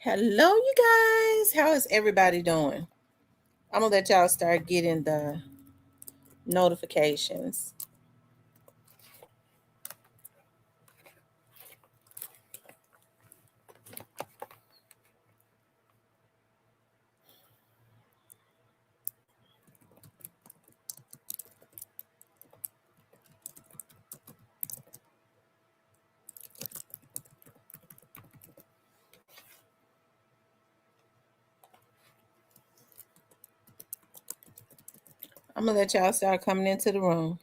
Hello, you guys. How is everybody doing? I'm gonna let y'all start getting the notifications. I'm gonna let y'all start coming into the room.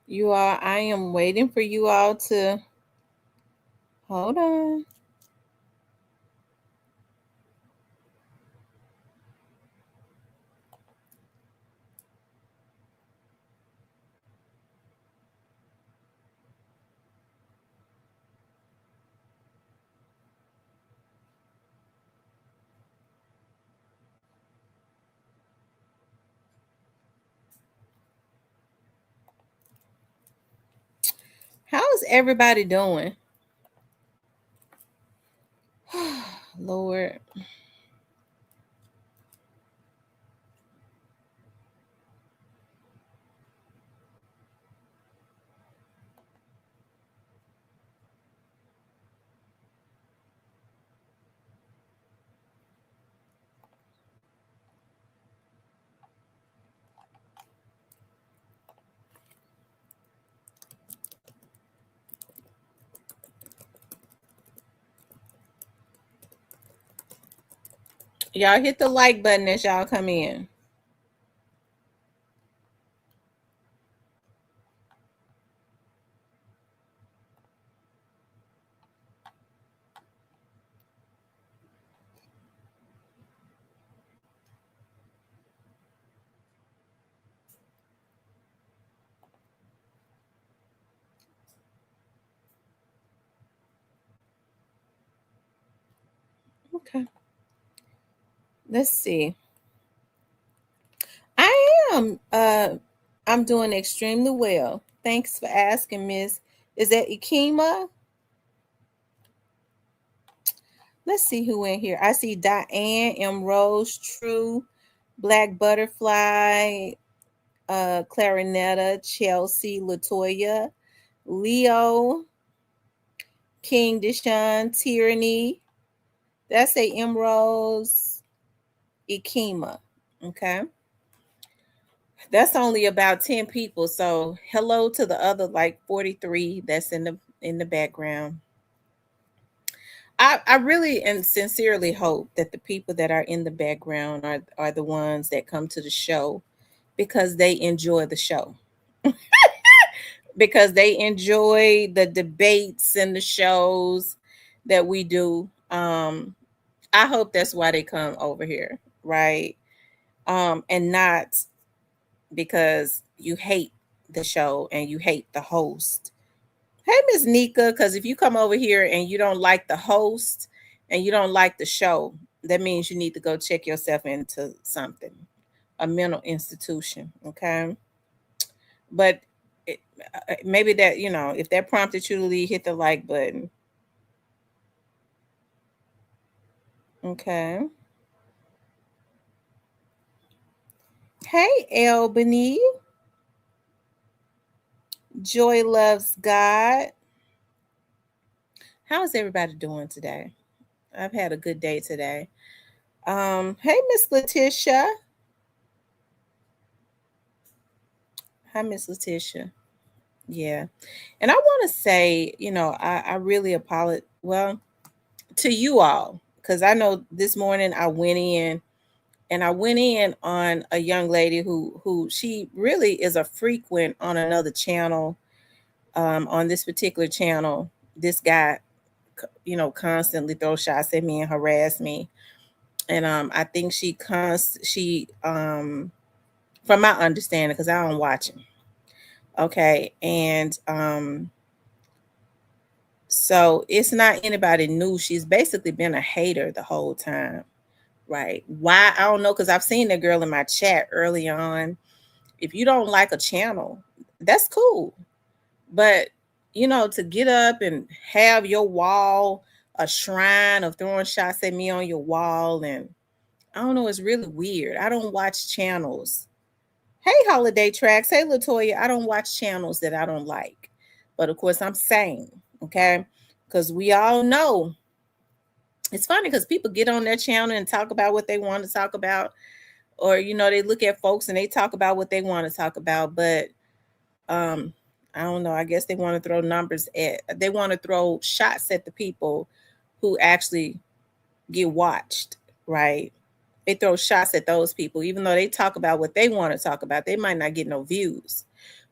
You all, I am waiting for you all to hold on. How is everybody doing? Lord. Y'all hit the like button as y'all come in. Okay. Let's see. I am I'm doing extremely well. Thanks for asking, Miss. Is that Ikema? Let's see who in here. I see Diane, M. Rose, True, Black Butterfly, Clarinetta, Chelsea, Latoya, Leo, King Deshaun, Tyranny. That's a M. Rose, Ikema. Okay. That's only about 10 people. So hello to the other like 43 that's in the background. I really and sincerely hope that the people that are in the background are the ones that come to the show because they enjoy the show. Because they enjoy the debates and the shows that we do. I hope that's why they come over here, right? And not because you hate the show and you hate the host. Hey, Miss Nika, because if you come over here and you don't like the host and you don't like the show, that means you need to go check yourself into something, a mental institution. Okay. But it, maybe that, if that prompted you to leave, hit the like button. Okay. Hey, Albany. Joy loves God. How is everybody doing today? I've had a good day today. Hey, Miss Letitia. Hi, Miss Letitia. Yeah. And I want to say, I really apologize. Well, to you all, because I know this morning I went in and I went in on a young lady who she really is a frequent on another channel. On this particular channel, this guy, constantly throw shots at me and harass me. And I think from my understanding, because I don't watch him. Okay. And so it's not anybody new. She's basically been a hater the whole time. Right. Why? I don't know, because I've seen the girl in my chat early on. If you don't like a channel, that's cool. But, to get up and have your wall a shrine of throwing shots at me on your wall, and I don't know, it's really weird. I don't watch channels. Hey, Holiday Tracks. Hey, Latoya. I don't watch channels that I don't like. But of course, I'm sane. Okay. Because we all know it's funny because people get on their channel and talk about what they want to talk about. Or, they look at folks and they talk about what they want to talk about. But I don't know. I guess they want to they want to throw shots at the people who actually get watched, right? They throw shots at those people, even though they talk about what they want to talk about. They might not get no views,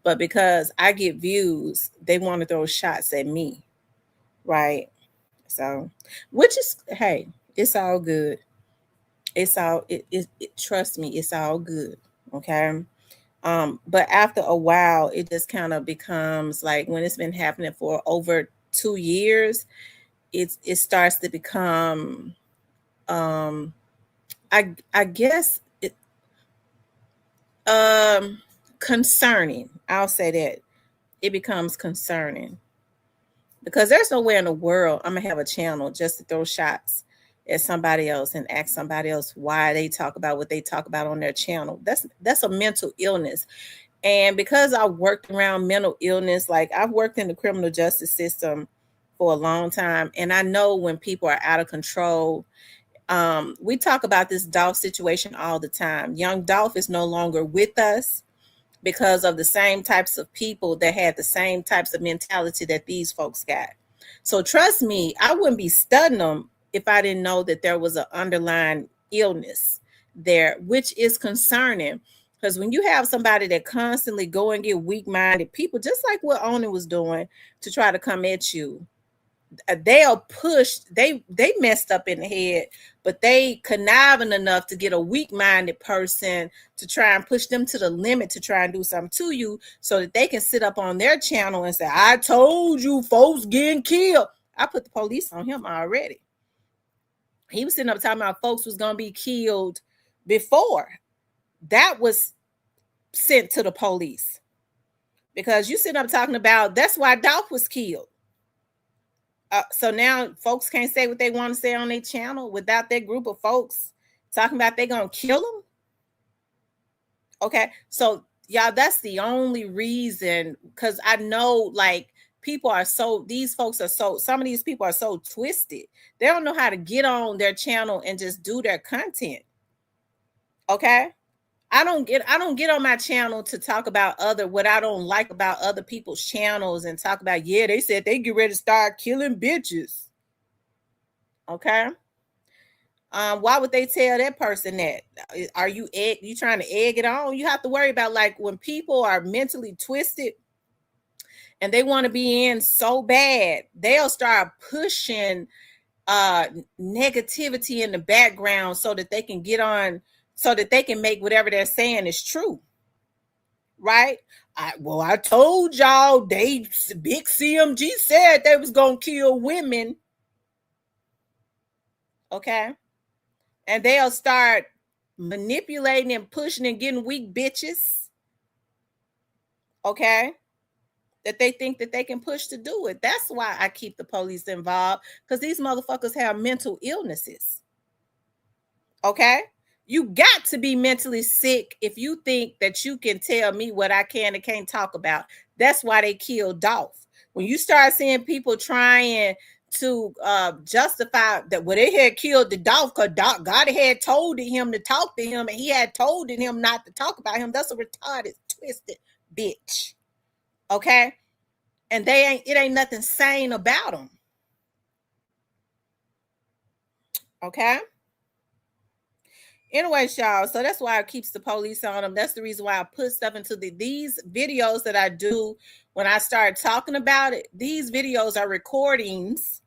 but because I get views, they want to throw shots at me, right? So, which is, hey, it's all good. It's all, trust me, it's all good. Okay. But after a while, it just kind of becomes like, when it's been happening for over 2 years, it starts to become, I guess it, concerning. I'll say that it becomes concerning, because there's nowhere in the world I'm gonna have a channel just to throw shots at somebody else and ask somebody else why they talk about what they talk about on their channel. That's a mental illness. And because I worked around mental illness, like I've worked in the criminal justice system for a long time, and I know when people are out of control. We talk about this Dolph situation all the time. Young Dolph is no longer with us because of the same types of people that had the same types of mentality that these folks got. So trust me, I wouldn't be studying them if I didn't know that there was an underlying illness there, which is concerning. Because when you have somebody that constantly go and get weak-minded people, just like what Onan was doing to try to come at you, they'll push, they messed up in the head, but they conniving enough to get a weak-minded person to try and push them to the limit to try and do something to you, so that they can sit up on their channel and say, I told you folks getting killed. I put the police on him already. He was sitting up talking about folks was going to be killed before that was sent to the police, because you sitting up talking about that's why Dolph was killed. So now folks can't say what they want to say on their channel without that group of folks talking about they're going to kill them. Okay. So y'all, that's the only reason, because I know like these folks are some of these people are so twisted. They don't know how to get on their channel and just do their content. Okay. I don't get on my channel to talk about what I don't like about other people's channels and talk about, yeah, they said they get ready to start killing bitches. Okay. Why would they tell that person that? Are you trying to egg it on? You have to worry about, like, when people are mentally twisted and they want to be in so bad, they'll start pushing negativity in the background so that they can get on, so that they can make whatever they're saying is true. Right? I told y'all, big CMG said they was gonna kill women. Okay. And they'll start manipulating and pushing and getting weak bitches. Okay. That they think that they can push to do it. That's why I keep the police involved, because these motherfuckers have mental illnesses. Okay. You got to be mentally sick if you think that you can tell me what I can and can't talk about. That's why they killed Dolph. When you start seeing people trying to justify that, well, they had killed the Dolph because God had told him to talk to him and he had told him not to talk about him. That's a retarded, twisted bitch. Okay. And it ain't nothing sane about them. Okay. Anyways, y'all, so that's why it keeps the police on them. That's the reason why I put stuff into these videos that I do. When I start talking about it, these videos are recordings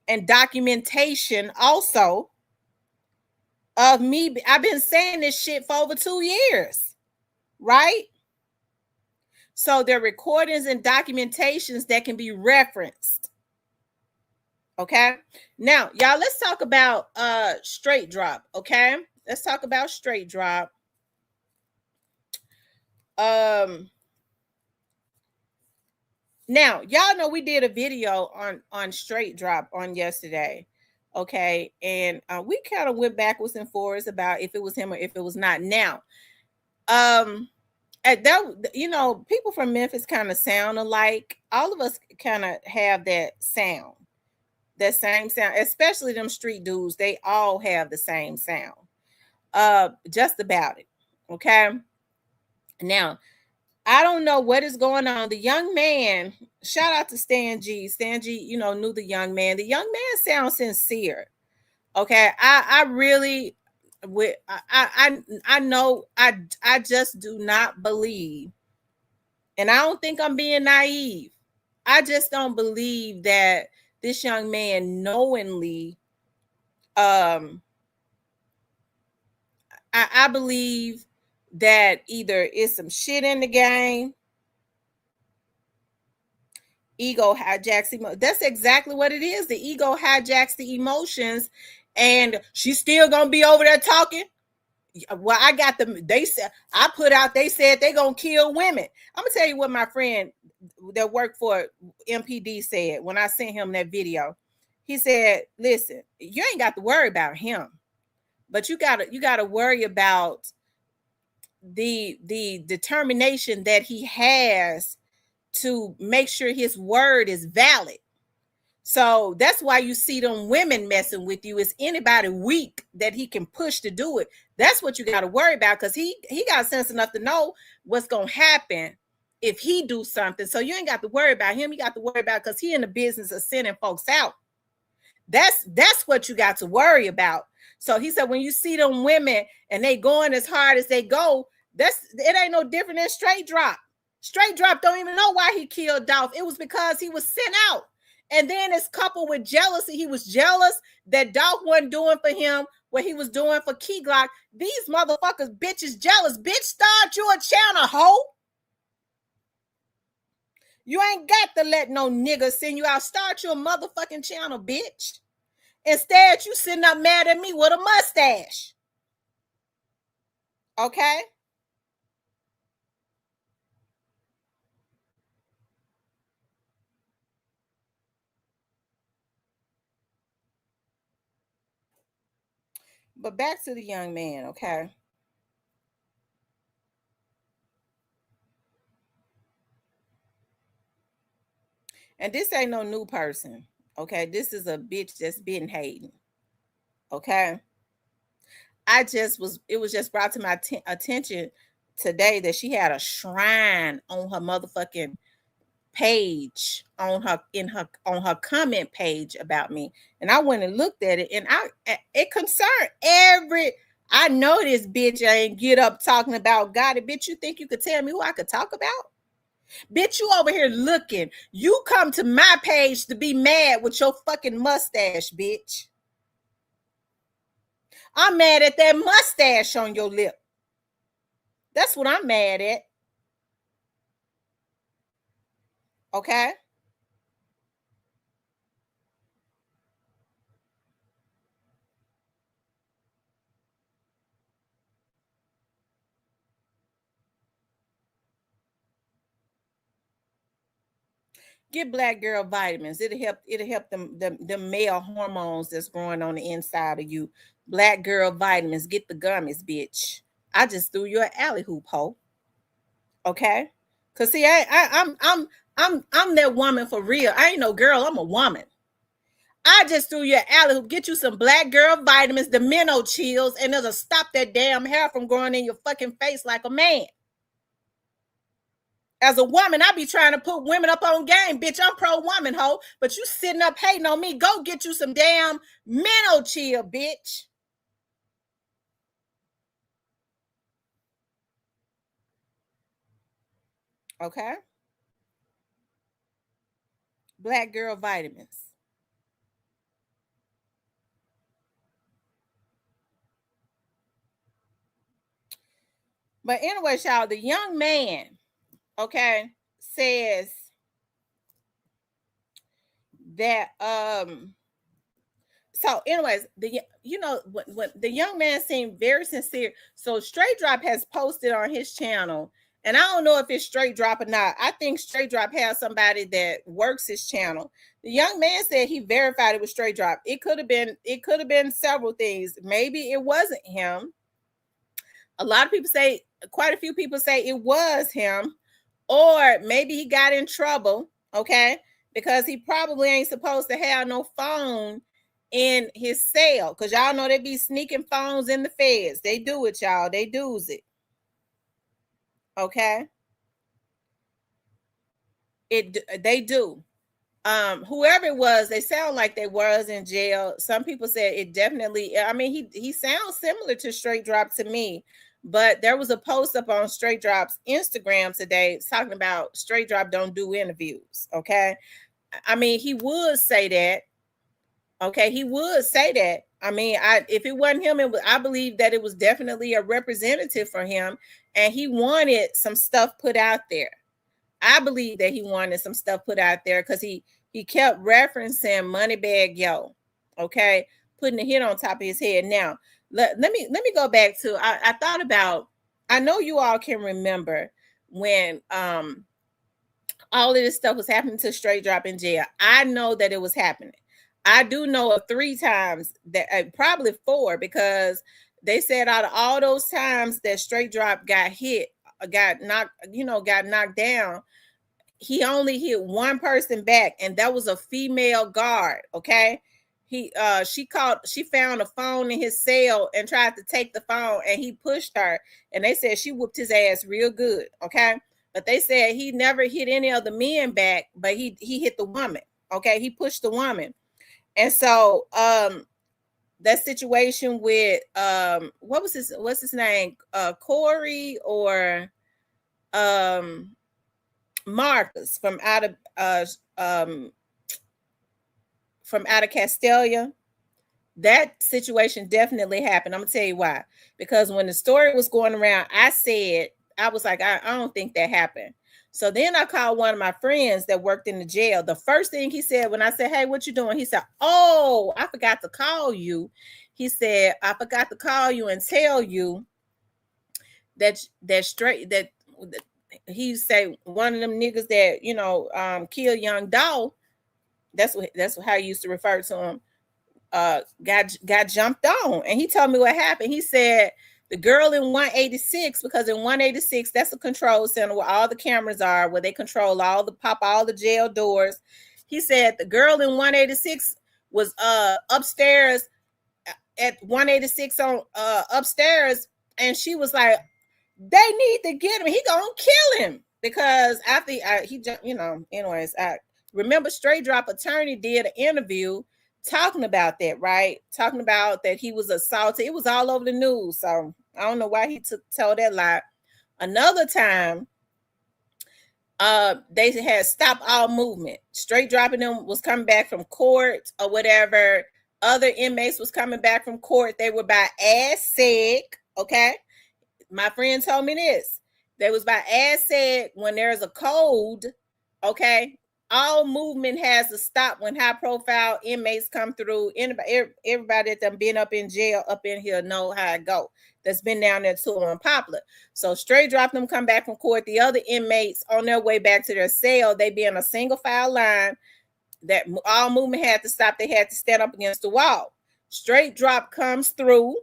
and documentation also of me. I've been saying this shit for over 2 years, right? So they're recordings and documentations that can be referenced. Okay. Now, y'all, let's talk about straight drop. Okay. Let's talk about straight drop. Now, y'all know we did a video on straight drop on yesterday. Okay. And we kind of went backwards and forwards about if it was him or if it was not. Now, at that, you know, people from Memphis kind of sound alike. All of us kind of have that sound, that same sound, especially them street dudes. They all have the same sound. Just about it. Okay. Now, I don't know what is going on. The young man, shout out to Stan G. Stan G, you know, knew the young man. The young man sounds sincere. Okay. I really with I know I just do not believe, and I don't think I'm being naive. I just don't believe that this young man knowingly I believe that either it's some shit in the game. Ego hijacks emotions. That's exactly what it is. The ego hijacks the emotions, and she's still gonna be over there talking. Well, I got them. They said I put out. They said they gonna kill women. I'm gonna tell you what my friend that worked for MPD said when I sent him that video. He said, "Listen, you ain't got to worry about him, but you gotta worry about the determination that he has to make sure his word is valid." So that's why you see them women messing with you. Is anybody weak that he can push to do it? That's what you got to worry about, because he got sense enough to know what's gonna happen if he do something. So you ain't got to worry about him. You got to worry about, because he in the business of sending folks out. That's what you got to worry about. So he said when you see them women and they going as hard as they go, it ain't no different than straight drop. Straight drop don't even know why he killed Dolph. It was because he was sent out. And then it's coupled with jealousy. He was jealous that Dolph wasn't doing for him what he was doing for Key Glock. These motherfuckers, bitches, jealous. Bitch, start you a channel, hoe. You ain't got to let no nigga send you out. Start your motherfucking channel, bitch. Instead, you sitting up mad at me with a mustache. Okay? But back to the young man, okay? And this ain't no new person, okay? This is a bitch that's been hating, okay? It was just brought to my attention today that she had a shrine on her motherfucking page, on her comment page about me. And I went and looked at it, and it concerned I know this bitch ain't get up talking about God. Bitch, you think you could tell me who I could talk about? Bitch, you over here looking. You come to my page to be mad with your fucking mustache, bitch. I'm mad at that mustache on your lip. That's what I'm mad at. Okay? Get black girl vitamins. It'll help them male hormones that's growing on the inside of you. Black girl vitamins. Get the gummies, bitch. I just threw you an alley hoop hole. Okay? Cause see, I'm that woman for real. I ain't no girl, I'm a woman. I just threw you an alley hoop. Get you some black girl vitamins, the Minnow chills, and it'll stop that damn hair from growing in your fucking face like a man. As a woman, I be trying to put women up on game, bitch. I'm pro-woman, ho. But you sitting up hating on me. Go get you some damn mental chill, bitch. Okay. Black girl vitamins. But anyway, y'all, the young man, okay, says that so anyways, when the young man seemed very sincere. So Straight Drop has posted on his channel, and I don't know if it's Straight Drop or not. I think Straight Drop has somebody that works his channel. The young man said he verified it was Straight Drop. It could have been several things. Maybe it wasn't him. A lot of people say, quite a few people say it was him, or maybe he got in trouble, okay, because he probably ain't supposed to have no phone in his cell, because y'all know they be sneaking phones in the feds. They do it, y'all. They do's it. Okay. They do. Whoever it was, they sound like they was in jail. Some people said it definitely, I mean, he sounds similar to Straight Drop to me. But there was a post up on Straight Drop's Instagram today talking about Straight Drop don't do interviews. Okay. I mean, he would say that. Okay, he would say that. I mean, if it wasn't him, I believe that it was definitely a representative for him, and he wanted some stuff put out there. I believe that he wanted some stuff put out there because he kept referencing Moneybagg Yo, okay, putting a hit on top of his head. Now, let me go back to I thought about, I know you all can remember when all of this stuff was happening to Straight Drop in jail. I know that it was happening. I do know of 3 times that probably 4, because they said out of all those times that Straight Drop got hit, got knocked down, he only hit one person back, and that was a female guard. Okay. She found a phone in his cell and tried to take the phone, and he pushed her, and they said she whooped his ass real good. Okay. But they said he never hit any of the men back, but he hit the woman. Okay. He pushed the woman. And so that situation with what's his name? Corey or Marcus from out of Castelia. That situation definitely happened. I'm gonna tell you why. Because when the story was going around, I was like, I don't think that happened. So then I called one of my friends that worked in the jail. The first thing he said when I said, "Hey, what you doing?" He said, "Oh, I forgot to call you." He said, "I forgot to call you and tell you that he say one of them niggas that killed Young Dolph. That's how he used to refer to him. Got jumped on." And he told me what happened. He said the girl in 186, because in 186, that's a control center where all the cameras are, where they control all the jail doors. He said the girl in 186 was upstairs at 186 on upstairs, and she was like, "They need to get him. He gonna kill him." Because after anyways, I remember Straight Drop attorney did an interview talking about that, right? Talking about that he was assaulted. It was all over the news. So I don't know why he told that lie. Another time, they had stopped all movement. Straight Dropping them was coming back from court or whatever. Other inmates was coming back from court. They were by ASSEG, okay? My friend told me this. They was by ASSEG when there's a code, okay? All movement has to stop when high profile inmates come through. Everybody that done been up in jail up in here know how it go. That's been down there too unpopular. So Straight Drop them come back from court. The other inmates on their way back to their cell, they be in a single file line. That all movement had to stop. They had to stand up against the wall. Straight Drop comes through.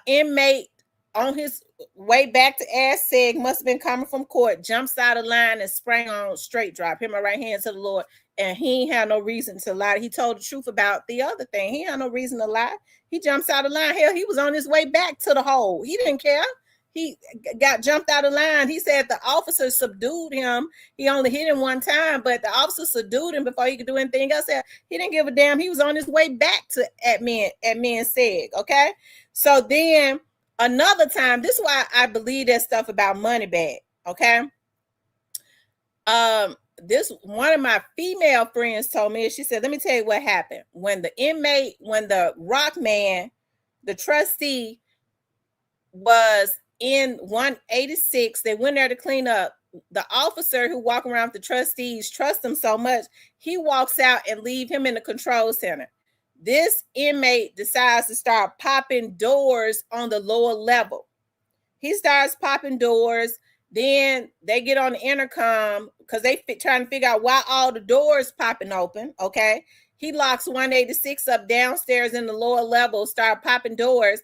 Inmate on his way back to ASSEG, must have been coming from court, jumps out of line and sprang on Straight Drop, him a right hand to the Lord, and he ain't had no reason to lie. He told the truth about the other thing. He had no reason to lie. He jumps out of line. Hell, he was on his way back to the hole. He didn't care. he got jumped out of line. He said the officer subdued him. He only hit him one time, but the officer subdued him before he could do anything else. He didn't give a damn. He was on his way back to admin Seg. Okay. So then another time, this is why I believe that stuff about Moneybagg. Okay. This one of my female friends told me, she said, let me tell you what happened. When the rock man, the trustee, was in 186, they went there to clean up. The officer who walked around with the trustees trust him so much, he walks out and leave him in the control center. This inmate decides to start popping doors on the lower level. He starts popping doors. Then they get on the intercom because they trying to figure out why all the doors popping open. Okay. He locks 186 up downstairs in the lower level, start popping doors.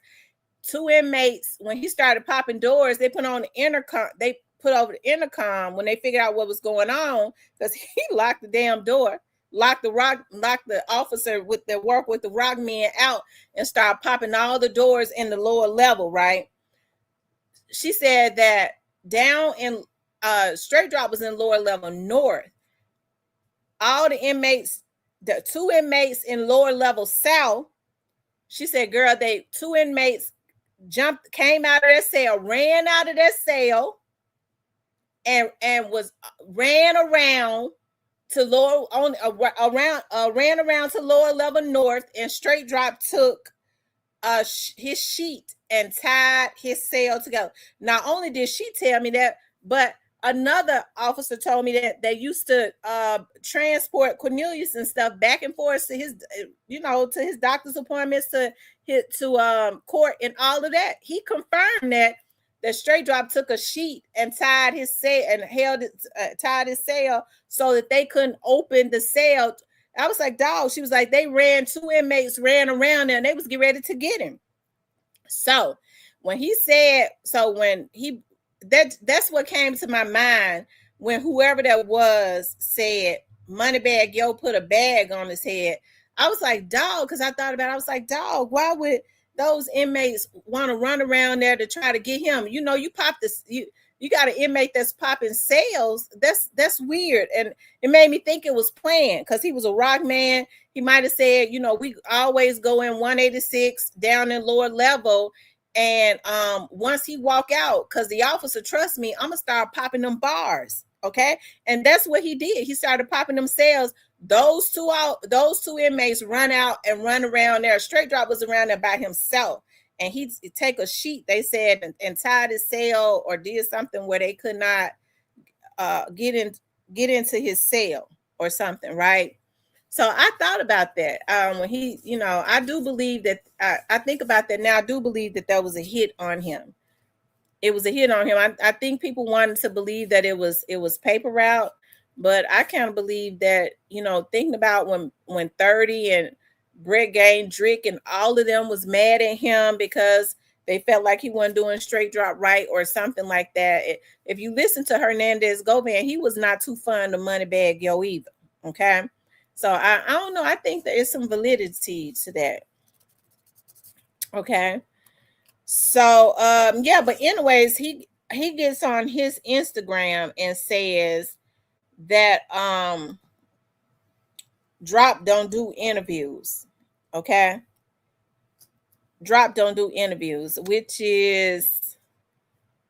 Two inmates, when he started popping doors, they put on the intercom. They put over the intercom when they figured out what was going on, because he locked the damn door, locked the officer with the work with the rock men out, and started popping all the doors in the lower level. Right. She said that down in Straight Drop was in lower level north. All the inmates, the two inmates in lower level south, she said, girl, two inmates came out of their cell, ran out of their cell, and ran around to ran around to lower level north, and Straight Drop took his sheet and tied his cell together. Not only did she tell me that, but another officer told me that they used to transport Cornelius and stuff back and forth to his, to his doctor's appointments, to court and all of that. He confirmed that Straight Drop took a sheet and tied his cell and tied his cell so that they couldn't open the cell. I was like, dog. She was like, two inmates ran around there and they was getting ready to get him. So when he said, that's what came to my mind when whoever that was said, Moneybagg Yo put a bag on his head. I was like, dog, because I thought about it. I was like, dog, why would those inmates want to run around there to try to get him? You pop this, you got an inmate that's popping cells. That's weird. And it made me think it was planned, because he was a rock man. He might have said, we always go in 186 down in lower level. And once he walk out, because the officer trusts me, I'm going to start popping them bars. Okay. And that's what he did. He started popping them cells. Those two inmates run out and run around there. Straight Drop was around there by himself. And he'd take a sheet, they said, and tied his cell or did something where they could not get into his cell or something, right? So I thought about that when he, I do believe that, I think about that now. I do believe that was a hit on him. It was a hit on him. I think people wanted to believe that it was paper route, but I kind of believe that, thinking about when 30 and Brett Gain, Drick, and all of them was mad at him because they felt like he wasn't doing Straight Drop right or something like that. If you listen to Hernandez Govan, he was not too fond of Moneybagg Yo either. Okay. So I don't know. I think there is some validity to that. Okay. So yeah, but anyways, he gets on his Instagram and says that Drop don't do interviews. Okay. Drop don't do interviews, which is,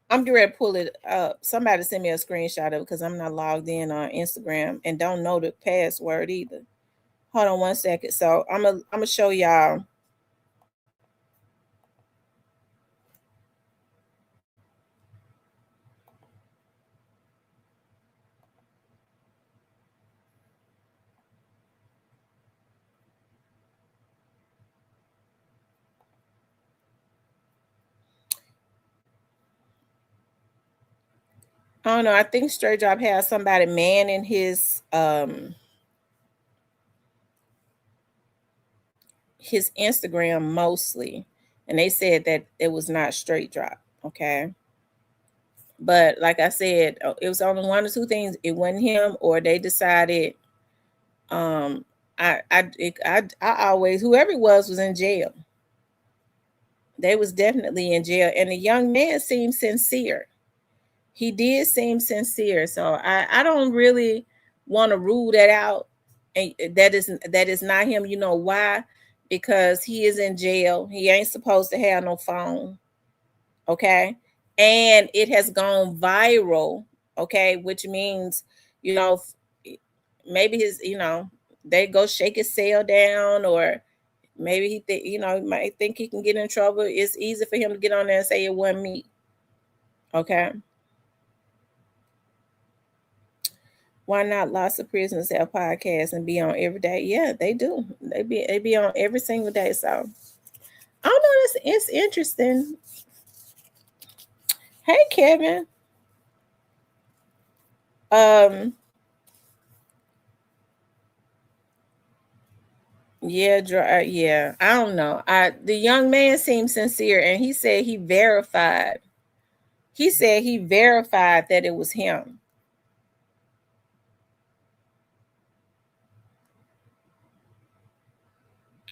I'm getting ready to pull it up. Somebody send me a screenshot of it because I'm not logged in on Instagram and don't know the password either. Hold on one second. So I'm gonna show y'all. I don't know. I think Straight Drop has somebody manning his Instagram mostly, and they said that it was not Straight Drop. Okay. But like I said, it was only one or two things. It wasn't him, or they decided. I always, whoever it was in jail. They was definitely in jail, and the young man seemed sincere. He did seem sincere. So I don't really want to rule that out. And that is not him. You know why? Because he is in jail. He ain't supposed to have no phone. Okay. And it has gone viral. Okay, which means, you know, maybe they go shake his cell down, or maybe he might think he can get in trouble. It's easy for him to get on there and say it wasn't me. Okay. Why not? Lots of prisoners have podcasts and be on every day. Yeah, they do. They be on every single day. So I don't know. It's interesting. Hey, Kevin. Um. Yeah. Yeah. I don't know. The young man seemed sincere, and he said he verified. He said he verified that it was him.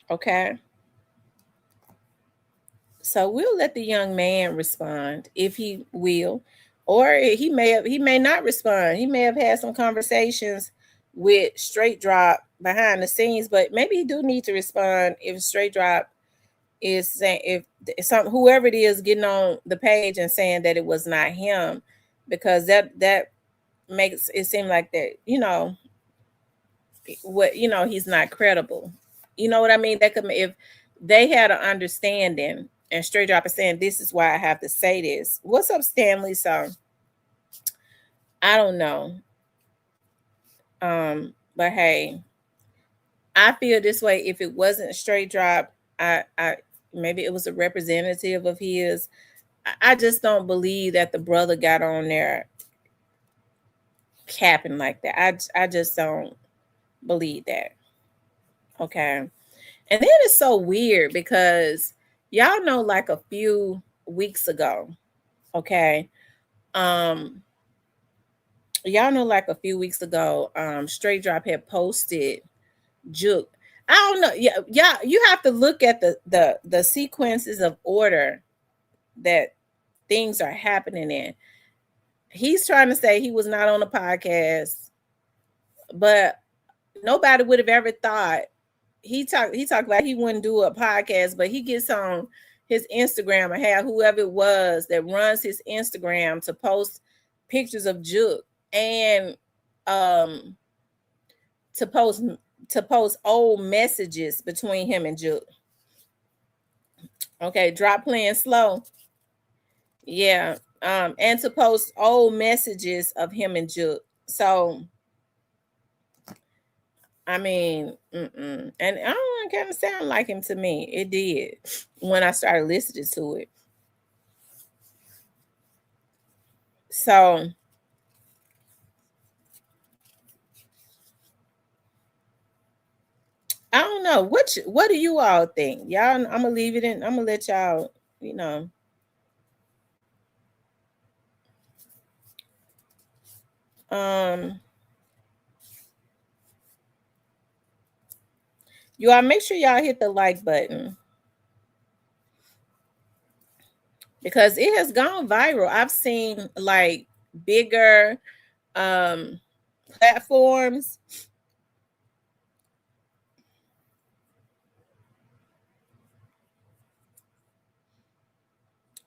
Okay. So we'll let the young man respond if he will, or he may not respond. He may have had some conversations with Straight Drop behind the scenes, but maybe he do need to respond if Straight Drop is saying, if some whoever it is getting on the page and saying that it was not him, because that makes it seem like that, he's not credible. You know what I mean? That could, if they had an understanding and Straight Drop is saying, this is why I have to say this. What's up, Stanley? So I don't know. But hey, I feel this way. If it wasn't Straight Drop, I maybe it was a representative of his. I just don't believe that the brother got on there capping like that. I just don't believe that. Okay. And then it's so weird because y'all know, like a few weeks ago, okay, um, Straight Drop had posted Juke. I don't know. Yeah, yeah, you have to look at the sequences of order that things are happening in. He's trying to say he was not on the podcast, but nobody would have ever thought. He talked about he wouldn't do a podcast, but he gets on his Instagram and have whoever it was that runs his Instagram to post pictures of Juke, and um to post old messages between him and Juke. Okay, drop playing slow. Yeah. And to post old messages of him and Juke. So I mean, and I don't know, it kind of sound like him to me. It did when I started listening to it. So I don't know. What do you all think? Y'all, I'm gonna leave it in. I'm gonna let y'all, you know. Um, you all make sure y'all hit the like button because it has gone viral. I've seen like bigger platforms.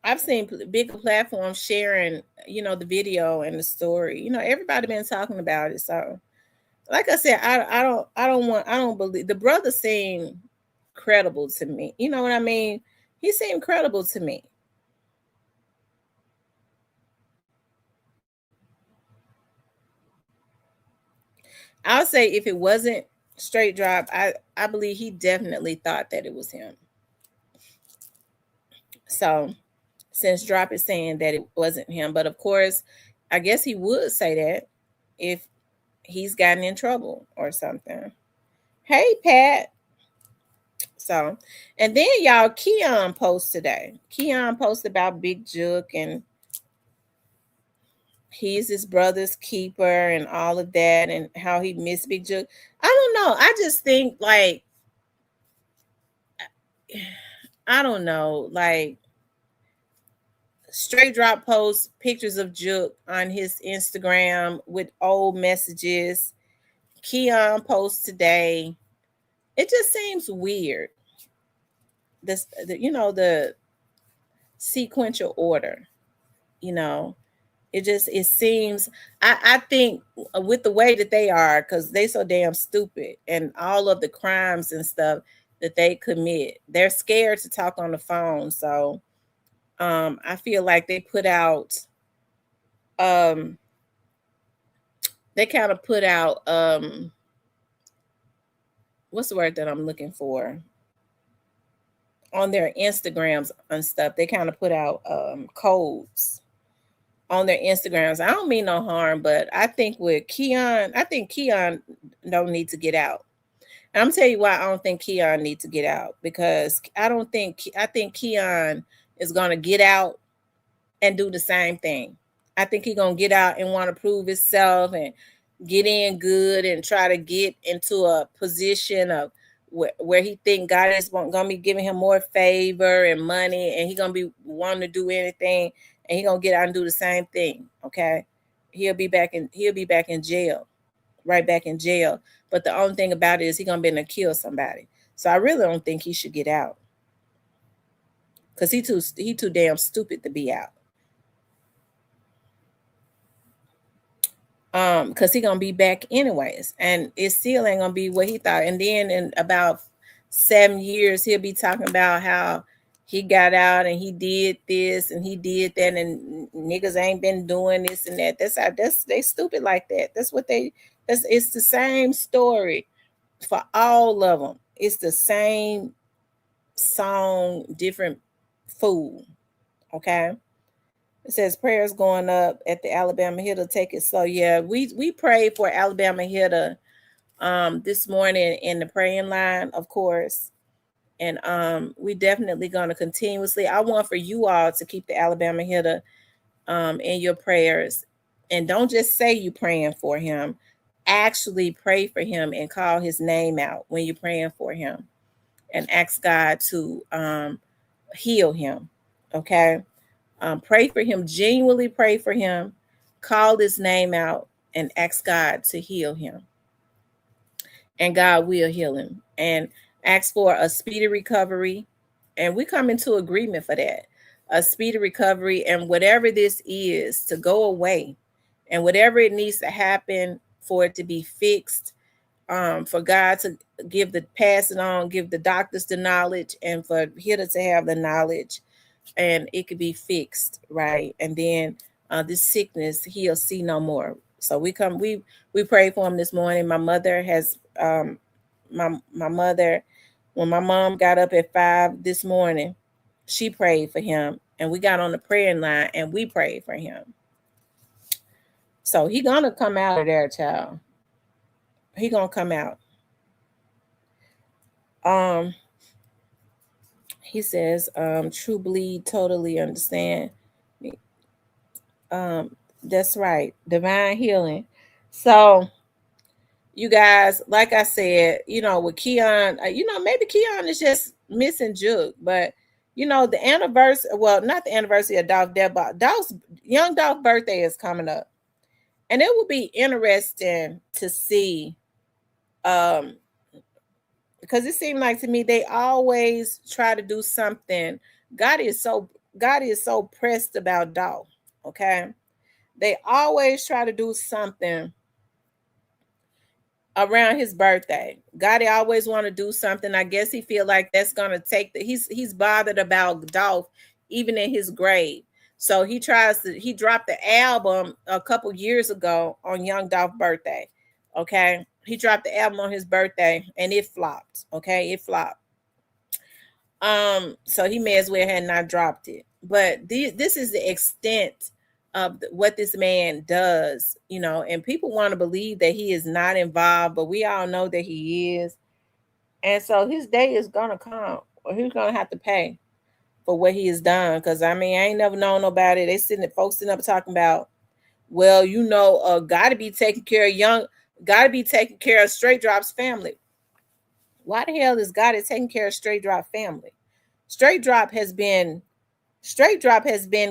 I've seen bigger platforms sharing, the video and the story. Everybody been talking about it. So, like I said, I don't believe the brother seemed credible to me. You know what I mean? He seemed credible to me. I'll say if it wasn't Straight Drop, I believe he definitely thought that it was him. So since Drop is saying that it wasn't him, but of course, I guess he would say that if he's gotten in trouble or something. Hey, Pat. So, and then y'all, Keon post today. Keon posted about Big Juke and he's his brother's keeper and all of that and how he missed Big Juke. I don't know. I just think like I don't know, like Straight Drop posts pictures of Juke on his Instagram with old messages. Keon posts today. It just seems weird. The sequential order, you know. It seems I think with the way that they are, because they so damn stupid and all of the crimes and stuff that they commit, they're scared to talk on the phone. So I feel like um they kind of put out what's the word that I'm looking for, on their Instagrams and stuff. They kind of put out codes on their Instagrams. I don't mean no harm, but I think Keon don't need to get out. And I'm tell you why I don't think Keon needs to get out, because I think Keon is gonna get out and do the same thing. I think he's gonna get out and want to prove himself and get in good and try to get into a position of where he think God is gonna be giving him more favor and money, and he gonna be wanting to do anything, and he gonna get out and do the same thing. Okay, he'll be back in jail, right back in jail. But the only thing about it is he gonna be able to kill somebody. So I really don't think he should get out, because he too damn stupid to be out. Because he gonna be back anyways, and it still ain't gonna be what he thought. And then in about 7 years, he'll be talking about how he got out and he did this and he did that, and niggas ain't been doing this and that. They stupid like that. It's the same story for all of them. It's the same song, different fool. Okay. It says prayers going up at the Alabama Hitter. Take it slow. Yeah, we prayed for Alabama Hitter this morning in the praying line, of course. And we definitely gonna continuously. I want for you all to keep the Alabama Hitter in your prayers. And don't just say you praying for him. Actually pray for him and call his name out when you're praying for him, and ask God to heal him. Okay. Pray for him, genuinely pray for him, call his name out, and ask God to heal him. And God will heal him. And ask for a speedy recovery. And we come into agreement for that. A speedy recovery, and whatever this is to go away, and whatever it needs to happen for it to be fixed, for God to pass it on, give the doctors the knowledge, and for Hitter to have the knowledge, and it could be fixed, right? And then this sickness he'll see no more. So we pray for him this morning. My mother has my mother, when my mom got up at 5 this morning, she prayed for him, and we got on the praying line and we prayed for him. So he gonna come out of there, child. He gonna come out. He says, True Bleed, totally understand. That's right. Divine healing. So you guys, like I said, with Keon, maybe Keon is just missing Juke, but the anniversary, well, not the anniversary of Dolph death, but young Dolph birthday is coming up. And it would be interesting to see, because it seemed like to me they always try to do something. God is so pressed about Dolph. Okay. They always try to do something around his birthday. Gotti always want to do something. I guess he feel like that's gonna take he's bothered about Dolph even in his grave. So he dropped the album a couple years ago on young Dolph's birthday. Okay. He dropped the album on his birthday and it flopped. Okay, it flopped. So he may as well had not dropped it. But this is the extent of what this man does, and people want to believe that he is not involved, but we all know that he is. And so his day is gonna come, or he's gonna have to pay for what he has done. Because I ain't never known nobody. Folks sitting up talking about, well, gotta be taking care of Straight Drop's family. Why the hell is Gotti taking care of Straight Drop family? Straight Drop has been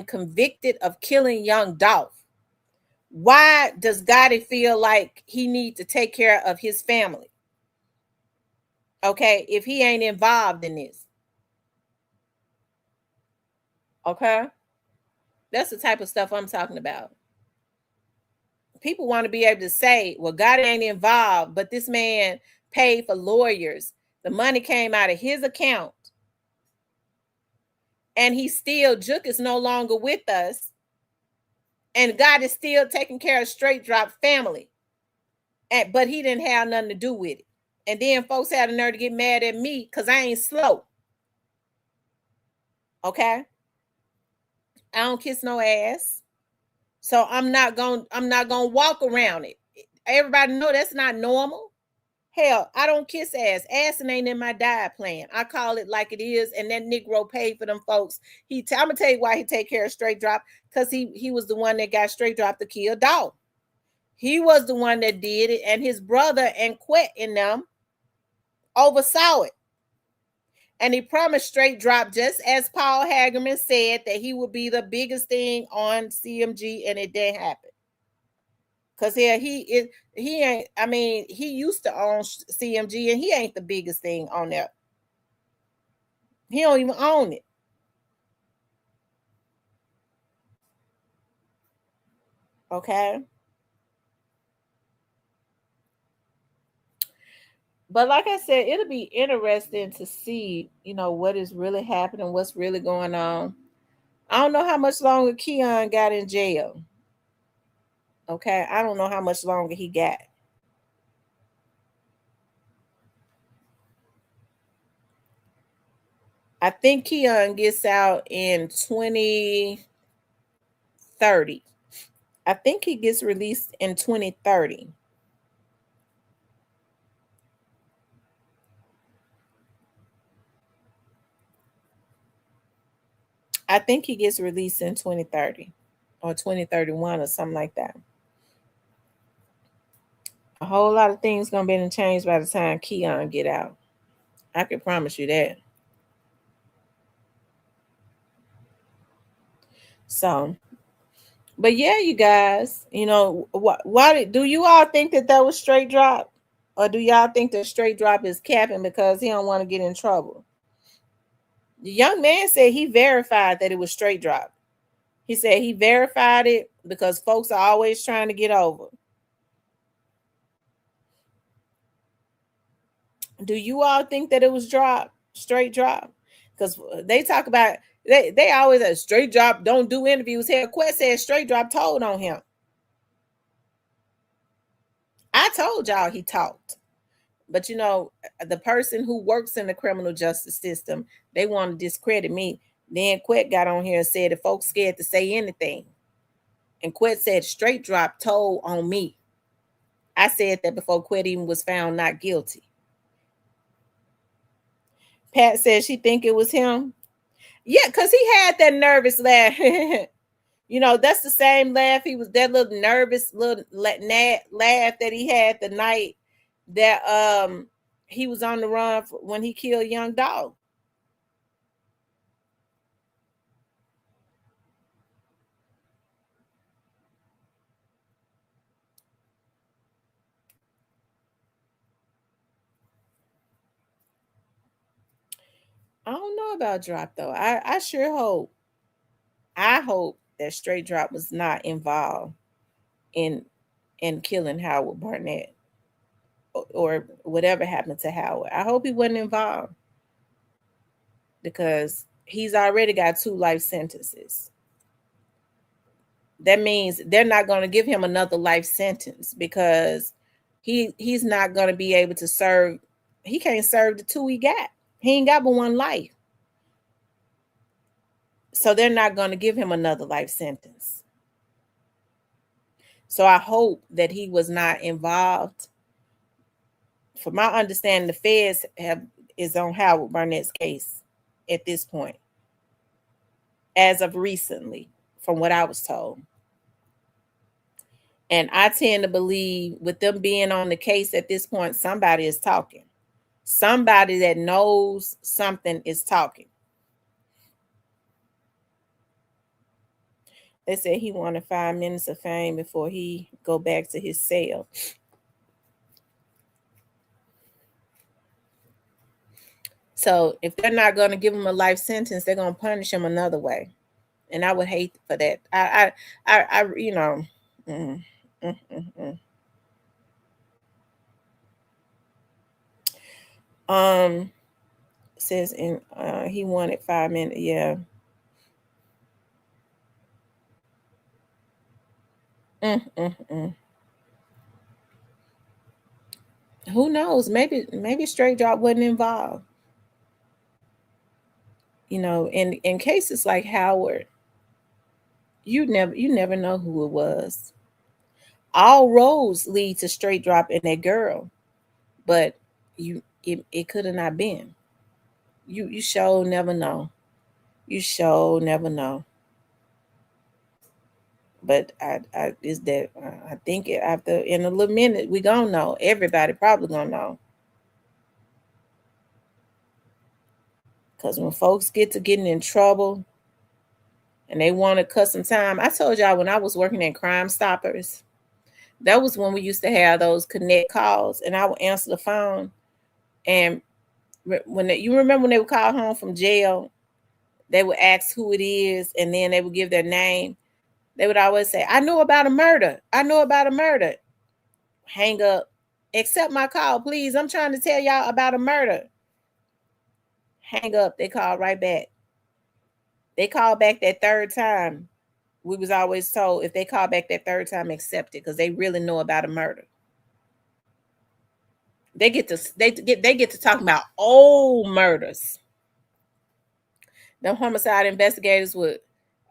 convicted of killing young Dolph. Why does Gotti feel like he needs to take care of his family? Okay, if he ain't involved in this. Okay, that's the type of stuff I'm talking about. People want to be able to say, well, Gotti ain't involved, but this man paid for lawyers. The money came out of his account. And he still, Juke is no longer with us. And God is still taking care of Straight Drop family. But he didn't have nothing to do with it. And then folks had the nerve to get mad at me because I ain't slow. Okay? I don't kiss no ass. So I'm not gonna walk around it. Everybody know that's not normal. Hell, I don't kiss ass. Assing ain't in my diet plan. I call it like it is, and that Negro paid for them folks. I'm gonna tell you why he take care of Straight Drop, because he was the one that got Straight Drop to kill Dolph. He was the one that did it, and his brother and Quet in them oversaw it. And he promised Straight Drop, just as Paul Hagerman said, that he would be the biggest thing on CMG, and it didn't happen. Cause yeah, he ain't. I mean, he used to own CMG, and he ain't the biggest thing on there. He don't even own it. Okay. But like I said, it'll be interesting to see, what is really happening, what's really going on. I don't know how much longer Keon got in jail. Okay, I don't know how much longer he got. I think Keon gets out in 2030. I think he gets released in 2030. I think he gets released in 2030 or 2031 or something like that. A whole lot of things gonna be changed by the time Keon get out. I can promise you that. So, but yeah, you guys, why do you all think that was Straight Drop, or do y'all think that Straight Drop is capping because he don't want to get in trouble? The young man said he verified that it was Straight Drop. He said he verified it because folks are always trying to get over. Do you all think that it was Straight Drop? Because they talk about they always say Straight Drop don't do interviews. Hell, Quest said Straight Drop told on him. I told y'all he talked. But the person who works in the criminal justice system, they want to discredit me. Then Quet got on here and said if folks scared to say anything. And Quet said Straight Drop told on me. I said that before Quet even was found not guilty. Pat said she think it was him. Yeah, because he had that nervous laugh. That's the same laugh. He was that little nervous little laugh that he had the night that he was on the run when he killed young Dolph. I don't know about Drop though. I sure hope. I hope that Straight Drop was not involved in killing Howard Barnett or whatever happened to Howard. I hope he wasn't involved because he's already got 2 life sentences. That means they're not going to give him another life sentence because he's not going to be able to serve. He can't serve the 2 he got. He ain't got but 1 life. So they're not going to give him another life sentence. So I hope that he was not involved. From my understanding, the feds is on Howard Barnett's case at this point, as of recently, from what I was told. And I tend to believe with them being on the case at this point, somebody is talking. Somebody that knows something is talking. They said he wanted 5 minutes of fame before he go back to his cell. So if they're not going to give him a life sentence, they're going to punish him another way, and I would hate for that. You know, mm, mm, mm, mm. Says in he wanted 5 minutes. Yeah. Mm, mm, mm. Who knows? Maybe straight drop wasn't involved. You know, in cases like Howard, you never know who it was. All roads lead to straight drop and that girl, but it could have not been. You sure never know. You sure never know. But I is that I think after in a little minute we gonna know. Everybody probably gonna know. Cause when folks get to getting in trouble and they want to cut some time, I told y'all when I was working in Crime Stoppers, that was when we used to have those connect calls, and I would answer the phone. And you remember when they would call home from jail, they would ask who it is, and then they would give their name. They would always say, "I know about a murder. I know about a murder." Hang up. Accept my call, please. I'm trying to tell y'all about a murder. Hang up. They call right back. They call back that third time. We was always told if they call back that third time, accept it because they really know about a murder. They get to talk about old murders. The homicide investigators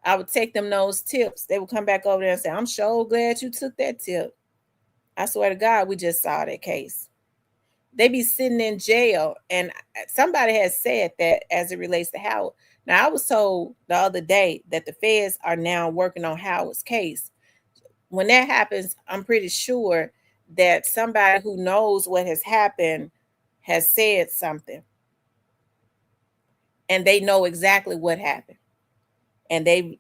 I would take them those tips. They would come back over there and say, "I'm so glad you took that tip. I swear to God, we just saw that case." They be sitting in jail, and somebody has said that as it relates to Howard. Now, I was told the other day that the feds are now working on Howard's case. When that happens, I'm pretty sure that somebody who knows what has happened has said something, and they know exactly what happened, and they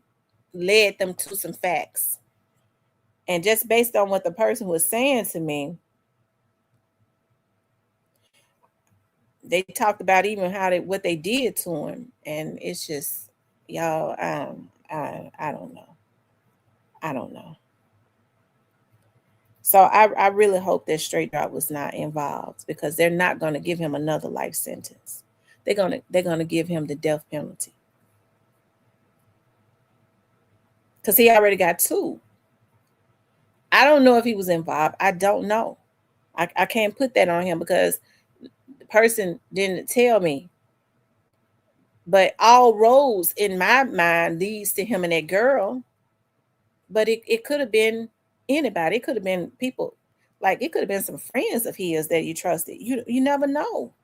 led them to some facts. And just based on what the person was saying to me, they talked about even what they did to him, and it's just y'all. I don't know. I don't know. So I really hope that Straight Drop was not involved because they're not going to give him another life sentence. They're gonna give him the death penalty because he already got two. I don't know if he was involved. I don't know. I can't put that on him because the person didn't tell me. But all roads in my mind leads to him and that girl. But it could have been anybody. It could have been people. Like it could have been some friends of his that you trusted. You never know.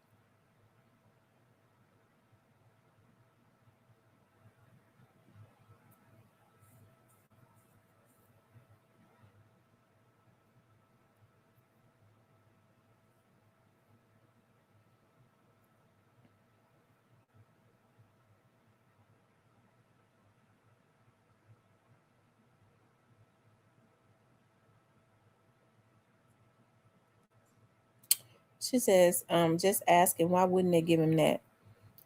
She says, just asking why wouldn't they give him that?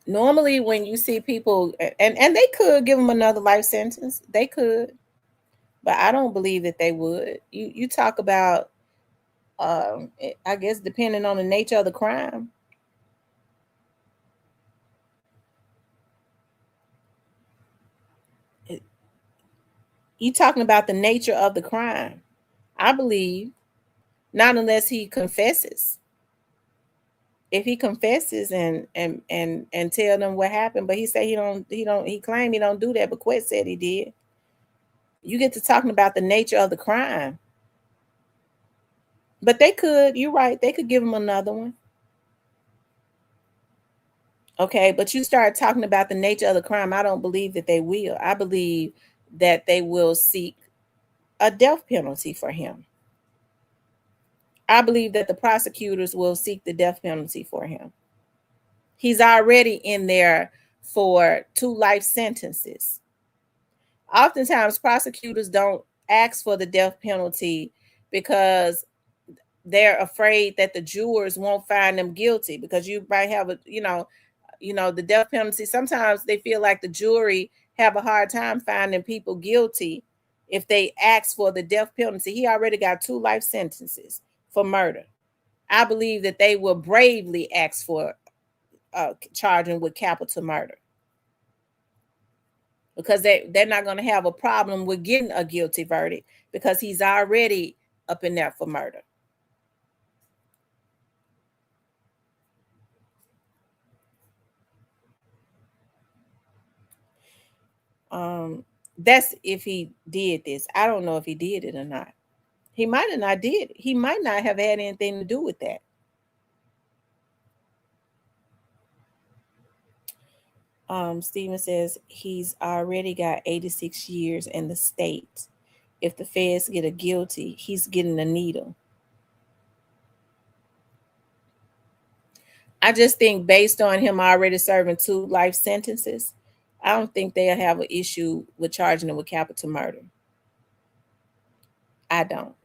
Normally when you see people and they could give him another life sentence. They could, but I don't believe that they would. You talk about I guess depending on the nature of the crime. You talking about the nature of the crime. I believe not unless he confesses. If he confesses and tell them what happened, but he claimed he don't do that, but Quet said he did. You get to talking about the nature of the crime. But you're right, they could give him another one. Okay, but you start talking about the nature of the crime, I don't believe that they will. I believe that they will seek a death penalty for him. I believe that the prosecutors will seek the death penalty for him. He's already in there for 2 life sentences. Oftentimes prosecutors don't ask for the death penalty because they're afraid that the jurors won't find them guilty, because you might have a, the death penalty. Sometimes they feel like the jury have a hard time finding people guilty if they ask for the death penalty. He already got 2 life sentences for murder. I believe that they will bravely ask for charging with capital murder, because they're not going to have a problem with getting a guilty verdict because he's already up in there for murder. That's if he did this. I don't know if he did it or not. He might have not did. He might not have had anything to do with that. Steven says he's already got 86 years in the state. If the feds get a guilty, he's getting a needle. I just think based on him already serving 2 life sentences, I don't think they'll have an issue with charging him with capital murder. I don't.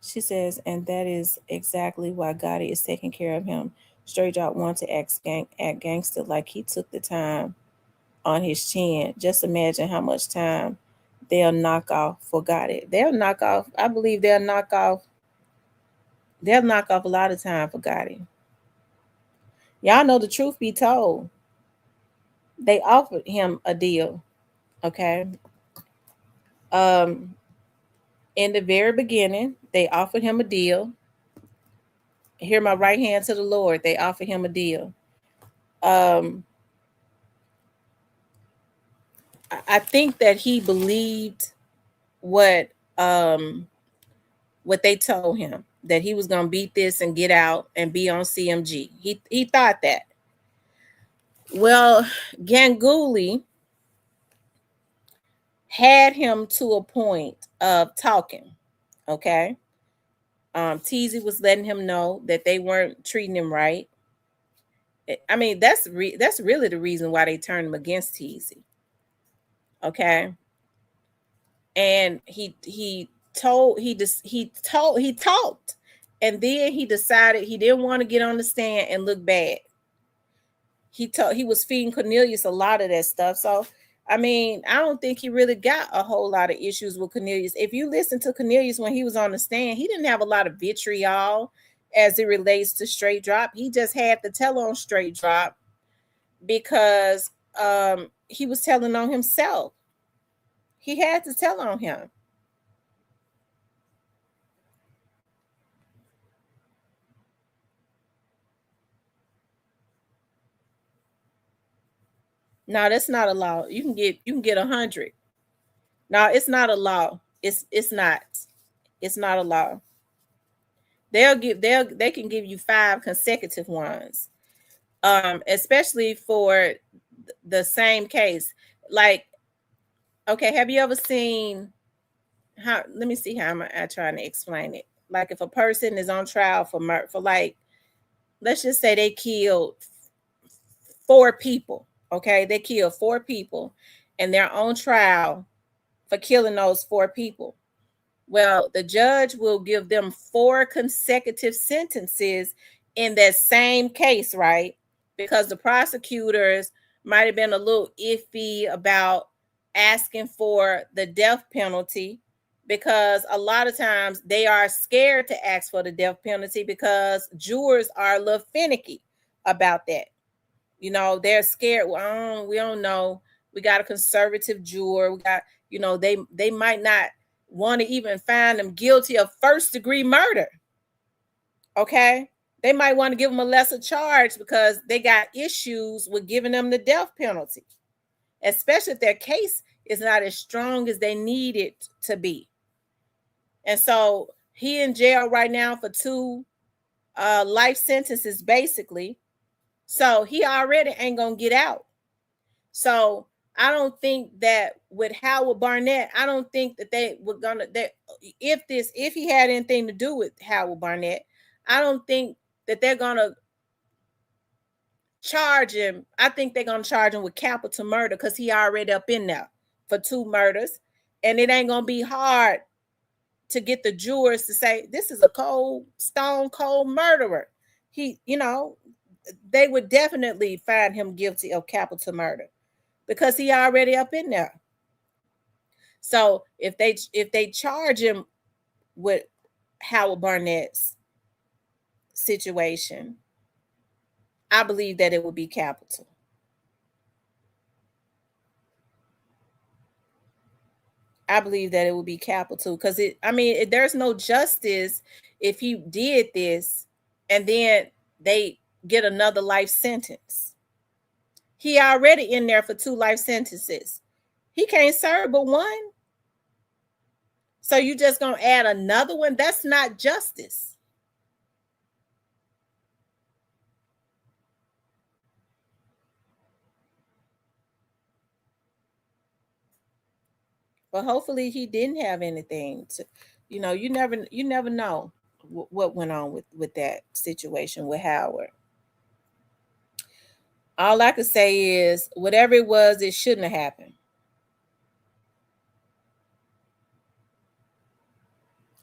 She says, and that is exactly why Gotti is taking care of him. Straight Drop want to act gangster like he took the time on his chin. Just imagine how much time they'll knock off for Gotti. They'll knock off, I believe they'll knock off a lot of time for Gotti. Y'all know, the truth be told, they offered him a deal. Okay. In the very beginning, they offered him a deal. Hear my right hand to the Lord. They offered him a deal. I think that he believed what they told him, that he was gonna beat this and get out and be on CMG. He thought that. Well, Ganguly had him to a point of talking. Okay. Teasy was letting him know that they weren't treating him right. I mean, that's really the reason why they turned him against Teasy. Okay. And he talked, and then he decided he didn't want to get on the stand and look bad. He was feeding Cornelius a lot of that stuff. So I mean, I don't think he really got a whole lot of issues with Cornelius. If you listen to Cornelius when he was on the stand, he didn't have a lot of vitriol as it relates to Straight Drop. He just had to tell on Straight Drop because he was telling on himself. He had to tell on him. No, that's not a law. You can get 100. No, it's not a law. It's not. It's not a law. They can give you 5 consecutive ones. Especially for the same case. Like, okay, have you ever seen how, let me see how I'm trying to explain it. Like, if a person is on trial for murder, for, like, let's just say they killed 4 people. Okay, they killed 4 people and they're on trial for killing those 4 people. Well, the judge will give them 4 consecutive sentences in that same case, right? Because the prosecutors might have been a little iffy about asking for the death penalty, because a lot of times they are scared to ask for the death penalty because jurors are a little finicky about that. You know, they're scared. Well, we don't know. We got a conservative juror. We got, they might not want to even find them guilty of first-degree murder. Okay? They might want to give them a lesser charge because they got issues with giving them the death penalty, especially if their case is not as strong as they need it to be. And so he in jail right now for 2 life sentences, basically. So he already ain't gonna get out. So I don't think that with Howard Barnett, I don't think that they were gonna, that if he had anything to do with Howard Barnett, I don't think that they're gonna charge him. I think they're gonna charge him with capital murder because he already up in there for 2 murders, and it ain't gonna be hard to get the jurors to say this is a cold, stone cold murderer. He, they would definitely find him guilty of capital murder because he already up in there. So if they charge him with Howard Barnett's situation, I believe that it would be capital. I believe that it would be capital because there's no justice if he did this and then they get another life sentence. He already in there for 2 life sentences. He can't serve but one. So you just gonna add another one? That's not justice. But hopefully he didn't have anything to, you never know what went on with that situation with Howard. All I could say is whatever it was, it shouldn't have happened.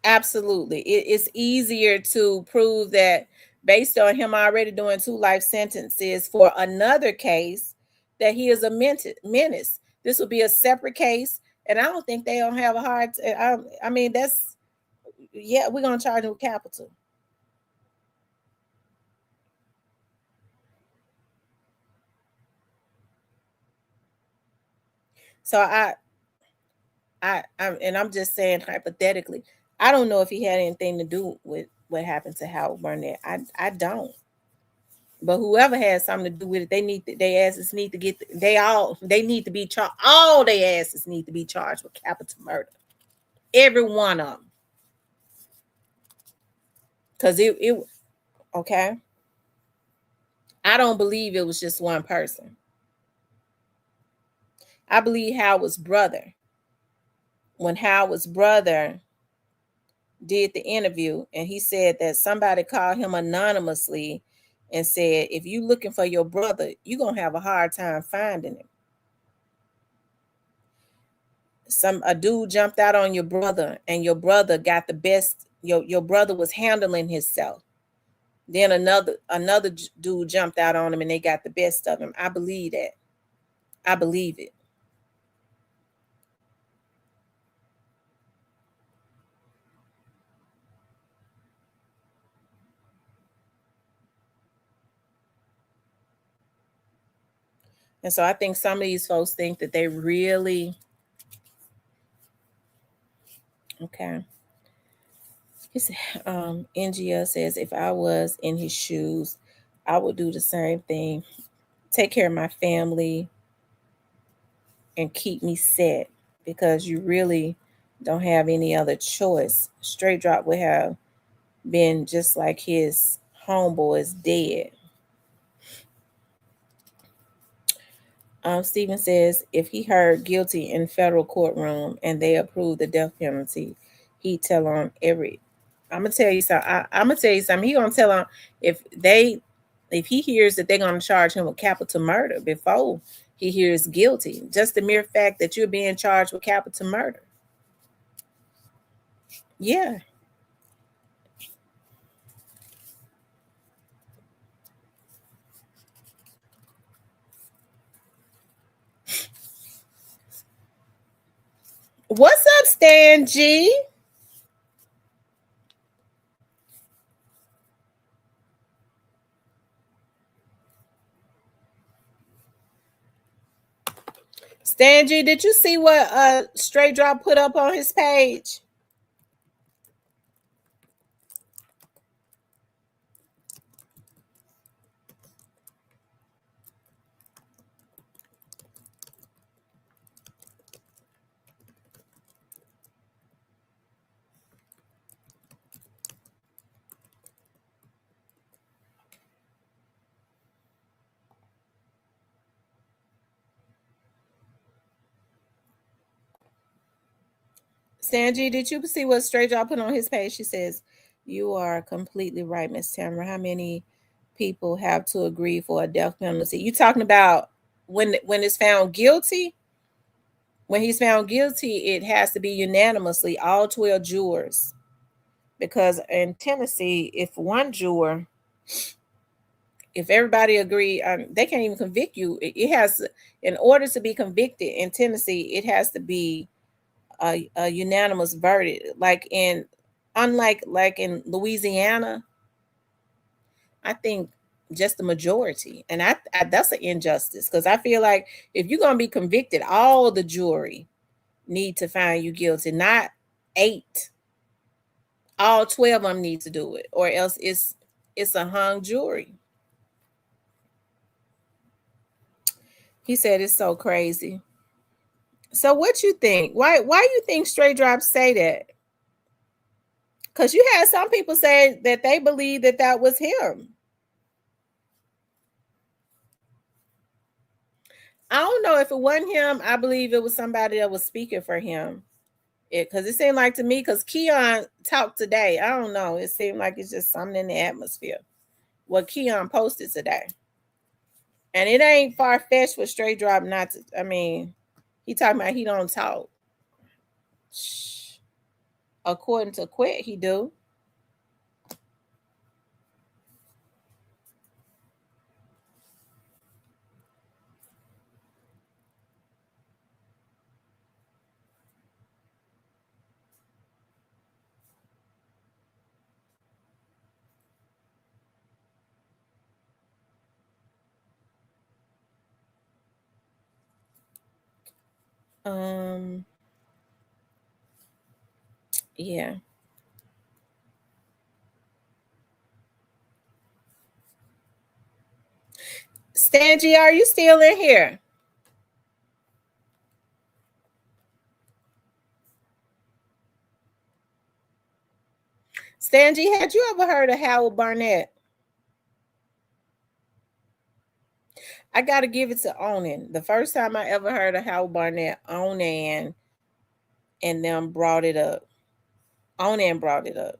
Absolutely. It's easier to prove that based on him already doing 2 life sentences for another case that he is a menace. This will be a separate case, and I don't think they don't have a hard. That's yeah. We're gonna charge him with capital. So I'm just saying hypothetically. I don't know if he had anything to do with what happened to Howard Barnett. I don't. But whoever has something to do with it, their asses need to get they need to be charged. All their asses need to be charged with capital murder. Every one of them. Because it okay. I don't believe it was just one person. I believe Howard's brother. When Howard's brother did the interview and he said that somebody called him anonymously and said, if you looking for your brother, you're gonna have a hard time finding him. A dude jumped out on your brother and your brother got the best. Your brother was handling himself. Then another dude jumped out on him and they got the best of him. I believe that. I believe it. And so I think some of these folks think that they really okay. NGL says, if I was in his shoes, I would do the same thing. Take care of my family and keep me set because you really don't have any other choice. Straight Drop would have been just like his homeboys dead. Stephen says, if he heard guilty in federal courtroom and they approved the death penalty, he'd tell on every. I'm gonna tell you something. I'm gonna tell you something. He gonna tell on if he hears that they're gonna charge him with capital murder before he hears guilty. Just the mere fact that you're being charged with capital murder. Yeah. What's up, Stan G? Stan G, did you see what Straight Drop put up on his page? Sanji, did you see what Straight Drop put on his page? She says, you are completely right, Miss Tamara. How many people have to agree for a death penalty. You talking about when it's found guilty? When he's found guilty, it has to be unanimously, all 12 jurors. Because in Tennessee, if everybody agree, they can't even convict you. It has, in order to be convicted in Tennessee, it has to be a unanimous verdict. Unlike like in Louisiana, I think just the majority, and that's an injustice, because I feel like if you're gonna be convicted, all the jury need to find you guilty, not 8. All 12 of them need to do it, or else it's a hung jury. He said it's so crazy. So what you think? Why you think Straight Drop say that? Because you had some people say that they believe that was him. I don't know if it wasn't him. I believe it was somebody that was speaking for him. Because it seemed like to me, because Keon talked today. I don't know. It seemed like it's just something in the atmosphere. What Keon posted today. And it ain't far-fetched for Straight Drop not to. I mean, he talking about he don't talk. Shh. According to Quit, he do. Yeah. Stangy, are you still in here? Stangy, had you ever heard of Howard Barnett? I got to give it to Onan. The first time I ever heard of Howard Barnett, Onan and them brought it up. Onan brought it up.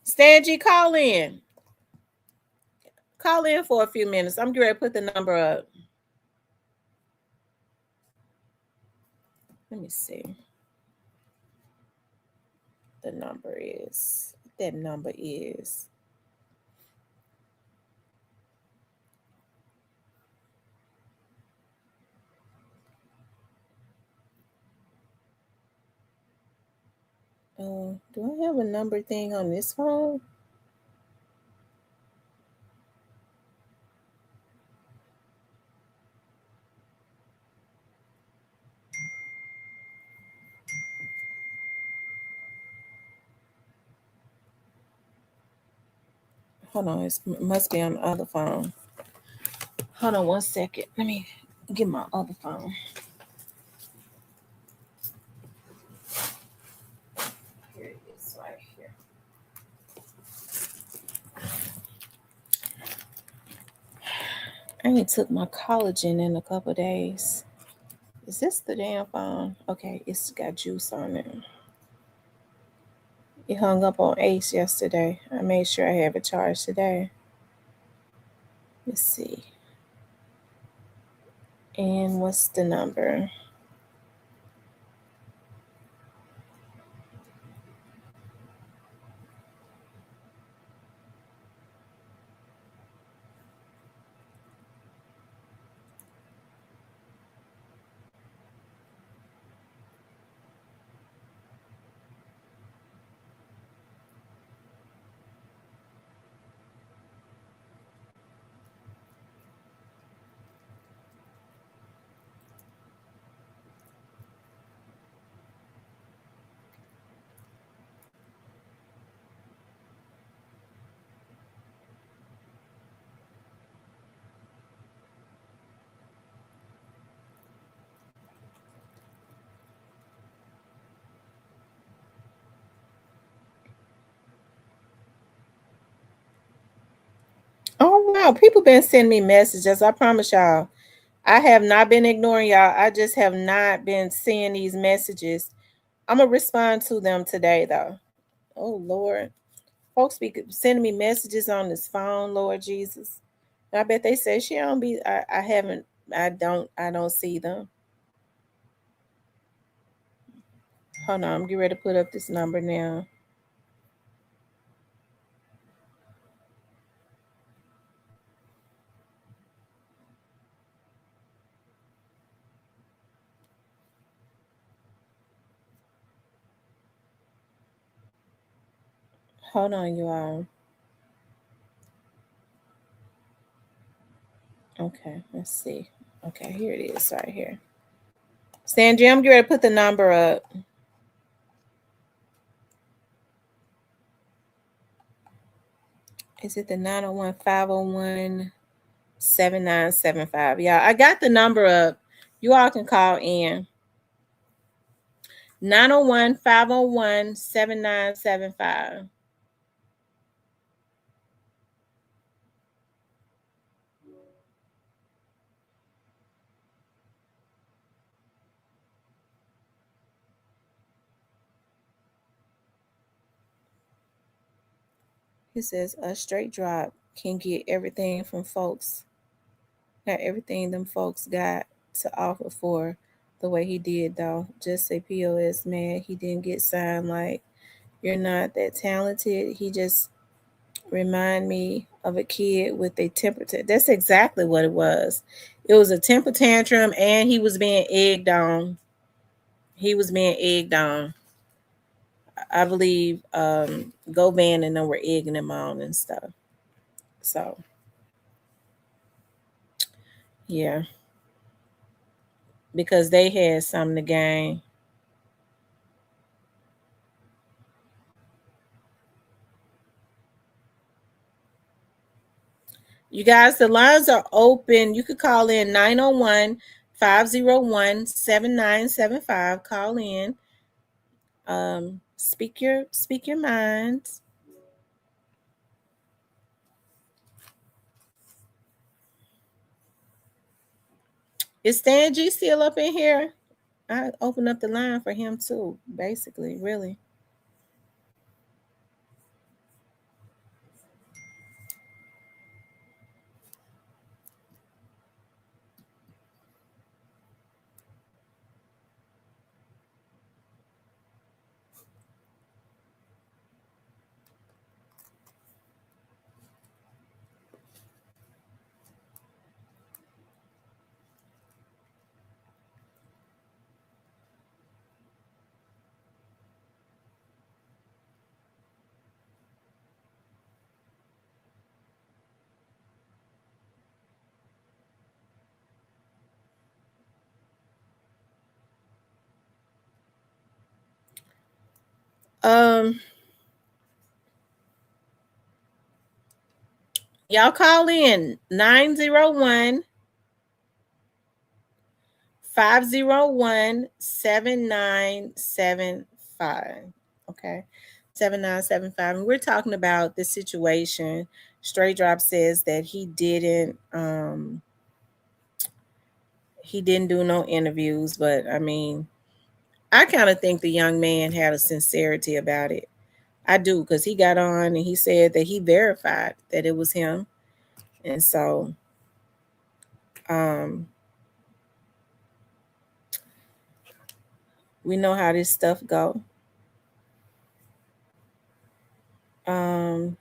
Stangy, call in. Call in for a few minutes. I'm going to put the number up. Let me see. The number is. That number is. Do I have a number thing on this phone? Hold on, it must be on the other phone. Hold on 1 second. Let me get my other phone. Here it is, right here. I ain't took my collagen in a couple days. Is this the damn phone? Okay, it's got juice on it. It hung up on Ace yesterday. I made sure I have it charged today. Let's see. And what's the number? Oh wow, people been sending me messages. I promise y'all. I have not been ignoring y'all. I just have not been seeing these messages. I'm gonna respond to them today though. Oh Lord. Folks be sending me messages on this phone, Lord Jesus. I bet they say she don't be I haven't I don't see them. Hold on, I'm getting ready to put up this number now. Hold on, you all. Okay, let's see. Okay, here it is right here. Sandra, I'm getting ready to put the number up. Is it the 901-501-7975? Yeah, I got the number up. You all can call in. 901-501-7975. It says a straight drop can get everything from folks. Not everything them folks got to offer for the way he did though. Just say POS man, he didn't get signed like you're not that talented. He just remind me of a kid with a temper that's exactly what it was. It was a temper tantrum and he was being egged on. He was being egged on. I believe Go Band and them were egging him on and stuff. So yeah, because they had something to gain. You guys, the lines are open. You could call in 901-501-7975. Call in. Speak your minds. Is Stan G still up in here? I opened up the line for him too, basically, really. Um, y'all call in 901-501-7975. Okay. 7975. And we're talking about this situation. Straight Drop says that he didn't do no interviews, but I mean, I kind of think the young man had a sincerity about it. I do, because he got on and he said that he verified that it was him. And so um we know how this stuff go.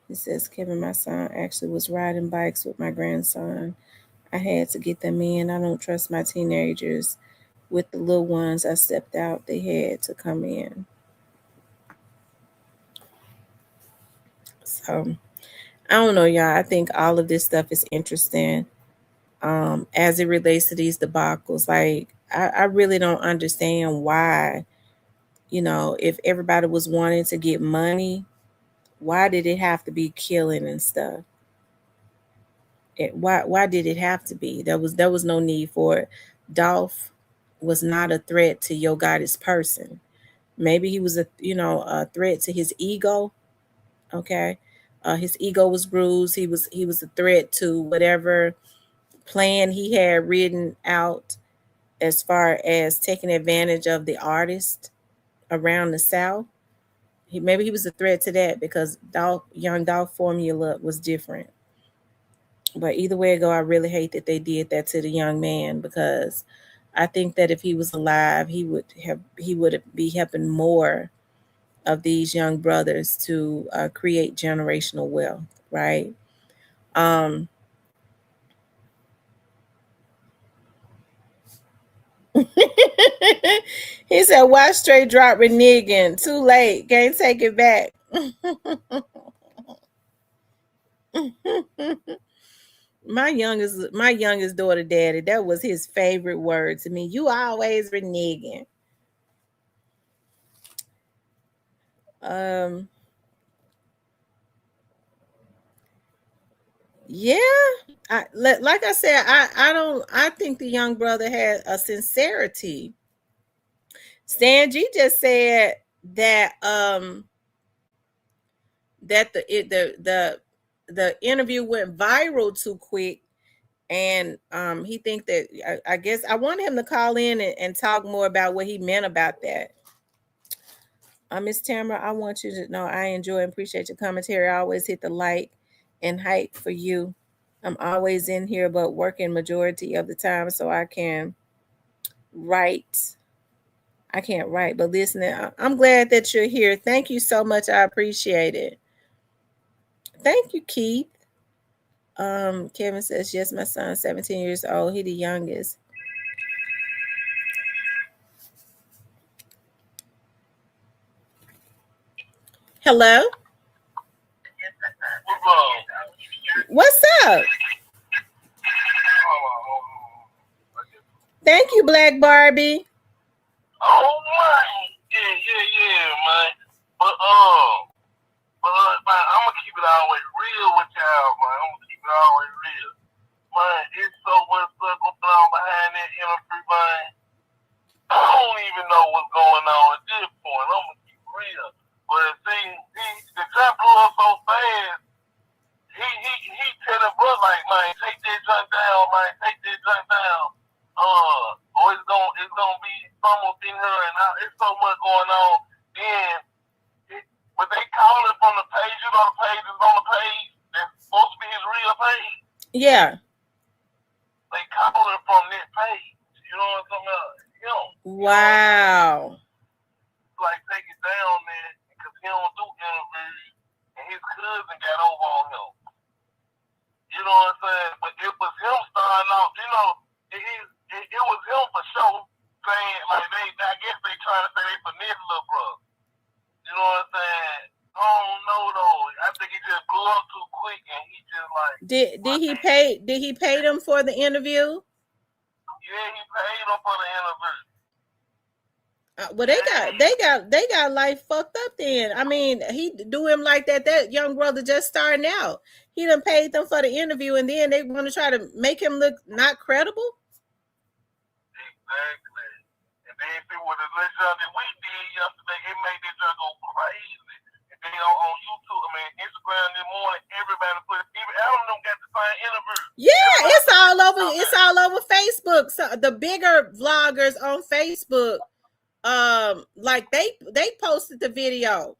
He says, Kevin, my son actually was riding bikes with my grandson. I had to get them in. I don't trust my teenagers with the little ones. I stepped out. They had to come in. So I don't know, y'all. I think all of this stuff is interesting. As it relates to these debacles. Like I really don't understand why, if everybody was wanting to get money, why did it have to be killing and stuff? Why did it have to be? There was no need for it. Dolph was not a threat to Yo Gotti's person. Maybe he was a threat to his ego. Okay. His ego was bruised. He was a threat to whatever plan he had written out as far as taking advantage of the artist. around the South. Maybe he was a threat to that because Young Dolph formula was different. But either way it go, I really hate that they did that to the young man because I think that if he was alive, he would be helping more of these young brothers to create generational wealth, right? Um, he said, "Watch straight drop reneging. Too late. Can't take it back." My youngest daughter, daddy, that was his favorite word to me. You always reneging. Um, yeah. Like I said, I think the young brother had a sincerity. Stan G just said that that the interview went viral too quick, and he think that I guess I want him to call in and talk more about what he meant about that. Miss Tamara, I want you to know I enjoy and appreciate your commentary. I always hit the like and hype for you. I'm always in here, but working majority of the time, so I can write. I can't write, but listening. I'm glad that you're here. Thank you so much. I appreciate it. Thank you, Keith. Kevin says, yes, my son's 17 years old. He the youngest. Hello? What's up? Thank you, Black Barbie. Oh my, yeah, man. But man, I'm gonna keep it always real with y'all, man. I'm gonna keep it always real, man. It's so much stuff going on behind that interview, man. I don't even know what's going on at this point. I'm gonna keep it real, but see, the jump blew up so fast. He tell the brother like, man, take that junk down, man, take that junk down. Or it's gonna be almost in her, and it's so much going on. Then, but they call it from the page. You know, the page is on the page. That's supposed to be his real page. Yeah. They call it from that page. You know what I'm talking about? Wow. Like take it down, man, because he don't do interviews, and his cousin got over on him. You know what I'm saying? But it was him starting off. You know, it was him for sure saying like I guess they trying to say they finesse little bro. You know what I'm saying? I don't know though. I think he just blew up too quick, and he just like did he pay them for the interview? Yeah, he paid them for the interview. Well, they got life fucked up then. I mean, he do him like that. That young brother just starting out. He done paid them for the interview, and then they want to try to make him look not credible. Exactly. And then see what the little that we did yesterday, it made this just go crazy. And then on YouTube, I mean Instagram this morning, everybody put even Adam them got the same interview. Yeah, it's all over. It's all over Facebook. So the bigger vloggers on Facebook. Like they posted the video.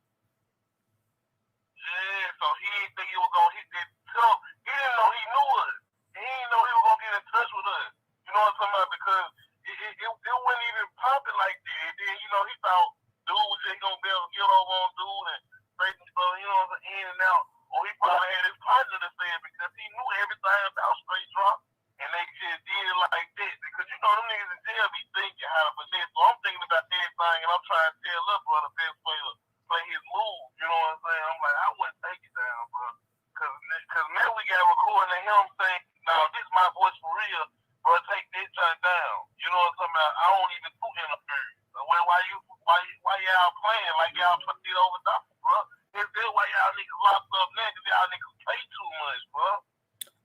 Yeah, so he didn't think he was gonna hit that. So he didn't know he knew us. He didn't know he was gonna get in touch with us. You know what I'm talking about? Because it wasn't even popping like that. And then he thought dude was just gonna be able to get over on dude and say some stuff. You know what I'm saying? In and out. Or he probably had his partner to say it because he knew everything about straight drop. And they just did it like that. Because them niggas in jail be thinking how to finesse. So I'm thinking about everything and I'm trying to tell little brother the best way to play his move. You know what I'm saying? I'm like, I wouldn't take it down, bro. Because now we got recording of him saying, no, this is my voice for real, bro, take this junk down. You know what I'm talking about? I don't even do interviews. Why y'all playing like y'all put it over top, bro? That's why y'all niggas locked up now, because y'all niggas play too much, bro.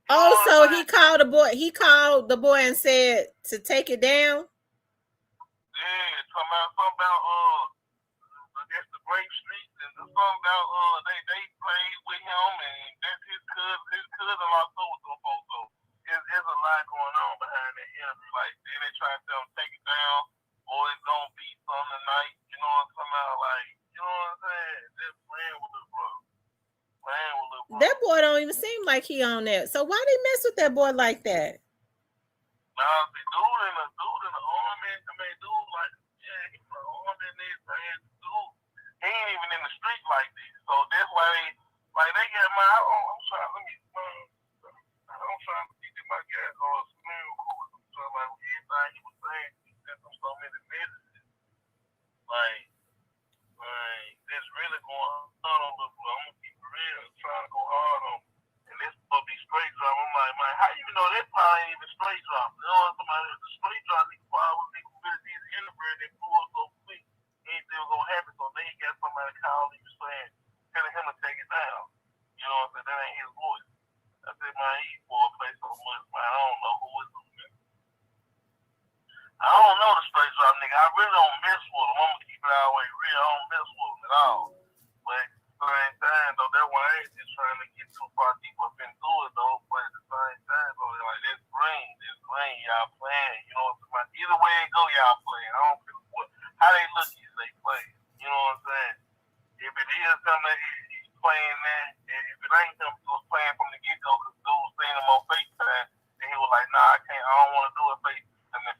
Oh, so he called the boy. He called the boy and said to take it down. Yeah, talking about that's the Grape Street and the song about they played with him and that's his cousin lost over to them folks. So there's a lot going on behind that interview. Like then they try to tell him take it down or it's gonna be something tonight. You know what I'm talking don't even seem like he on that. So why they mess with that boy like that? Nah, the dude in the army, I mean, dude, like, yeah, he's an army and everything. Dude, he ain't even in the street like this. So that's why they got my, I'm trying, I'm trying to get my guy on a Supreme Court. I'm trying, like, everything he was saying, he sent them so many messages. Like, that's really going on on the floor. I'm gonna keep it real, trying to go hard on. And this supposed to be straight drop. I'm like, man, how you know that probably ain't even straight drop? You know, somebody the straight drop nigga probably was nigga really did the interview that blew up so quick. Anything was gonna happen, so they got somebody calling him saying, telling him to take it down. You know what I'm saying? That ain't his voice. I said, man, he boy play so much, man. I don't know who is him. I don't know the straight drop nigga. I really don't mess with him. I'm gonna keep it all the way real. I don't mess with him at all. But at the same time, though, that's why I ain't just trying to get too far deep up into it, though. But at the same time, though, like, that's green, y'all playing. You know what I'm saying? Either way it go, y'all playing. I don't care what, how they look, they play. You know what I'm saying? If it is something that he's playing that, if it ain't him, he was playing from the get-go, because dude seen him on FaceTime, and he was like, nah, I don't want to do it FaceTime.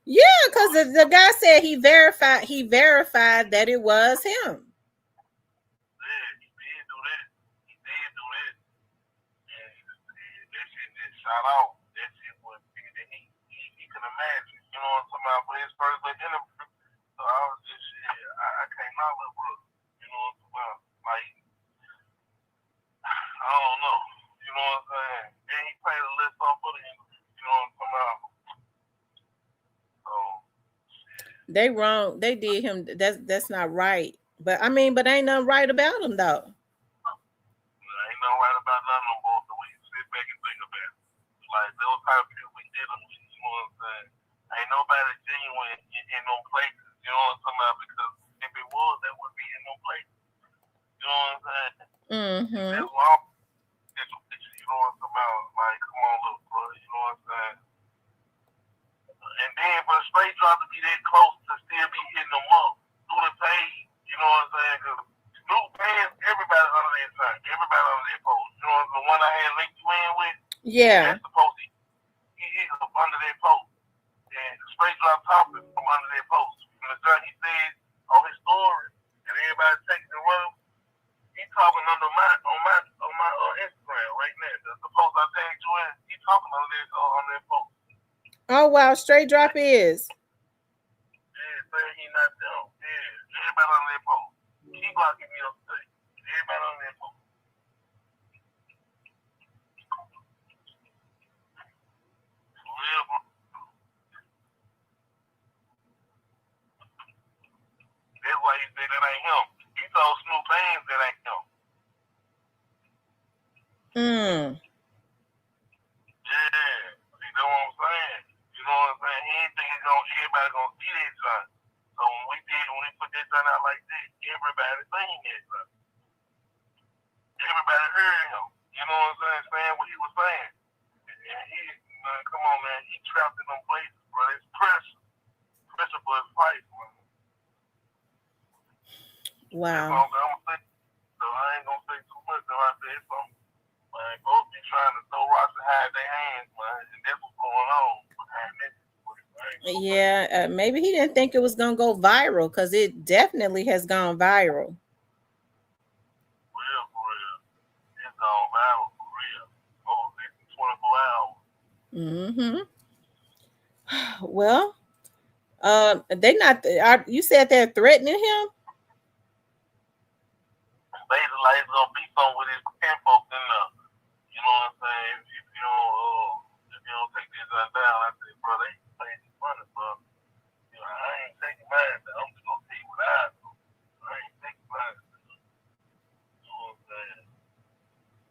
Yeah, because the guy said he verified that it was him. Yeah, he did do that. And that shit just shot out. That shit was bigger than he could imagine. You know what I'm talking about? For his first interview. So I was just, I came out with bro. You know what I'm talking about? Like, I don't know. You know what I'm saying? Then he played a little song for the interview. You know what I'm talking about? They wrong. They did him. That's not right. But I mean, but ain't nothing right about him though. Ain't nothing right about none of them both. So we sit back and think about it. Like those type of people we did them. You know what I'm saying? Ain't nobody genuine in no places. You know what I'm talking about? Because if it was, that would be in no places. You know what I'm saying? Mm-hmm. That's why you know what I'm talking about? Like, come on, little bro. You know what I'm saying? And then for the straight drop to be that close to still be hitting them up through the page, you know what I'm saying? Because Snoop pays everybody under their time, everybody under their post. You know, the one I had linked you in with, yeah, that's the post. He hit up under their post. And the straight drop topic from under their post. From the time he said on his story, and everybody taking the run, he talking under my Instagram right now. The post I tagged you in, he talking under their post. Oh wow, straight drop is. Yeah, saying he not down. Yeah, everybody on their post. Keep blocking me up today. Everybody on their post. For real, bro. That's why he said that ain't him. He told Snoop fans that ain't him. Yeah, you know what I'm saying? You know what I'm saying? He didn't think everybody gonna see that son. So when we put that son out like that, everybody seen that son. Everybody heard him. You know what I'm saying? Saying what he was saying. And he, man, come on, man, he trapped in them places, bro. It's pressure. Pressure for his fight, man. Wow. So I ain't gonna say too much though. I said something. Man, both be trying to throw rocks and hide their hands, man. And that's what's going on. Yeah, maybe he didn't think it was gonna go viral because it definitely has gone viral. Real for real. It's gone viral for real. Over 24 hours. Well, they not. You said they're threatening him. Basically, like it's gonna be something with his kinfolk in there. You know what I'm saying? If you don't take this down, I say, bro, they pay this money, bro. You know, I ain't taking mine. I'm just gonna tell you what I do. I ain't taking mine. You know what I'm saying?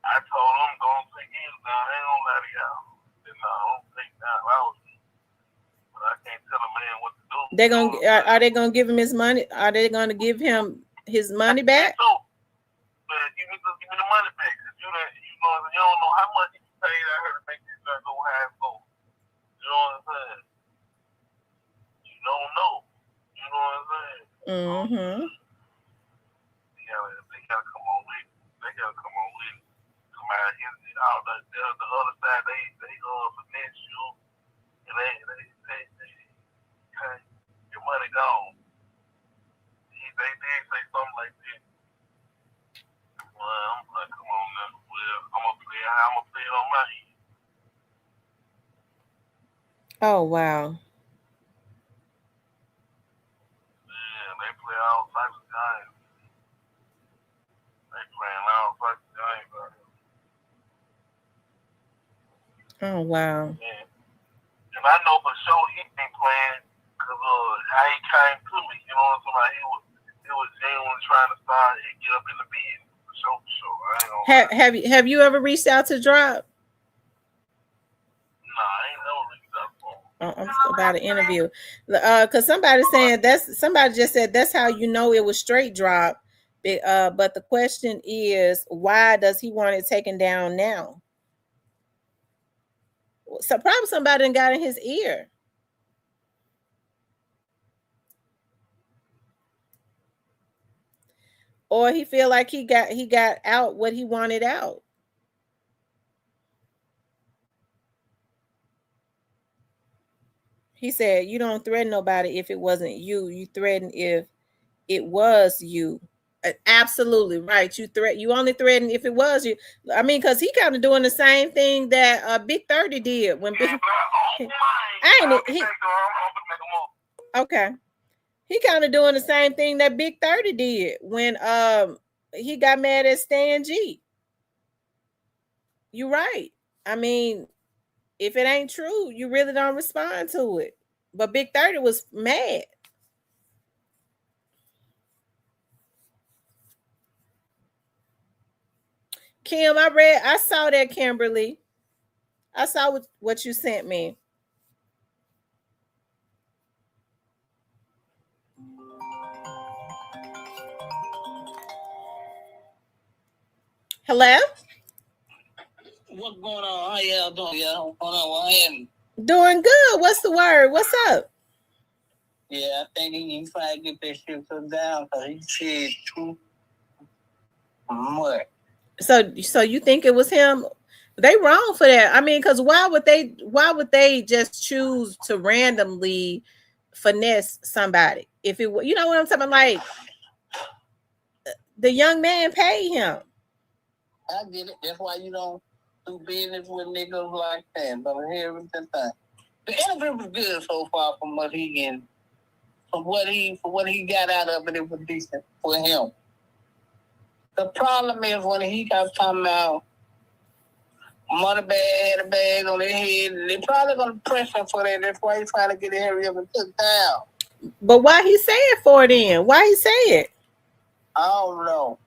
I told them don't take his down. I ain't gonna lie to y'all. No, don't take down. But I can't tell a man what to do. Are they gonna give him his money? Are they gonna give him his money back? But give me the money back. You don't know how much he paid out here to make this guy go high and go. You know what I'm saying? You don't know. You know what I'm saying? They gotta come on with it. They gotta come on with it. about the other side, they finesse you, and they hey, your money gone. They did say something like this. Well, I'm like, come on now. Well, I'm gonna play it on my end. Oh wow. Yeah, they play all types of games. They playing all types of games out here. Oh wow. Yeah. And I know for sure he ain't playing because how he came to me. You know what I'm saying? He was genuinely trying to start and get up in the bed. For sure. I ain't gonna lie. Have you ever reached out to Drop? Nah, I ain't never reached out for him. I'm about an interview. Cause somebody just said that's how you know it was straight Drop. But the question is, why does he want it taken down now? So probably somebody done got in his ear. Or he feel like he got out what he wanted out. He said, "You don't threaten nobody if it wasn't you. You threaten if it was you." Absolutely right. You only threaten if it was you. I mean, because he kind of doing the same thing that Big 30 did when Big. Okay. He kind of doing the same thing that Big 30 did when he got mad at Stan G. You're right. I mean, if it ain't true, you really don't respond to it. But Big 30 was mad. Kim, I saw that, Kimberly. I saw what you sent me. Hello? What's going on? How y'all doing, y'all? What's going on? What happened? Doing good. What's the word? What's up? Yeah, I think he try to get that shit put down because he said too much. So you think it was him? They wrong for that. I mean, because why would they just choose to randomly finesse somebody? If it, you know what I'm talking about, like the young man paid him. I get it. That's why you don't do business with niggas like that. But here is the thing. The interview was good so far from what he getting. From what he got out of it, it was decent for him. The problem is when he got talking about money bag, had a bag on their head, and they probably gonna press him for that. That's why he's trying to get it hurry up and took down. But why he say it for then? Why he say it? I don't know.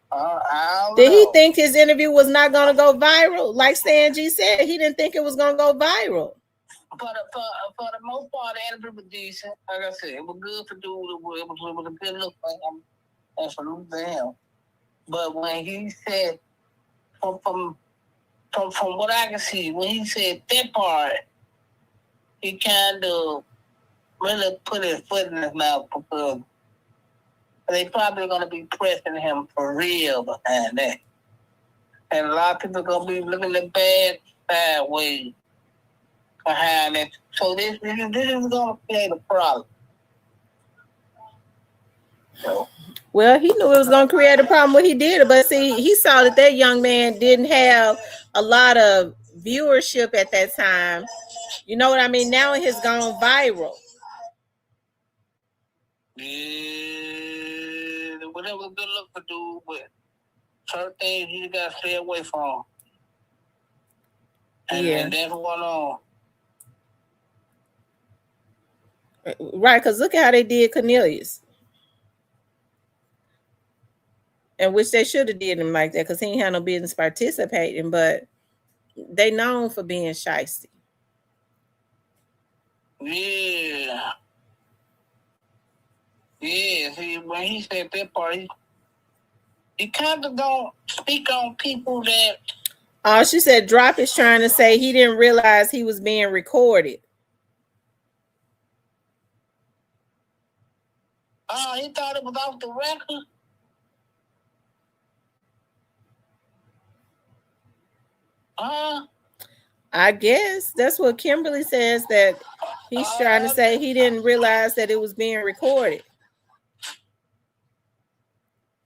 Did he think his interview was not going to go viral? Like Stan G said, he didn't think it was going to go viral. For the most part, the interview was decent. Like I said, it was good for dude. It was a good look for him. And salute to him. But when he said, from what I can see, when he said that part, he kind of really put his foot in his mouth because they probably going to be pressing him for real behind that. And a lot of people going to be looking at bad sideways behind it. So this is going to create a problem. So. Well, he knew it was going to create a problem when he did it. But see, he saw that young man didn't have a lot of viewership at that time. You know what I mean? Now it has gone viral. Yeah, whatever good look for dude, but certain things you gotta stay away from. And that's going on. Right, because look at how they did Cornelius. And which they should have did him like that because he ain't had no business participating, but they known for being shysty. Yeah. Yeah, see, when he said that part, he kind of don't speak on people that... She said Drop is trying to say he didn't realize he was being recorded. Oh, he thought it was off the record? I guess that's what Kimberly says, that he's trying to say he didn't realize that it was being recorded.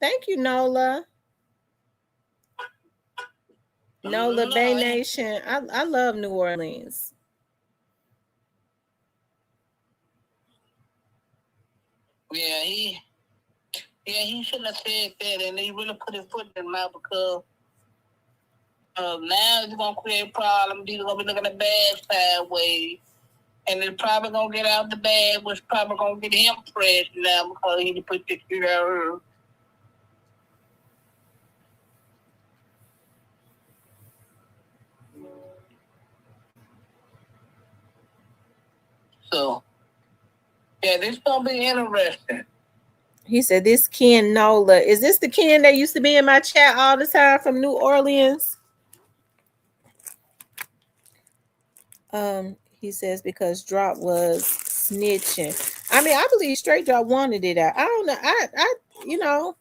Thank you, Nola. Nola Bay Nation. I love New Orleans. Yeah, he shouldn't have said that, and he really put his foot in his mouth, because now it's gonna create problems. He's gonna be looking at bad sideways, and it's probably gonna get out the bag, which probably gonna get him pressed now because he put this shit out here. So, yeah, this gonna be interesting. He said, this Ken Nola. Is this the Ken that used to be in my chat all the time from New Orleans? He says, because Drop was snitching. I mean, I believe Straight Drop wanted it out. I don't know. I you know,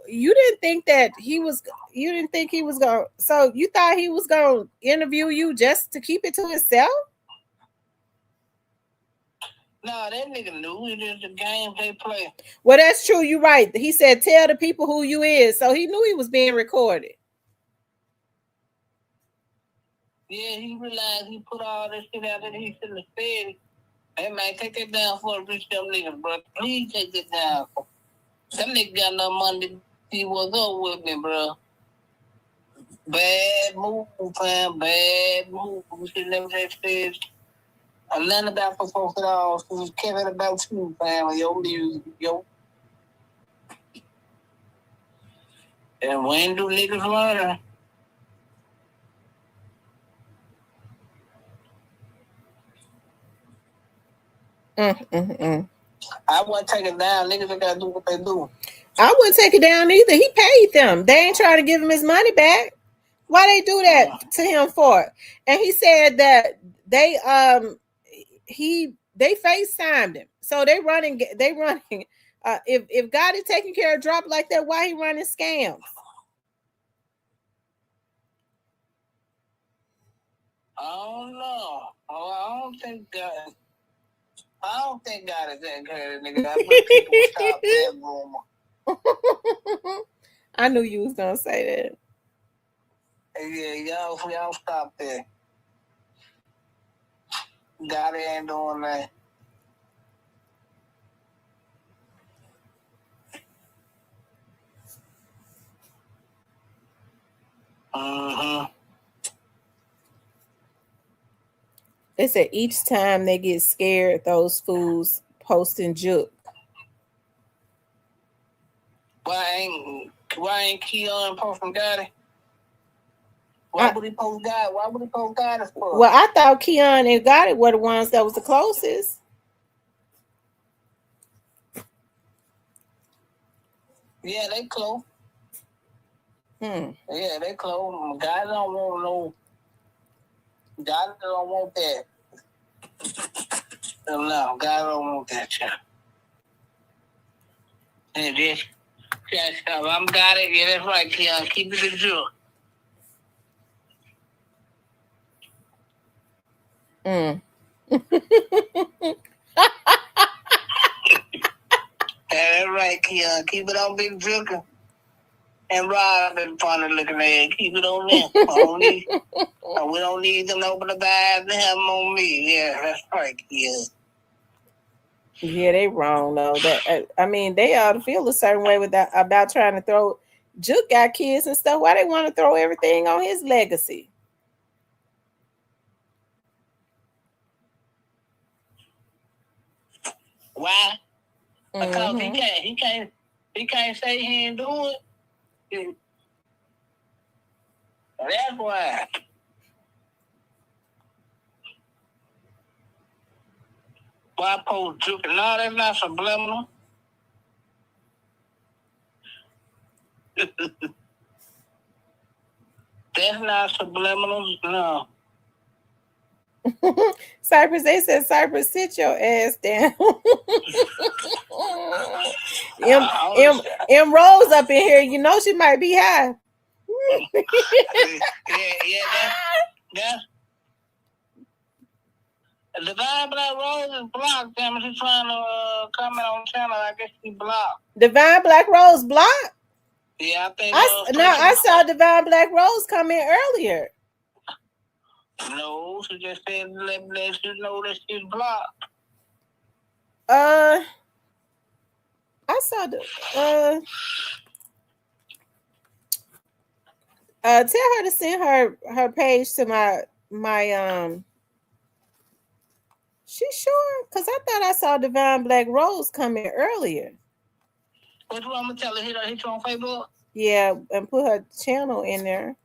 you didn't think that he was going, so you thought he was going to interview you just to keep it to himself? No, that nigga knew it is the game they play. Well, that's true. You're right. He said, tell the people who you is. So he knew he was being recorded. Yeah, he realized he put all this shit out there that he shouldn't have said. Hey, man, take that down for the rich them niggas, bro. Please take that down. That nigga got no money. He was up with me, bro. Bad move, fam. Bad move. We should never have said. I'm nothing about for folks at all. So it's Kevin about you, fam. Your music, yo. And when do niggas learn? I wouldn't take it down. Niggas gotta do what they do. I wouldn't take it down either. He paid them. They ain't trying to give him his money back. Why they do that to him for? And he said that they FaceTimed him. So they running. If God is taking care of Drop like that, why he running scams? I don't know. I don't think God is taking care of the nigga. I wish people would stop that rumor. I knew you was gonna say that. Yeah, y'all stop that. God ain't doing that. They said each time they get scared, those fools posting juke. Why ain't Keon posting Gotti? Why would he post God? Why would he post Gotti for? Well, I thought Keon and Gotti were the ones that was the closest. Yeah, they close. Yeah, they close. Gotti don't want no. Gotti don't want that. No, Gotti don't want that shit. And this, I'm Gotti. Yeah, that's right, Keon. Keep it a joke. That's right, Keon. Keep it on Big Drinker. And Rob been funny looking at. Keep it on them. We don't need them to open the bag to have them on me. Yeah, that's right, Keon. Yeah, they wrong though. That I mean, they ought to feel a certain way with that about trying to throw. Juke got kids and stuff. Why they want to throw everything on his legacy? Why? Because he can't say he ain't do it. That's why. Why post Juke? No, that's not subliminal. That's not subliminal, no. Cypress, they said, Cypress, sit your ass down. M Rose up in here, you know she might be high. That's Divine Black Rose is blocked. Damn, she's trying to comment on the channel. I guess she blocked. Divine Black Rose blocked? Yeah, I think. I saw Divine Black Rose come in earlier. No, she just said let you know that she's blocked. I saw the tell her to send her page to my she sure? Because I thought I saw Divine Black Rose come in earlier. What do I'm gonna tell her? Hit you on Facebook? Yeah, and put her channel in there.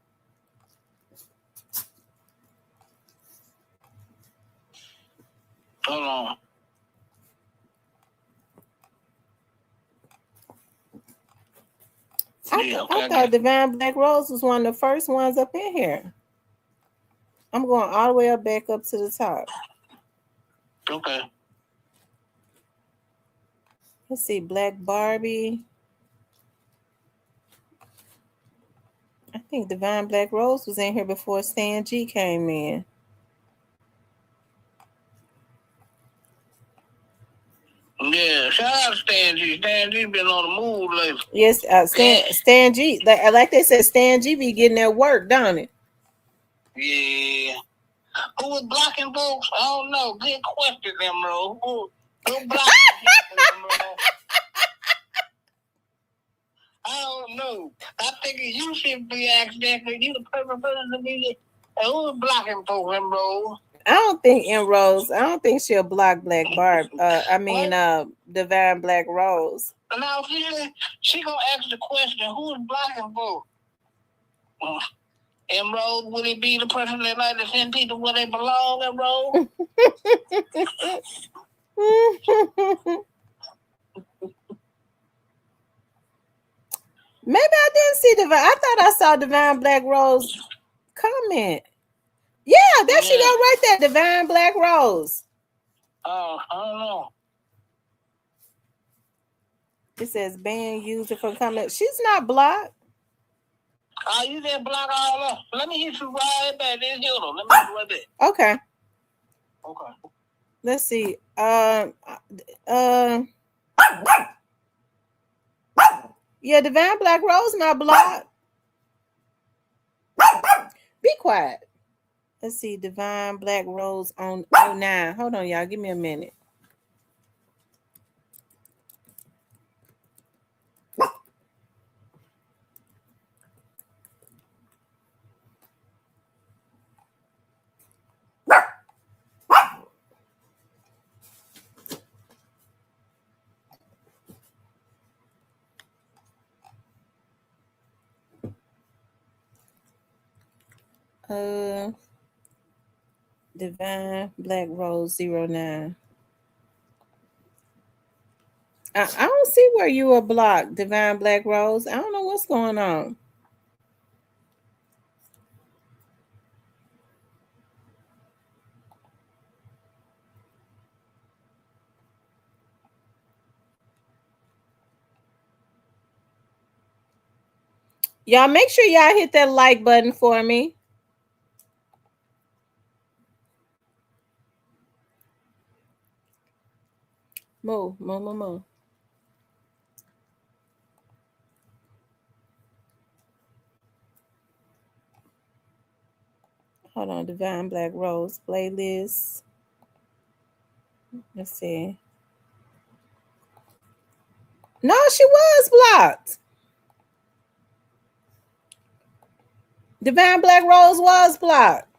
Hold on. I thought Divine Black Rose was one of the first ones up in here. I'm going all the way back up to the top. Okay. Let's see, Black Barbie. I think Divine Black Rose was in here before Stan G came in. Yeah, shout out to Stan G. Stan G been on the move lately. Yes, Stan G. Like they said, Stan G be getting that work, don't it? Yeah. Who was blocking folks? I don't know. Good question, Emerald. Who blocking people, Emerald? I don't know. I think you should be asked that because you the perfect person to be. Who was blocking folks, Emerald? I don't think Rose. I don't think she'll block Black Barb. Divine Black Rose. Now she gonna ask the question: who's blocking folks? Emerald, would it be the person that like to send people where they belong, Emerald? Maybe I didn't see Divine. I thought I saw Divine Black Rose comment. Yeah, there she go right there, Divine Black Rose. Oh, I don't know. It says ban user from comment. She's not blocked. Oh, you didn't block all up. Let me hit you right back. Let me hit you right back. Okay. Okay. Let's see. Yeah, Divine Black Rose not blocked. Be quiet. Let's see. Divine Black Rose on 09. Hold on, y'all. Give me a minute. Divine Black Rose 09. I don't see where you are blocked, Divine Black Rose. I don't know what's going on. Y'all make sure y'all hit that like button for me. Move. Hold on, Divine Black Rose playlist. Let's see. No, she was blocked. Divine Black Rose was blocked.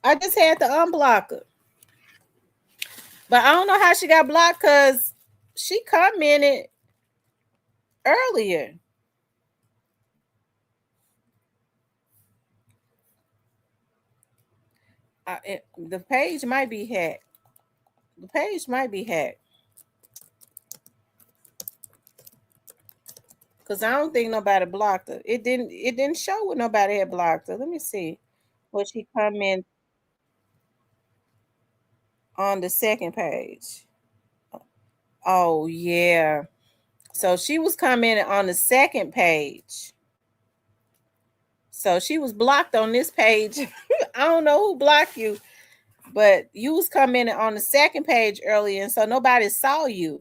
I just had to unblock her. But I don't know how she got blocked because she commented earlier. The page might be hacked. The page might be hacked. Because I don't think nobody blocked her. It didn't show what nobody had blocked her. Let me see. What she commented on the second page. Oh, yeah. So she was commenting on the second page. So she was blocked on this page. I don't know who blocked you, but you was coming on the second page earlier, and so nobody saw you.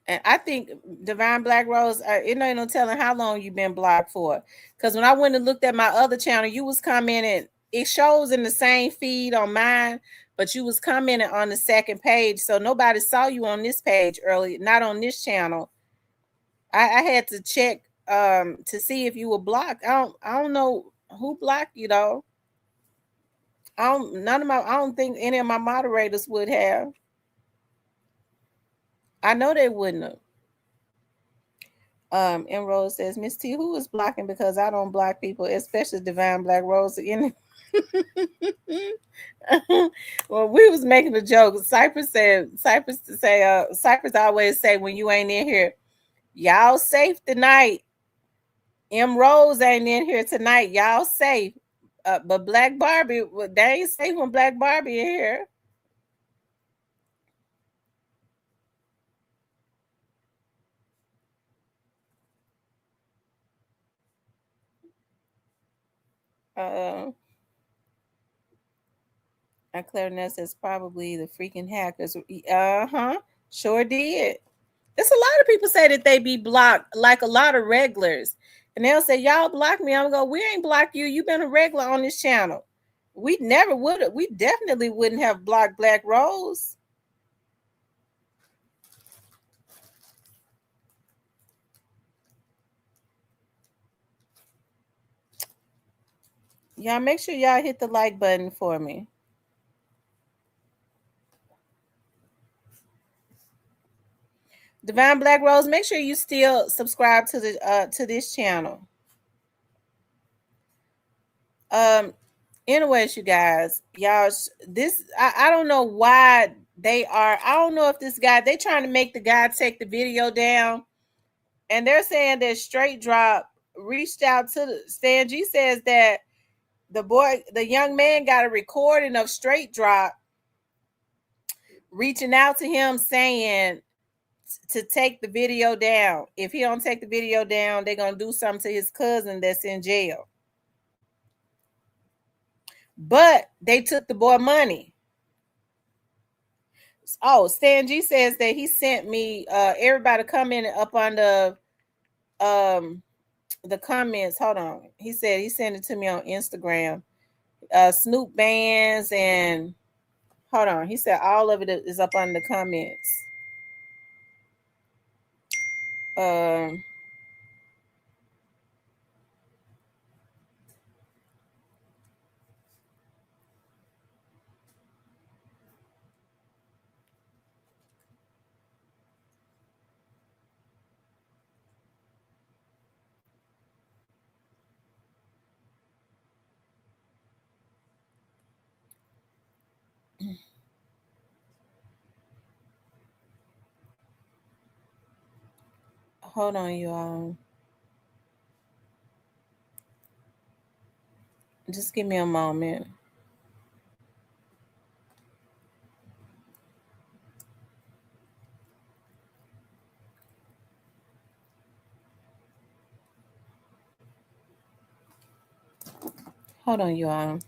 And I think Divine Black Rose, it ain't no telling how long you've been blocked for. Because when I went and looked at my other channel, you was commenting. It shows in the same feed on mine, but you was commenting on the second page. So nobody saw you on this page earlier, not on this channel. I had to check to see if you were blocked. I don't know who blocked you though. I don't think any of my moderators would have. I know they wouldn't have. Rose says, Miss T, who is blocking? Because I don't block people, especially Divine Black Rose. Well, we was making a joke. Cypress always say when you ain't in here, y'all safe tonight. Rose ain't in here tonight. Y'all safe. But Black Barbie, they ain't safe when Black Barbie in here. Clarinet says probably the freaking hackers. Sure did. There's a lot of people say that they be blocked, like a lot of regulars. And they'll say, y'all block me. I'm going, we ain't blocked you. You've been a regular on this channel. We never would have. We definitely wouldn't have blocked Black Rose. Y'all make sure y'all hit the like button for me. Divine Black Rose, make sure you still subscribe to the to this channel. Anyways, you guys, y'all, this I don't know why they are. I don't know if this guy, they trying to make the guy take the video down, and they're saying that Straight Drop reached out to the Stan G says that the young man got a recording of Straight Drop reaching out to him saying to take the video down. If he don't take the video down, they're gonna do something to his cousin that's in jail. But they took the boy money. Oh, Stan G says that he sent me everybody commenting up on the comments. Hold on. He said he sent it to me on Instagram. Snoop bands and hold on. He said all of it is up on the comments. Hold on, you all. Just give me a moment. Hold on, you all.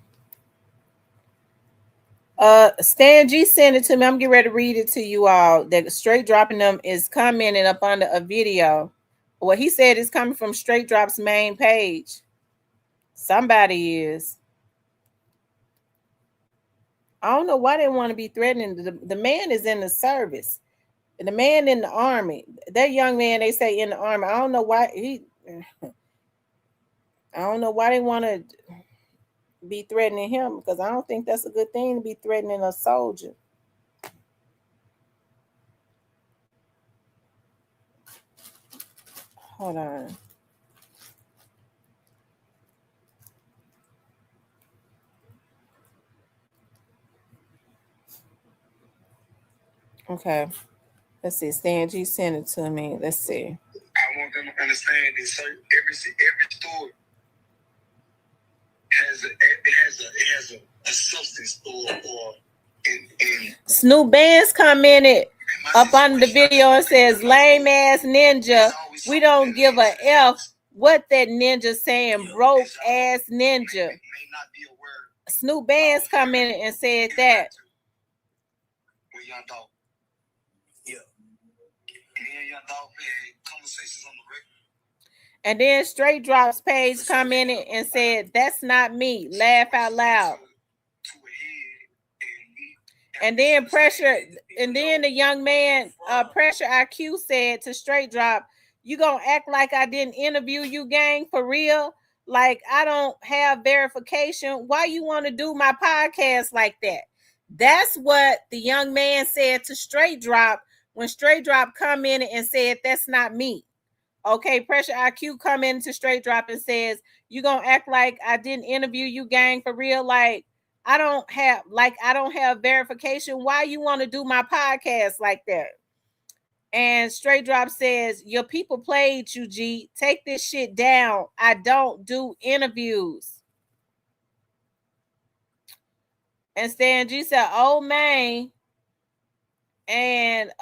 Stan G sent it to me. I'm getting ready to read it to you all. That Straight Dropping them is commenting up under a video. What he said is coming from Straight Drop's main page. Somebody is. I don't know why they want to be threatening. The man is in the service. The man in the army. That young man, they say in the army. I don't know why I don't know why they want to be threatening him, because I don't think that's a good thing to be threatening a soldier. Hold on. Okay. Let's see. Stan G sent it to me. Let's see. I want them to understand that every story has a substance or in Snoop Bands commented. up under the video it says lame ass ninja. We don't give a F what that ninja saying, broke ass ninja. Snoop Bands come in and said that. With Young Dog. Yeah. Me and Young Dog had conversations on the record. And then Straight Drops page come in and said, that's not me. Laugh out loud. And then the young man, Pressure IQ said to Straight Drop, you gonna act like I didn't interview you, gang, for real? Like I don't have verification. Why you want to do my podcast like that? That's what the young man said to Straight Drop when Straight Drop come in and said, that's not me. Okay, Pressure IQ come in to Straight Drop and says, you gonna act like I didn't interview you, gang, for real? Like I don't have verification. Why you want to do my podcast like that? And Straight Drop says, your people played you, G. Take this shit down. I don't do interviews. And Stan G said, oh man. And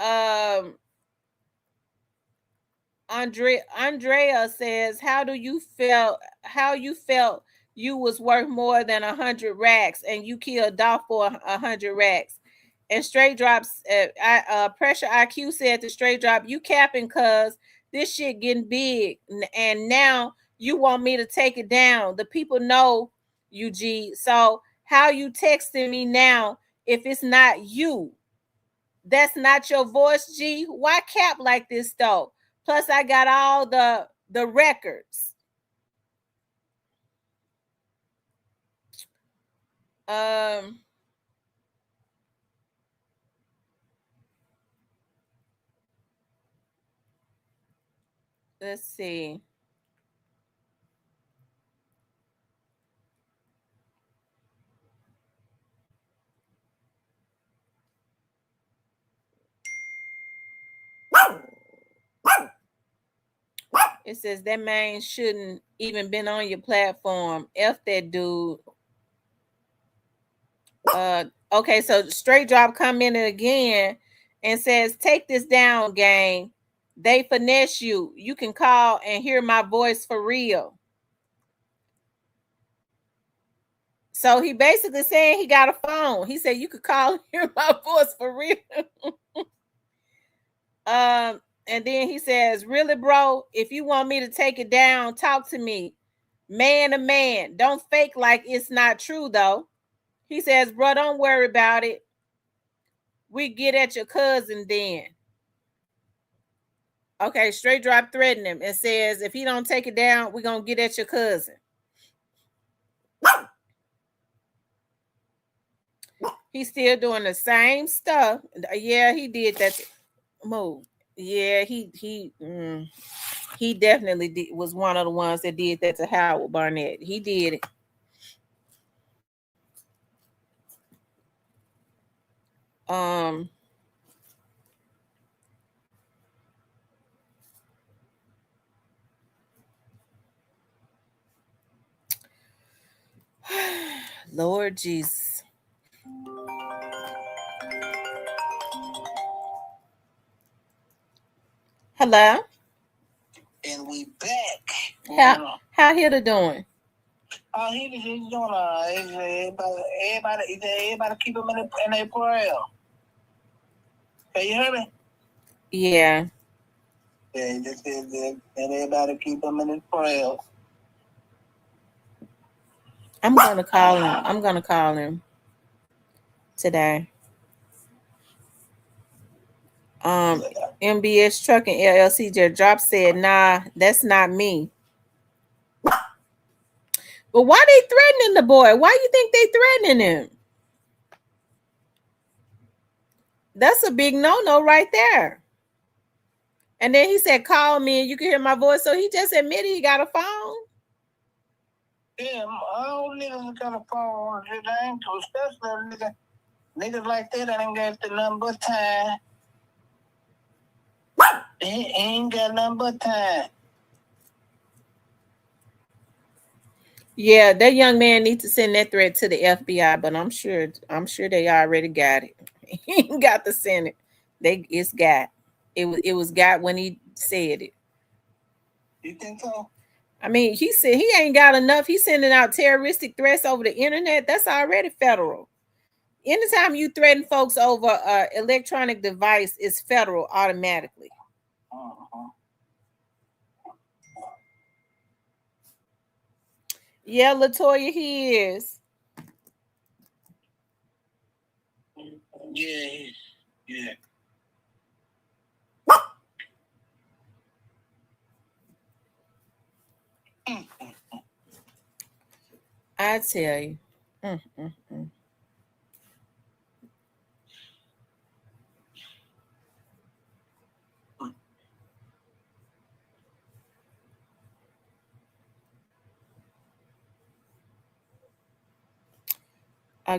Andrea says, how you felt you was worth more than 100 racks and you killed Dolph for 100 racks. And Straight Drops, Pressure IQ said to Straight Drop, you capping cuz this shit getting big and now you want me to take it down. The people know you, G. So how you texting me now if it's not you? That's not your voice, G. Why cap like this though? Plus I got all the records. Let's see. It says that man shouldn't even been on your platform. F that dude. Okay, so Straight Drop come in again and says, take this down, gang. They finesse you. You can call and hear my voice for real. So he basically saying he got a phone. He said you could call and hear my voice for real. And then he says, really, bro, if you want me to take it down, talk to me. Man to man. Don't fake like it's not true, though. He says, bro, don't worry about it. We get at your cousin then. Okay, Straight Drop threatened him and says, if he don't take it down, we're going to get at your cousin. He's still doing the same stuff. Yeah, he did that move. Yeah, he definitely was one of the ones that did that to Howard Barnett. He did it. Lord Jesus. Hello. And we back. How Hitter doing? He's doing everybody keep him in their prayer. Can you hear me? Yeah. Yeah, and everybody keep him in his prayer. I'm gonna call him today. MBS Trucking LLC just dropped said, nah, that's not me. But why they threatening the boy? Why you think they threatening him? That's a big no-no right there. And then he said, call me and you can hear my voice. So he just admitted he got a phone. Yeah, all niggas got a phone. They ain't too special. Niggas like that ain't got the number time. He ain't got nothing but time. Yeah, that young man needs to send that threat to the FBI, but I'm sure they already got it. He ain't got to send it It's got. It was got when he said it. You think so? I mean, he said he ain't got enough. He's sending out terroristic threats over the internet. That's already federal. Anytime you threaten folks over an electronic device, it's federal automatically. Uh-huh. Yeah, Latoya, he is. Yeah, yeah. I tell you.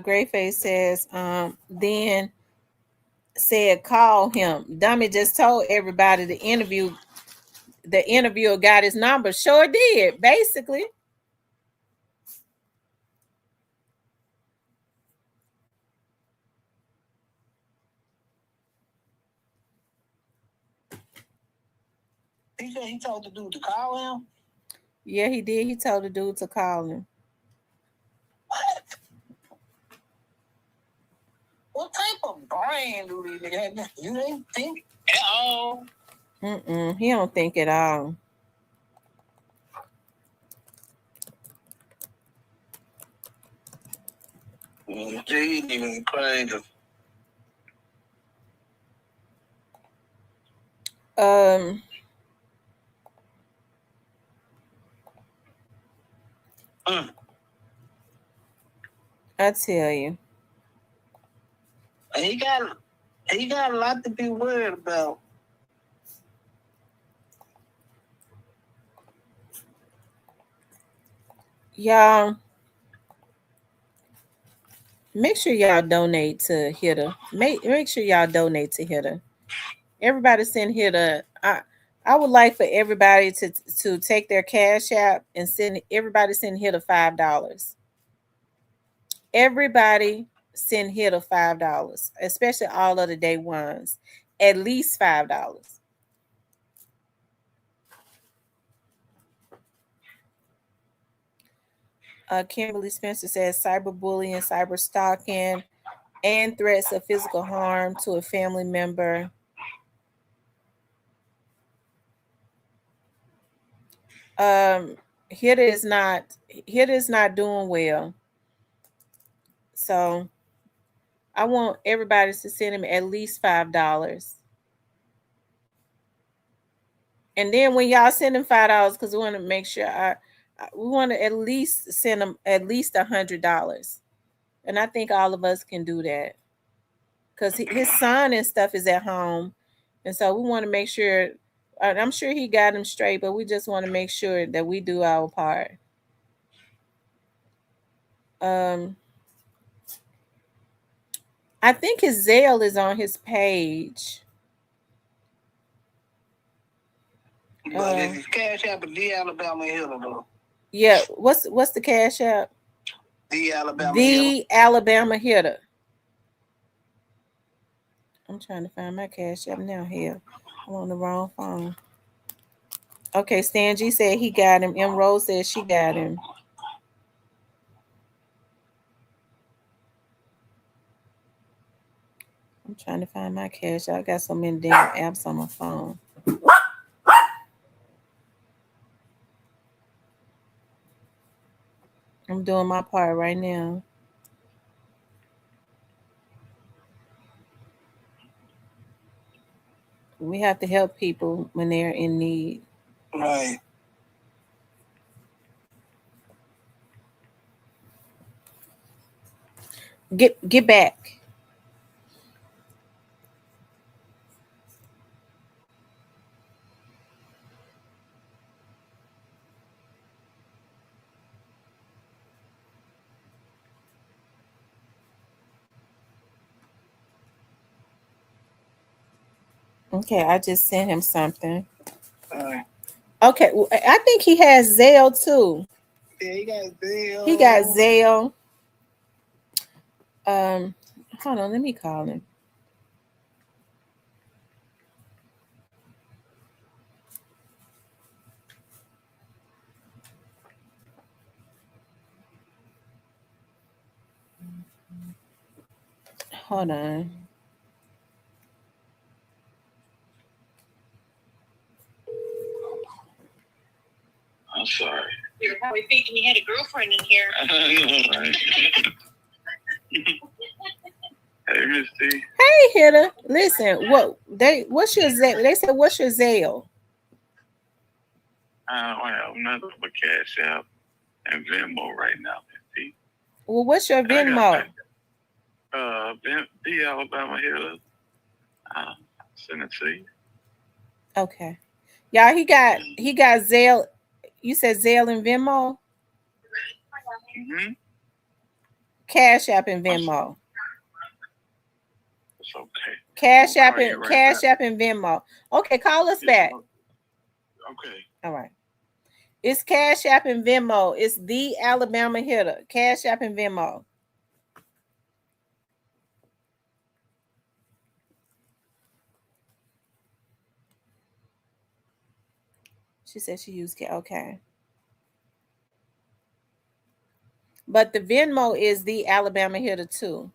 Great Face says, then said call him. Dummy just told everybody the interviewer got his number. Sure did, basically. He said he told the dude to call him? Yeah, he did. He told the dude to call him. What type of brain do these niggas have? You ain't think at all. He don't think at all. He ain't even crazy. I tell you. He got a lot to be worried about. Y'all, make sure y'all donate to Hitter. Make sure y'all donate to Hitter. Everybody send Hitter. I would like for everybody to take their Cash App and send Hitter $5. Everybody send Hitter $5, especially all of the day ones. At least $5. Kimberly Spencer says cyberbullying, cyber stalking, and threats of physical harm to a family member. Hitter is not doing well. So I want everybody to send him at least $5. And then when y'all send him $5, because we want to make sure we want to at least send him at least $100. And I think all of us can do that. Because his son and stuff is at home. And so we want to make sure, I'm sure he got him straight, but we just want to make sure that we do our part. I think his Zelle is on his page. But his Cash App is The Alabama Hitter, though. Yeah, what's the Cash App? The Alabama Hitter. The Alabama Hitter. I'm trying to find my Cash App now here. I'm on the wrong phone. Okay, Stan G said he got him. M. Rose said she got him. I'm trying to find my Cash App. I got so many damn apps on my phone. I'm doing my part right now. We have to help people when they're in need. Right. Get back. Okay, I just sent him something. Okay, well, I think he has Zelle too. Yeah, he got Zelle. He got Zelle. Hold on, let me call him. Hold on. I'm sorry. You're probably thinking you had a girlfriend in here. I know, right? Hey, Miss T. Hey, Hitter. Listen, what's your Zale? They said, what's your Zale? I don't have nothing but Cash App and Venmo right now, Miss T. Well, what's your Venmo? The Alabama Hitter. Send it to you. Okay. Y'all, he got Zale. You said Zale and Venmo? Mm-hmm. Cash App and Venmo. It's okay. Cash App and Venmo. Okay, call us back. Okay. All right. It's Cash App and Venmo. It's the Alabama Hitter. Cash App and Venmo. She said she used okay. But the Venmo is the Alabama Hitter too.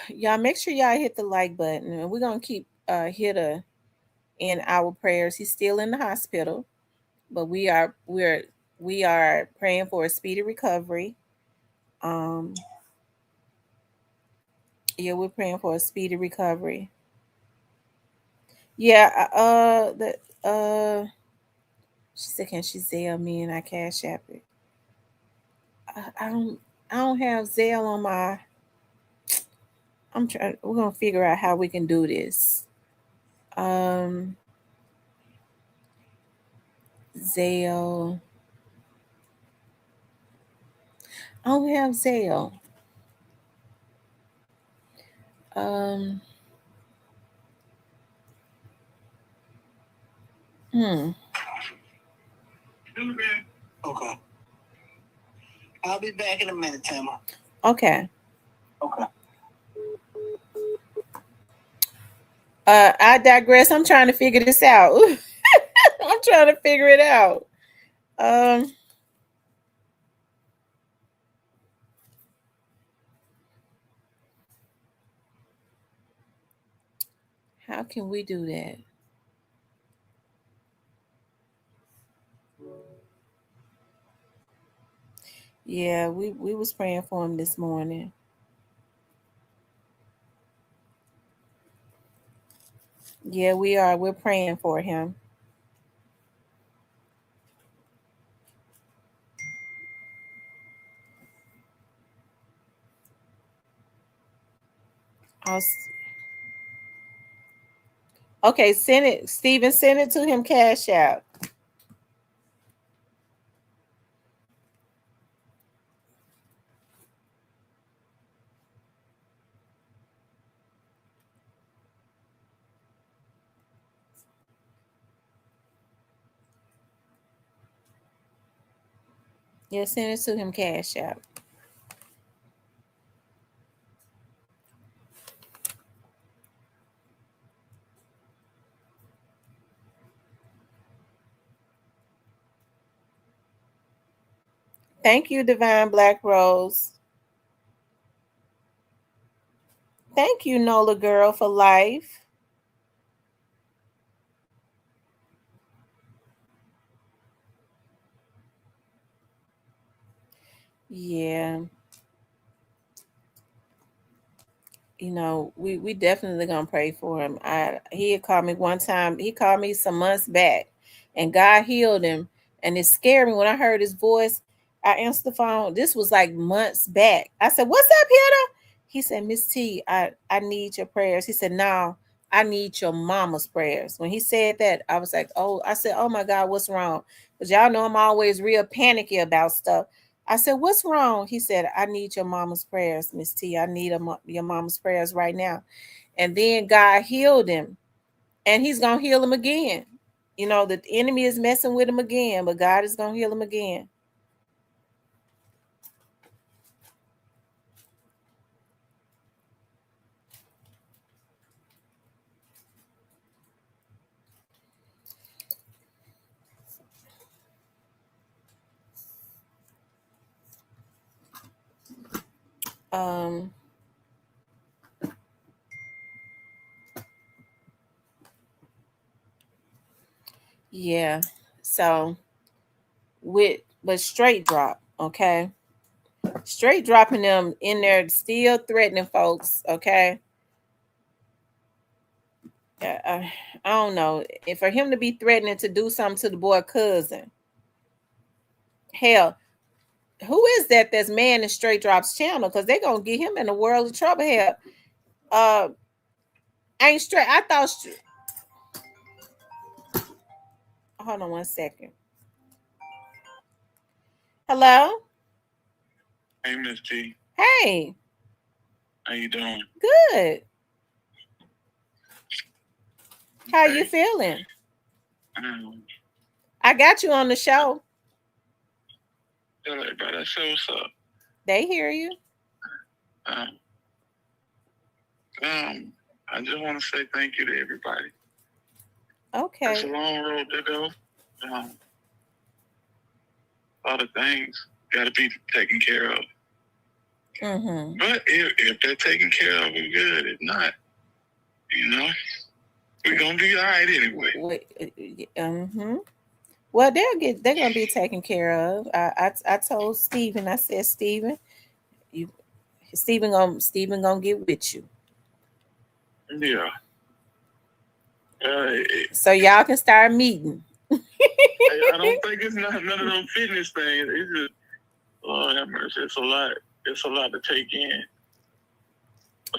Y'all make sure y'all hit the like button. And we're gonna keep Hitter in our prayers. He's still in the hospital, but we are praying for a speedy recovery. Yeah, we're praying for a speedy recovery. Yeah, she said, can she Zelle me and I Cash App it? I don't have Zelle on my. I'm trying. We're gonna figure out how we can do this. Zelle. I don't have Zelle. Okay. I'll be back in a minute, Tamara. Okay. Okay. I digress. I'm trying to figure this out. I'm trying to figure it out. How can we do that? Yeah, we was praying for him this morning. Yeah, we are. We're praying for him. Okay, send it, Stephen. Send it to him. Cash out. Yeah, send it to him. Cash out. Thank you, Divine Black Rose. Thank you, Nola Girl, for life. Yeah. You know, we definitely gonna pray for him. He had called me one time. He called me some months back, and God healed him. And it scared me when I heard his voice. I answered the phone. This was like months back. I said, "What's up, Peter?" He said, "Miss T, I need your prayers." He said, "No, I need your mama's prayers." When he said that, I was like, "Oh," I said, "Oh my God, what's wrong?" Because y'all know I'm always real panicky about stuff. I said, "What's wrong?" He said, "I need your mama's prayers, Miss T. I need your mama's prayers right now." And then God healed him, and he's going to heal him again. You know, the enemy is messing with him again, but God is going to heal him again. Yeah. So but straight drop, okay? Straight dropping them in there, still threatening folks, okay? I don't know. And for him to be threatening to do something to the boy cousin, hell, who is that that's man in Straight Drops channel? Because they're gonna get him in a world of trouble. Hell, uh ain't straight. I thought hold on one second. Hello? Hey, Miss T. Hey. How you doing? Good. How you feeling? I got you on the show. Tell everybody, say what's up. They hear you. I just want to say thank you to everybody. Okay. It's a long road to go. A lot of things got to be taken care of. Mm-hmm. But if they're taken care of, we're good. If not, we're gonna be all right anyway. Mm-hmm. Well, they're gonna be taken care of. I told Steven, I said, Steven gonna get with you. Yeah. So y'all can start meeting. I don't think it's none of them fitness things. It's just, Lord have mercy. It's a lot. It's a lot to take in.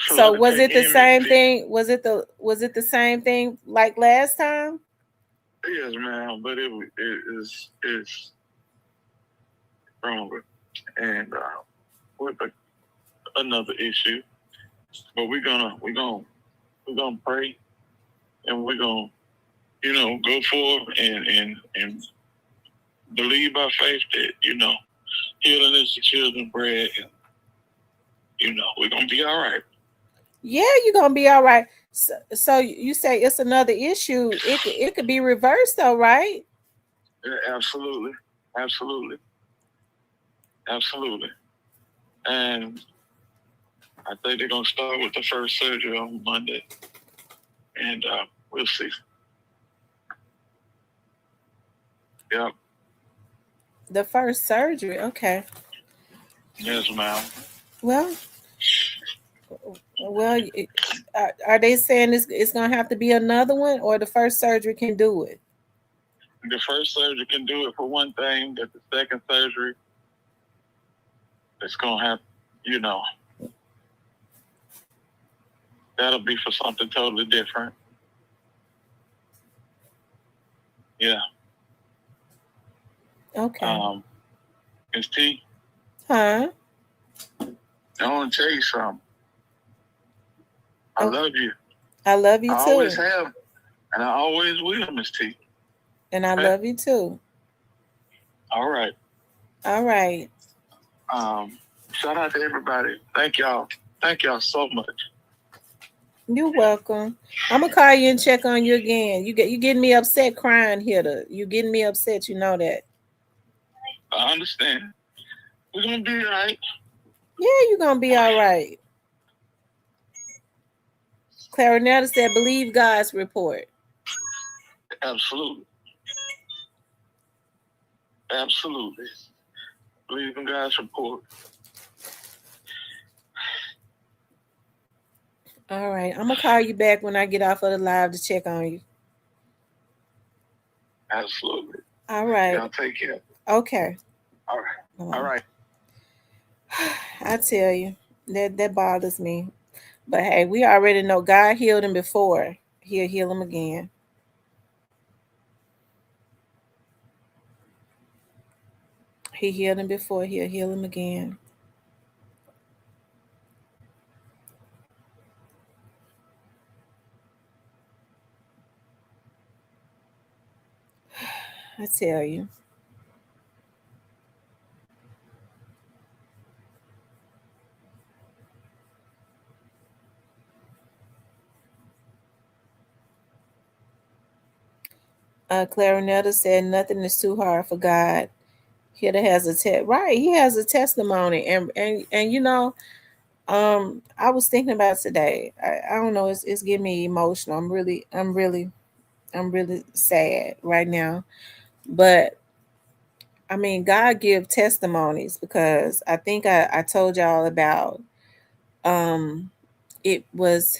So was it the same thing? Was it the same thing like last time? Yes, ma'am. But it is stronger and with another issue. But we're gonna pray, and we're gonna go forward and believe by faith that healing is the children's bread, and we're gonna be all right. Yeah, you're gonna be all right. So you say it's another issue. It could be reversed though, right? Yeah, absolutely. And I think they're gonna start with the first surgery on Monday, and we'll see. Yep. The first surgery, okay. Yes, ma'am. Well, are they saying it's gonna have to be another one, or the first surgery can do it? The first surgery can do it for one thing, but the second surgery, it's gonna have, that'll be for something totally different. Yeah. Okay. Ms. T. Huh? I want to tell you something. I love you. I love you too. I always have, and I always will, Ms. T. And I love you too. All right. All right. Shout out to everybody. Thank y'all. Thank y'all so much. You're welcome. I'm gonna call you and check on you again. You getting me upset crying here. You getting me upset. You know that. I understand. We're gonna be all right. Yeah, you're gonna be all right. Clarinetta said, "Believe God's report." Absolutely. Believe in God's report. All right. I'm going to call you back when I get off of the live to check on you. Absolutely. All right. Y'all take care. Okay. All right. All right. I tell you, that bothers me. But hey, we already know God healed him before. He'll heal him again. He healed him before. He'll heal him again. I tell you. Clarinetta said nothing is too hard for God. He has a right. He has a testimony, and I was thinking about today. I don't know, it's getting me emotional. I'm really sad right now. But I mean, God give testimonies, because I think I told y'all about um it was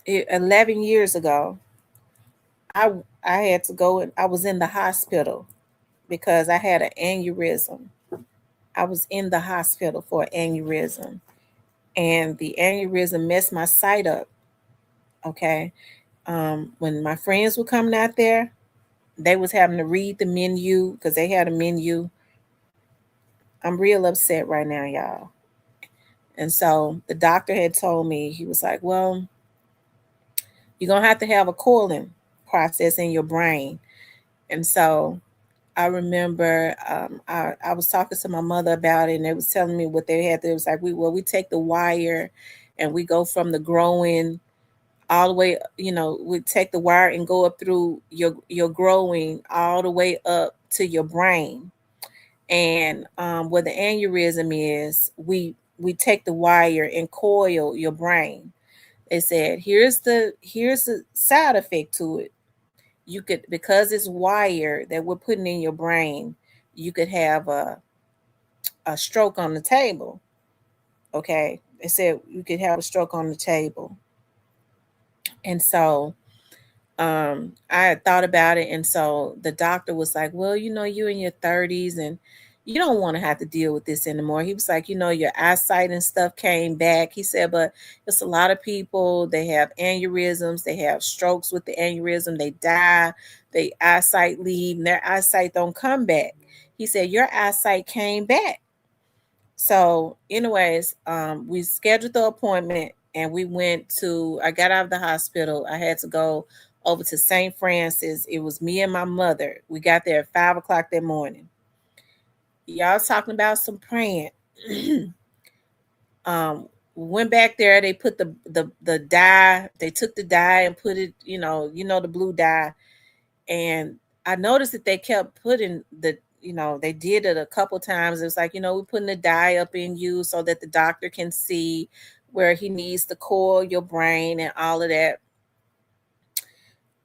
11 years ago. I I had to go, and I was in the hospital because I had an aneurysm. I was in the hospital for an aneurysm, and the aneurysm messed my sight up. Okay. When my friends were coming out there, they was having to read the menu because they had a menu. I'm real upset right now, y'all. And so the doctor had told me, he was like, well, you're going to have a cooling process in your brain. And so I remember I was talking to my mother about it, and they was telling me what they had. It was like, we take the wire and we go from the growing all the way, we take the wire and go up through your growing all the way up to your brain. And where the aneurysm is, we take the wire and coil your brain. They said, here's the side effect to it. You could, because it's wire that we're putting in your brain, you could have a stroke on the table. Okay. They said you could have a stroke on the table. And so I had thought about it, and so the doctor was like, well, you're in your 30s and you don't want to have to deal with this anymore. He was like, your eyesight and stuff came back. He said, but it's a lot of people, they have aneurysms, they have strokes with the aneurysm, they die, their eyesight leave, and their eyesight don't come back. He said, your eyesight came back. So anyways, we scheduled the appointment, and I got out of the hospital. I had to go over to St. Francis. It was me and my mother. We got there at 5 o'clock that morning. Y'all talking about some praying. We went back there. They put the dye. They took the dye and put it, the blue dye. And I noticed that they kept putting they did it a couple times. It was like, we're putting the dye up in you so that the doctor can see where he needs to coil your brain and all of that.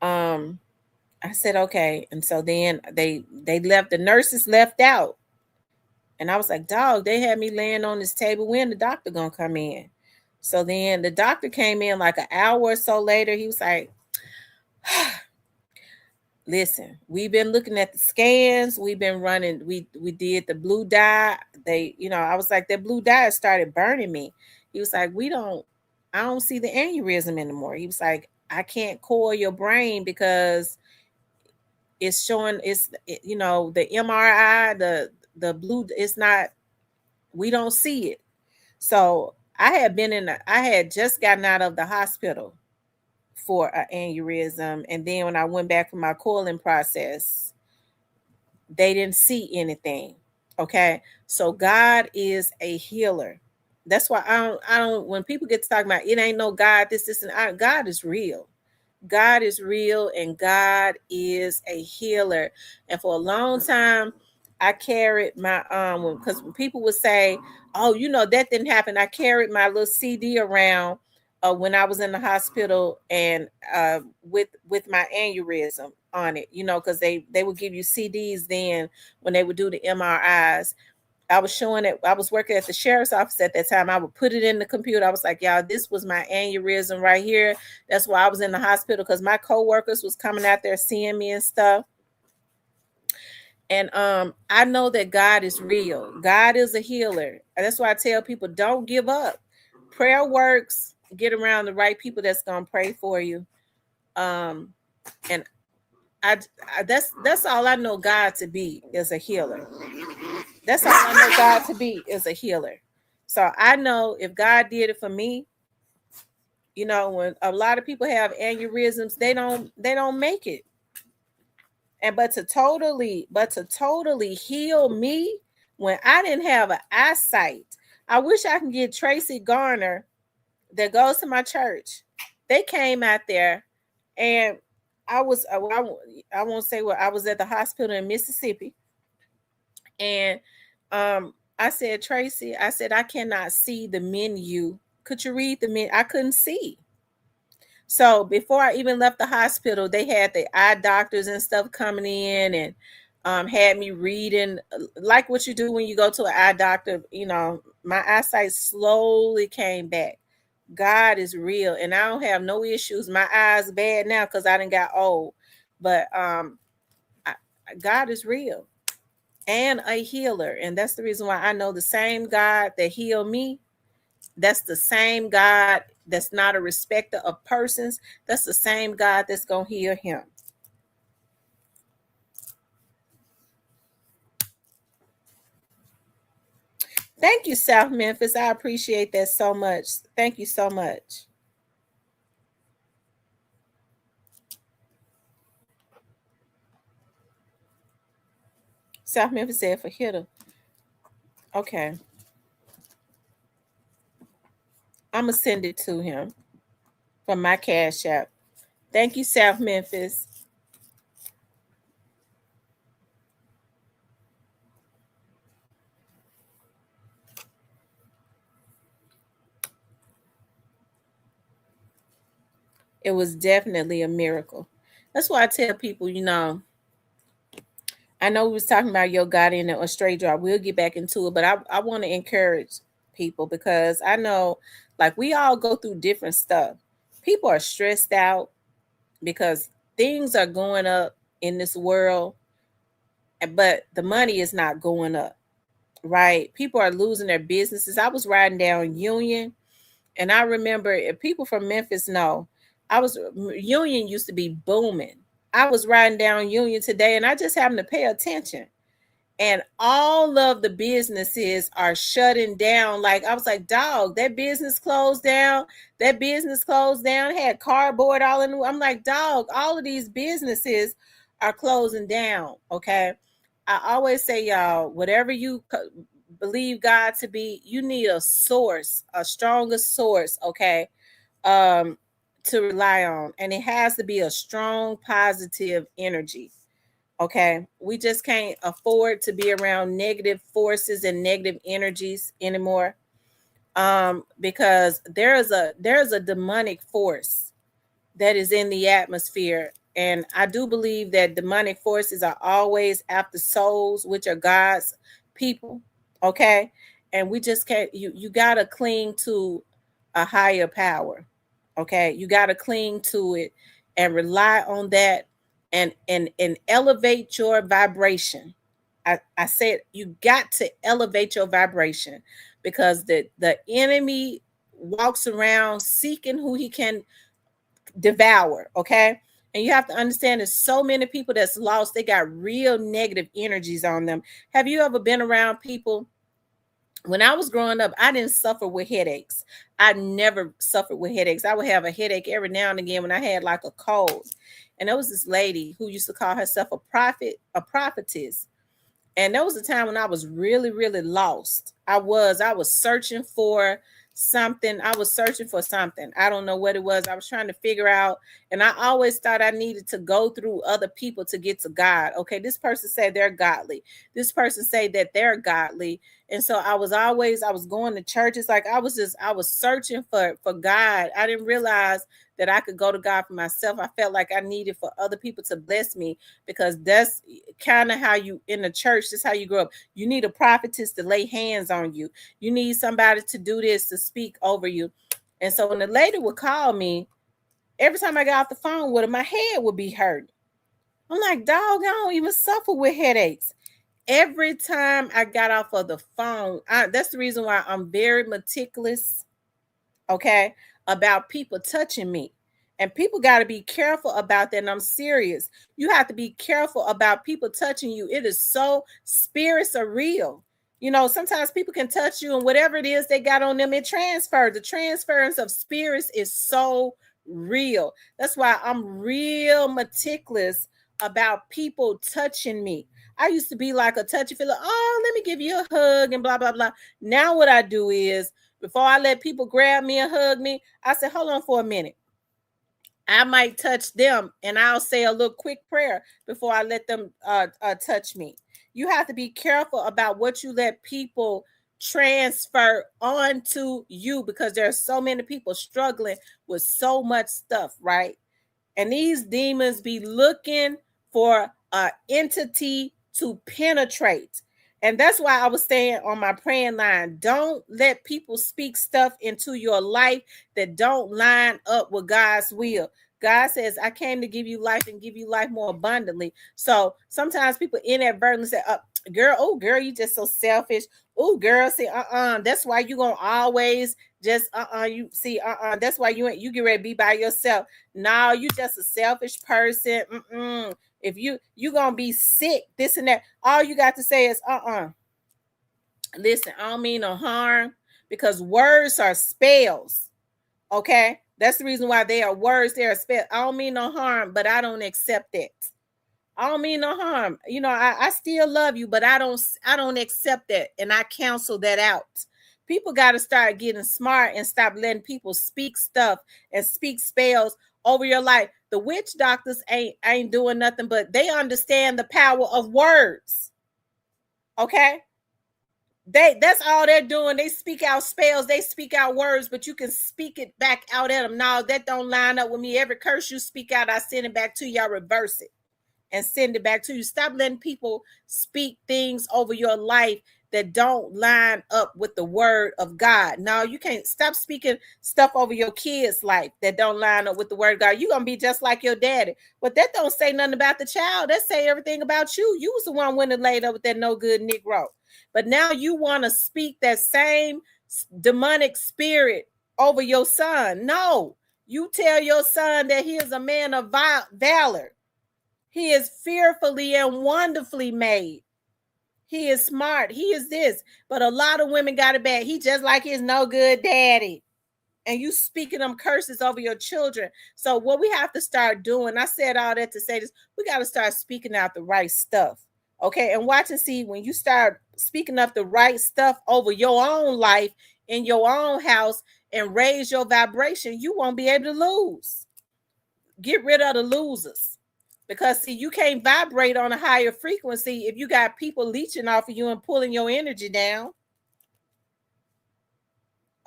I said, okay. And so then they left, the nurses left out. And I was like, dog, they had me laying on this table. When the doctor gonna come in? So then the doctor came in like an hour or so later. He was like, listen, we've been looking at the scans. We've been running. We did the blue dye. I was like, that blue dye started burning me. He was like, I don't see the aneurysm anymore. He was like, I can't coil your brain because it's showing, the MRI, the blue, it's not, we don't see it. So I had just gotten out of the hospital for an aneurysm, and then when I went back for my coiling process, they didn't see anything. Okay, so God is a healer. That's why I don't. When people get to talking about it ain't no God, this, and God is real. God is real, and God is a healer. And for a long time, I carried my because when people would say, "Oh, that didn't happen," I carried my little CD around when I was in the hospital, and with my aneurysm on it, because they would give you CDs then when they would do the MRIs. I was showing it. I was working at the sheriff's office at that time. I would put it in the computer. I was like, y'all, this was my aneurysm right here. That's why I was in the hospital, because my coworkers was coming out there seeing me and stuff. And I know that God is real. God is a healer. And that's why I tell people, don't give up. Prayer works. Get around the right people that's gonna pray for you. And I that's all I know God to be, is a healer. That's all I know God to be, is a healer. So I know if God did it for me, when a lot of people have aneurysms, they don't make it. And but to totally heal me when I didn't have an eyesight. I wish I can get Tracy Garner that goes to my church. They came out there, and I won't say what, I was at the hospital in Mississippi, and I said, Tracy, I said, I cannot see the menu. Could you read the menu? I couldn't see. So before I even left the hospital, they had the eye doctors and stuff coming in and had me reading like what you do when you go to an eye doctor. You know, my eyesight slowly came back. God is real, and I don't have no issues. My eyes bad now because I done got old, but God is real and a healer, and that's the reason why I know the same God that healed me. That's the same God that's not a respecter of persons. That's the same God that's going to heal him. Thank you, South Memphis. I appreciate that so much. Thank you so much. South Memphis said for hitter. Okay. I'm going to send it to him from my Cash App. Thank you, South Memphis. It was definitely a miracle. That's why I tell people, you know, I know we was talking about your God in a straight draw. We'll get back into it, but I want to encourage people because I know like we all go through different stuff. People are stressed out because things are going up in this world, but the money is not going up, right? People are losing their businesses. I was riding down Union, and I remember if people from Memphis know, Union used to be booming. I was riding down Union today, and I just happened to pay attention. And all of the businesses are shutting down. Like I was like, dog, that business closed down. That business closed down. Had cardboard all in. I'm like, dog, all of these businesses are closing down. Okay. I always say, y'all, whatever you believe God to be, you need a source, a stronger source. Okay. To rely on. And it has to be a strong, positive energy. Okay. We just can't afford to be around negative forces and negative energies anymore. Because there's a demonic force that is in the atmosphere. And I do believe that demonic forces are always after souls, which are God's people. Okay. And we just can't, you gotta cling to a higher power. Okay. You gotta cling to it and rely on that and elevate your vibration. I said you got to elevate your vibration because the enemy walks around seeking who he can devour. Okay. And you have to understand there's so many people that's lost. They got real negative energies on them. Have you ever been around people? When I was growing up, I didn't suffer with headaches. I never suffered with headaches. I would have a headache every now and again when I had like a cold. And there was this lady who used to call herself a prophetess. And there was a time when I was really, really lost. I was searching for something. I was searching for something. I don't know what it was. I was trying to figure out. And I always thought I needed to go through other people to get to God. Okay, this person said they're godly. This person say that they're godly. And so I was going to churches. Like I was searching for God. I didn't realize that I could go to God for myself. I felt like I needed for other people to bless me because that's kind of how you in the church. That's how you grow up. You need a prophetess to lay hands on you. You need somebody to do this, to speak over you. And so when the lady would call me, every time I got off the phone with her, my head would be hurt. I'm like, dog, I don't even suffer with headaches. Every time I got off of the phone, that's the reason why I'm very meticulous, okay, about people touching me. And people got to be careful about that. And I'm serious. You have to be careful about people touching you. It is so, spirits are real. You know, sometimes people can touch you and whatever it is they got on them, it transfers. The transference of spirits is so real. That's why I'm real meticulous about people touching me. I used to be like a touchy feeler. Oh, let me give you a hug and blah, blah, blah. Now what I do is before I let people grab me and hug me, I say, hold on for a minute. I might touch them and I'll say a little quick prayer before I let them touch me. You have to be careful about what you let people transfer onto you, because there are so many people struggling with so much stuff, right? And these demons be looking for an entity to penetrate. And that's why I was saying on my praying line, don't let people speak stuff into your life that don't line up with God's will. God says, I came to give you life and give you life more abundantly. So sometimes people inadvertently say, girl, you just so selfish. Oh, girl, see, that's why you gonna always just you see, that's why you get ready to be by yourself. No, you just a selfish person. If you gonna be sick, this and that, all you got to say is listen, I don't mean no harm, because words are spells. Okay, that's the reason why they are words. They are spells. I don't mean no harm, but I don't accept it. I don't mean no harm. You know, I still love you, but I don't accept that, and I cancel that out. People got to start getting smart and stop letting people speak stuff and speak spells over your life. The witch doctors ain't doing nothing, but they understand the power of words. Okay? That's all they're doing. They speak out spells, they speak out words, but you can speak it back out at them. No, that don't line up with me. Every curse you speak out, I send it back to you. I reverse it and send it back to you. Stop letting people speak things over your life that don't line up with the word of God. No, you can't. Stop speaking stuff over your kids' life that don't line up with the word of God. You're going to be just like your daddy. But that don't say nothing about the child. That say everything about you. You was the one went and laid up with that no good Negro. But now you want to speak that same demonic spirit over your son. No, you tell your son that he is a man of valor. He is fearfully and wonderfully made. He is smart. He is this. But a lot of women got it bad. He just like his no good daddy. And you speaking them curses over your children. So what we have to start doing, I said all that to say this, we got to start speaking out the right stuff. Okay, and watch and see, when you start speaking up the right stuff over your own life in your own house and raise your vibration, you won't be able to lose. Get rid of the losers. Because, see, you can't vibrate on a higher frequency if you got people leeching off of you and pulling your energy down.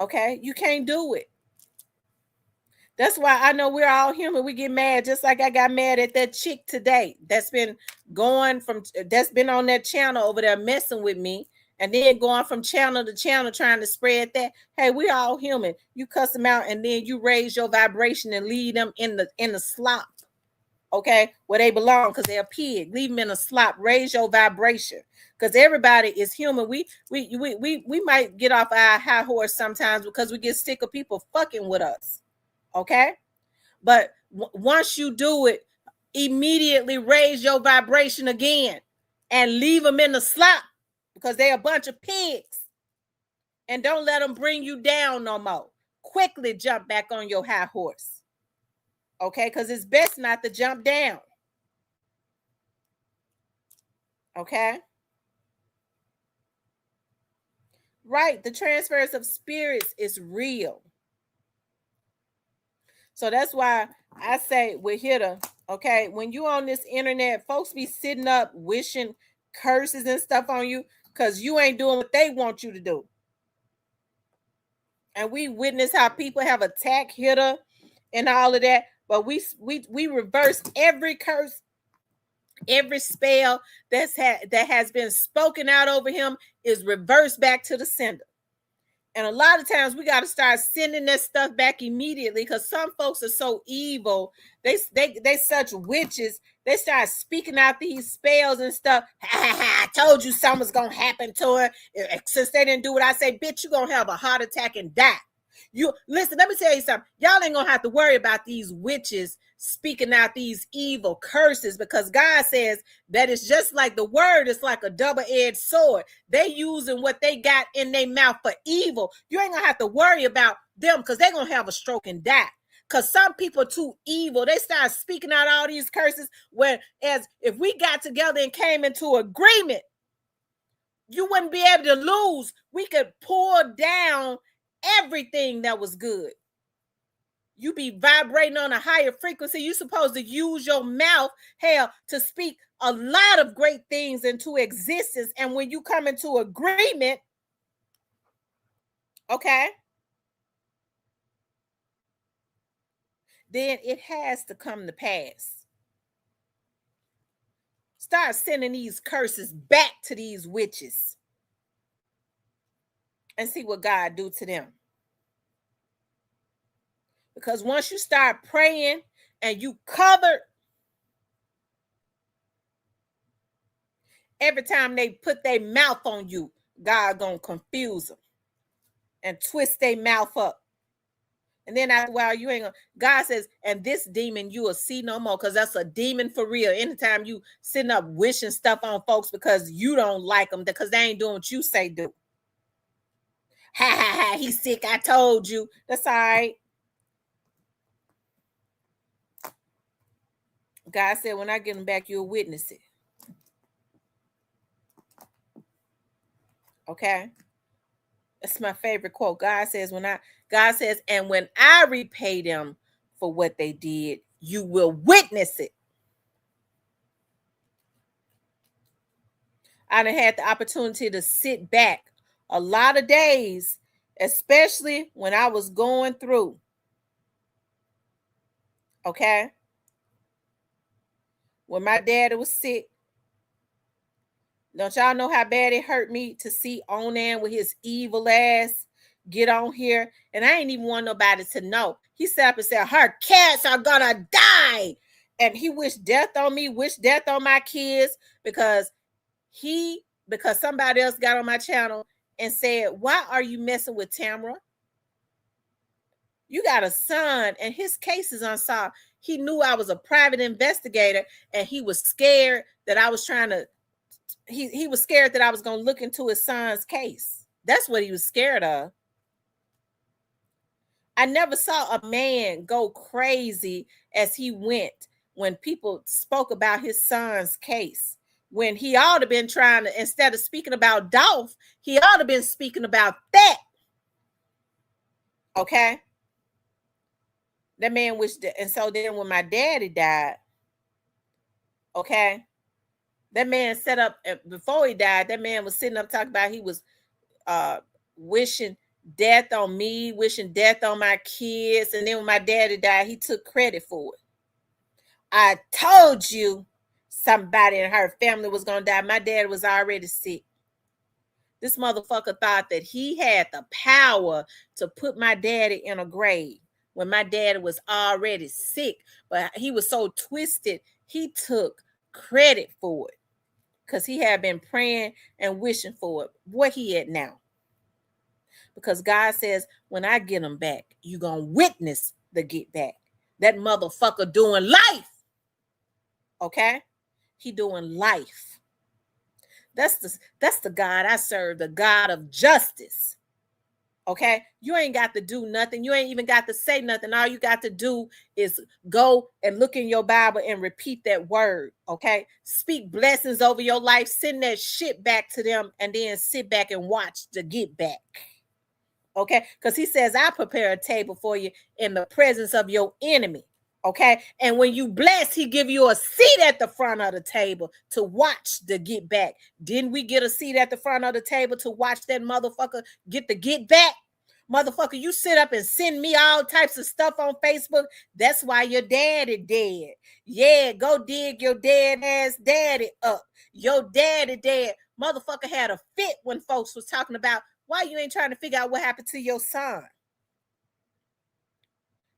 Okay? You can't do it. That's why I know we're all human. We get mad, just like I got mad at that chick today that's been on that channel over there messing with me, and then going from channel to channel trying to spread that. Hey, we all human. You cuss them out, and then you raise your vibration and leave them in the slop. Okay, where they belong, because they're a pig. Leave them in a slop. Raise your vibration, because everybody is human. We might get off our high horse sometimes because we get sick of people fucking with us. Okay, but once you do it, immediately raise your vibration again and leave them in the slop, because they're a bunch of pigs, and don't let them bring you down no more. Quickly jump back on your high horse. Okay, because it's best not to jump down. Okay. Right. The transfers of spirits is real. So that's why I say we're here to, okay, when you on this internet, folks be sitting up wishing curses and stuff on you because you ain't doing what they want you to do. And we witness how people have attacked Hitter and all of that. But we reverse every curse, every spell that has been spoken out over him is reversed back to the sender. And a lot of times we got to start sending that stuff back immediately, because some folks are so evil. They such witches. They start speaking out these spells and stuff. I told you something's gonna happen to her. Since they didn't do what I say, bitch, you're gonna have a heart attack and die. You listen, let me tell you something. Y'all ain't gonna have to worry about these witches speaking out these evil curses, because God says that it's just like the word is like a double-edged sword. They using what they got in their mouth for evil. You ain't gonna have to worry about them, because they're gonna have a stroke and die. Because some people are too evil. They start speaking out all these curses, whereas if we got together and came into agreement, you wouldn't be able to lose. We could pour down everything that was good. You be vibrating on a higher frequency. You're supposed to use your mouth, hell, to speak a lot of great things into existence. And when you come into agreement, okay, then it has to come to pass. Start sending these curses back to these witches and see what God do to them. Because once you start praying and you covered, every time they put their mouth on you, God gonna confuse them and twist their mouth up. And then after a while, you ain't gonna, God says, and this demon you will see no more, because that's a demon for real. Anytime you sitting up wishing stuff on folks because you don't like them, because they ain't doing what you say do. Ha ha ha, he's sick, I told you. That's all right. God said, when I get him back, you'll witness it. Okay? That's my favorite quote. God says, and when I repay them for what they did, you will witness it. I done had the opportunity to sit back a lot of days, especially when I was going through. Okay? When my daddy was sick, don't y'all know how bad it hurt me to see Onan with his evil ass get on here? And I ain't even want nobody to know. He sat up and said, her cats are gonna die. And he wished death on me, wished death on my kids, because somebody else got on my channel and said, why are you messing with Tamara? You got a son and his case is unsolved. He knew I was a private investigator and he was scared that I was trying to, he was scared that I was going to look into his son's case. That's what he was scared of. I never saw a man go crazy as he went when people spoke about his son's case. When he ought to have been trying to, instead of speaking about Dolph, he ought to have been speaking about that. Okay? That man wished, and so then when my daddy died, okay, that man set up, before he died, that man was sitting up talking about he was wishing death on me, wishing death on my kids. And then when my daddy died, he took credit for it. I told you somebody in her family was going to die. My dad was already sick. This motherfucker thought that he had the power to put my daddy in a grave when my daddy was already sick. But he was so twisted, he took credit for it because he had been praying and wishing for it. What he at now? Because God says, when I get him back, you're going to witness the get back. That motherfucker doing life. Okay? He doing life. That's the God I serve, the God of justice. Okay? You ain't got to do nothing. You ain't even got to say nothing. All you got to do is go and look in your Bible and repeat that word. Okay? Speak blessings over your life. Send that shit back to them and then sit back and watch the get back. Okay? Because he says, I prepare a table for you in the presence of your enemy. Okay, and when you bless, he give you a seat at the front of the table to watch the get back. Didn't we get a seat at the front of the table to watch that motherfucker get the get back? Motherfucker, you sit up and send me all types of stuff on Facebook. That's why your daddy dead. Yeah, go dig your dead ass daddy up. Your daddy dead. Motherfucker had a fit when folks was talking about why you ain't trying to figure out what happened to your son.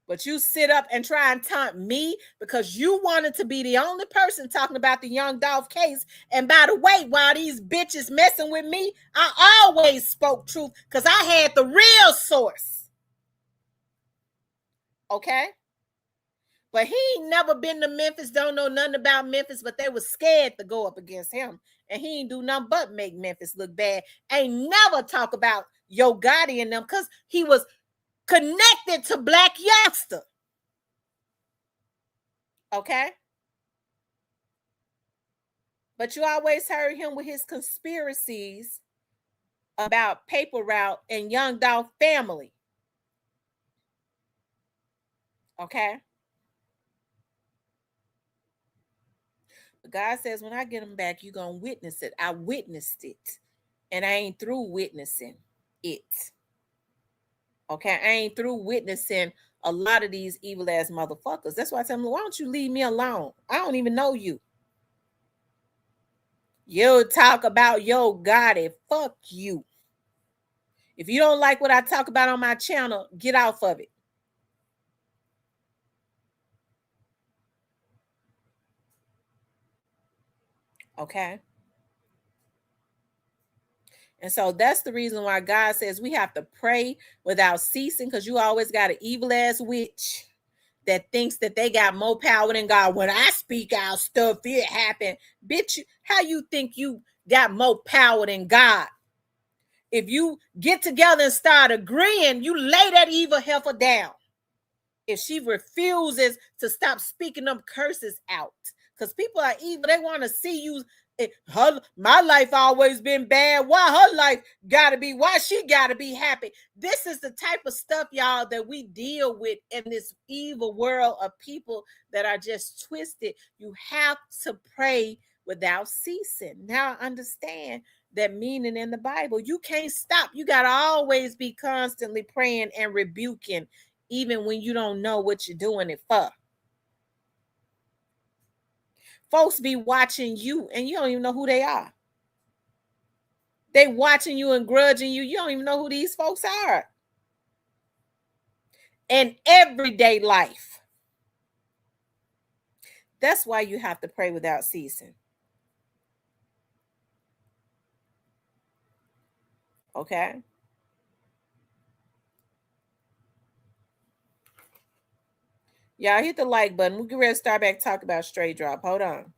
But you sit up and try and taunt me because you wanted to be the only person talking about the Young Dolph case. And by the way, while these bitches messing with me, I always spoke truth because I had the real source. Okay? But he ain't never been to Memphis, don't know nothing about Memphis, but they was scared to go up against him. And he ain't do nothing but make Memphis look bad. Ain't never talk about Yo Gotti and them because he was connected to Black Youngster. Okay? But you always heard him with his conspiracies about Paper Route and Young Dolph family. Okay? But God says, when I get them back, you're going to witness it. I witnessed it. And I ain't through witnessing it. Okay? I ain't through witnessing a lot of these evil ass motherfuckers. That's why I tell them, why don't you leave me alone? I don't even know you. You talk about your God and fuck you. If you don't like what I talk about on my channel, get off of it. Okay? And so that's the reason why God says we have to pray without ceasing, because you always got an evil ass witch that thinks that they got more power than God. When I speak out stuff, it happened. Bitch, how you think you got more power than God? If you get together and start agreeing, you lay that evil heifer down. If she refuses to stop speaking them curses out, because people are evil, they want to see you. My life always been bad. Why her life gotta be? Why she gotta be happy? This is the type of stuff, y'all, that we deal with in this evil world of people that are just twisted. You have to pray without ceasing. Now I understand that meaning in the Bible. You can't stop. You gotta always be constantly praying and rebuking, even when you don't know what you're doing it for. Folks be watching you and you don't even know who they are. They watching you and grudging you. You don't even know who these folks are. In everyday life. That's why you have to pray without ceasing. Okay? Y'all hit the like button. We can ready to start back talk about straight drop. Hold on.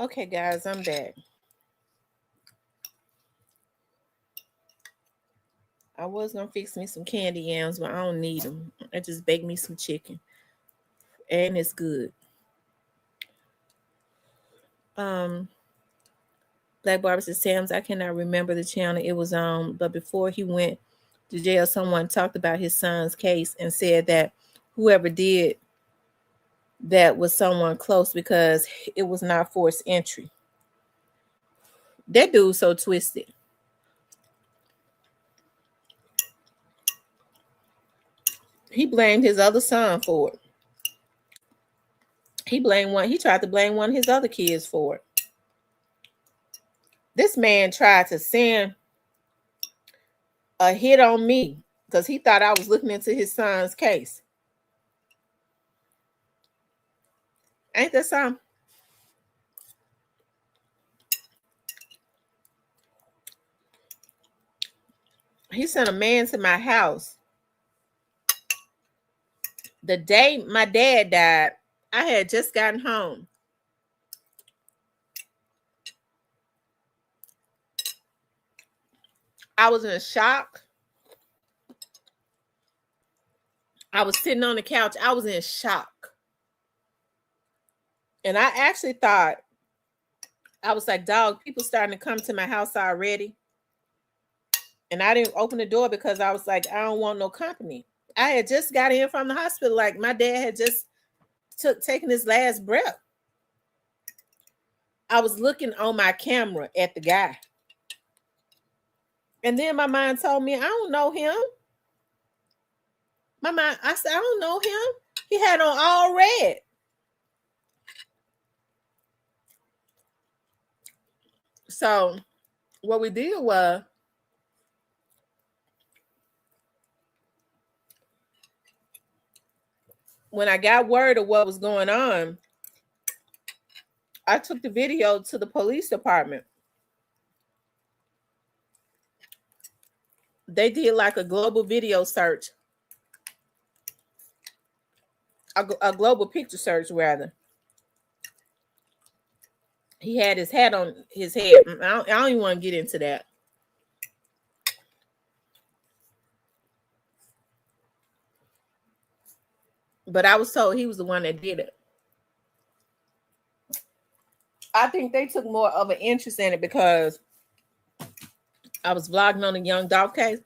Okay, guys, I'm back. I was gonna fix me some candy yams, but I don't need them. I just baked me some chicken, and it's good. Black Barbara says, Sam's, I cannot remember the channel it was on, but before he went to jail, someone talked about his son's case and said that whoever did that was someone close because it was not forced entry. That dude's so twisted. He blamed his other son for it. He tried to blame one of his other kids for it. This man tried to send a hit on me because he thought I was looking into his son's case. Ain't that something? He sent a man to my house. The day my dad died, I had just gotten home. I was in shock. I was sitting on the couch. I was in shock. And I actually thought, I was like, dog, people starting to come to my house already. And I didn't open the door because I was like, I don't want no company. I had just got in from the hospital. Like my dad had just taken his last breath. I was looking on my camera at the guy. And then my mind told me, I don't know him. I said, I don't know him. He had on all red. So what we did was, when I got word of what was going on, I took the video to the police department. They did like a global video search, a global picture search rather. He had his hat on his head. I don't even want to get into that. But I was told he was the one that did it. I think they took more of an interest in it because I was vlogging on a young dog case.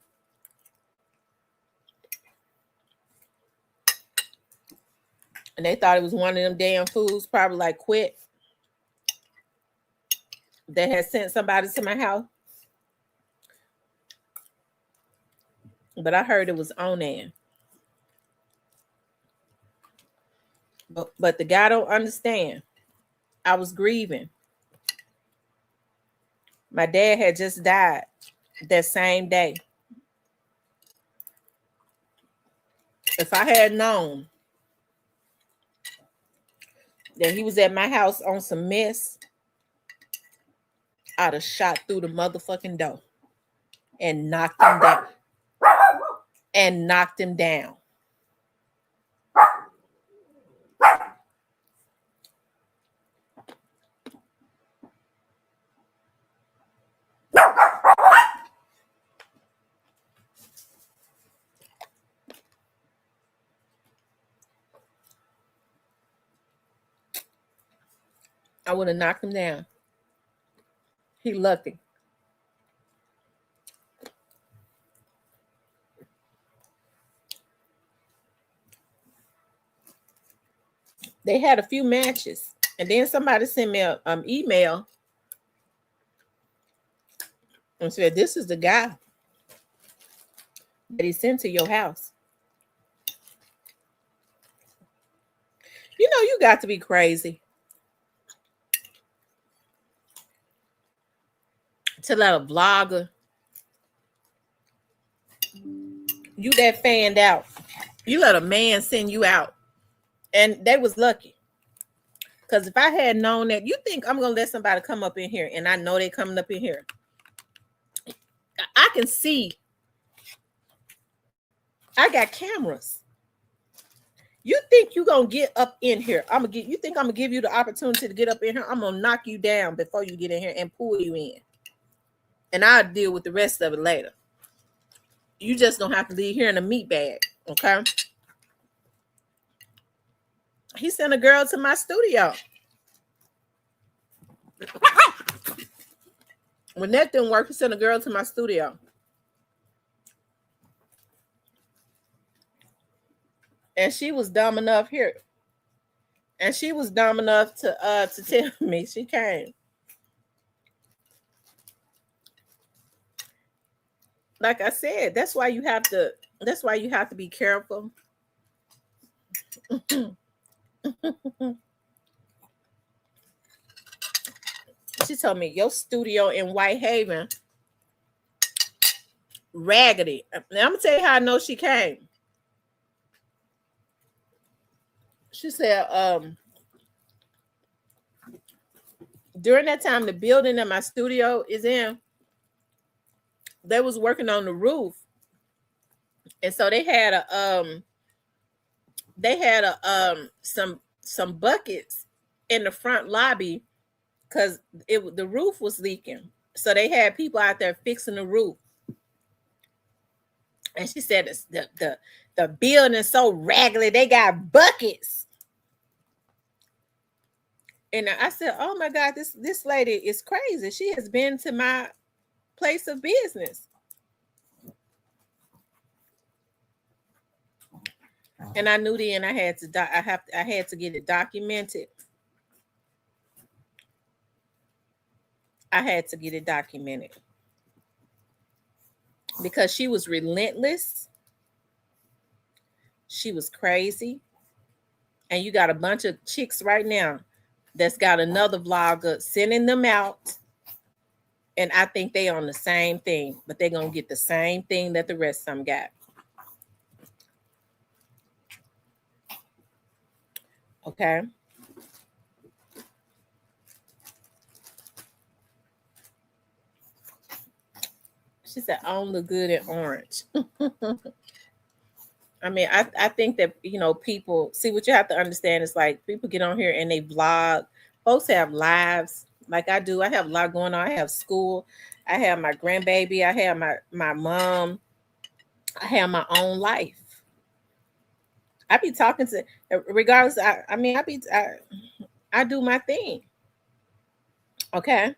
And they thought it was one of them damn fools, probably like Quit, that had sent somebody to my house. But I heard it was Onan. But the guy don't understand. I was grieving. My dad had just died that same day. If I had known that he was at my house on some mess, I'd have shot through the motherfucking door and knocked him down. I would have knocked him down. He lucky. They had a few matches. And then somebody sent me an email and said, this is the guy that he sent to your house. You know, you got to be crazy to let a vlogger, you that fanned out, you let a man send you out. And they was lucky. Because if I had known that, you think I'm going to let somebody come up in here and I know they coming up in here. I can see. I got cameras. You think you're going to get up in here. You think I'm going to give you the opportunity to get up in here? I'm going to knock you down before you get in here and pull you in. And I'll deal with the rest of it later. You just don't have to leave here in a meat bag, okay? He sent a girl to my studio. When that didn't work, he sent a girl to my studio. And she was dumb enough here. And she was dumb enough to tell me. She came. Like I said, that's why you have to be careful. She told me your studio in Whitehaven, raggedy. Now I'm gonna tell you how I know she came. She said, during that time, the building that my studio is in, they was working on the roof, and so they had some buckets in the front lobby because the roof was leaking. So they had people out there fixing the roof. And she said the building is so raggedy, they got buckets. And I said, oh my God, this lady is crazy. She has been to my place of business. And I knew then I had to get it documented. I had to get it documented because she was relentless. She was crazy. And you got a bunch of chicks right now that's got another vlogger sending them out. And I think they on the same thing, but they're going to get the same thing that the rest of them got. Okay. She said, I don't look good in orange. I mean, I think that, you know, people see what you have to understand is like people get on here and they vlog. Folks have lives like I do. I have a lot going on. I have school. I have my grandbaby. I have my mom. I have my own life. I be talking to, regardless. I do my thing. Okay.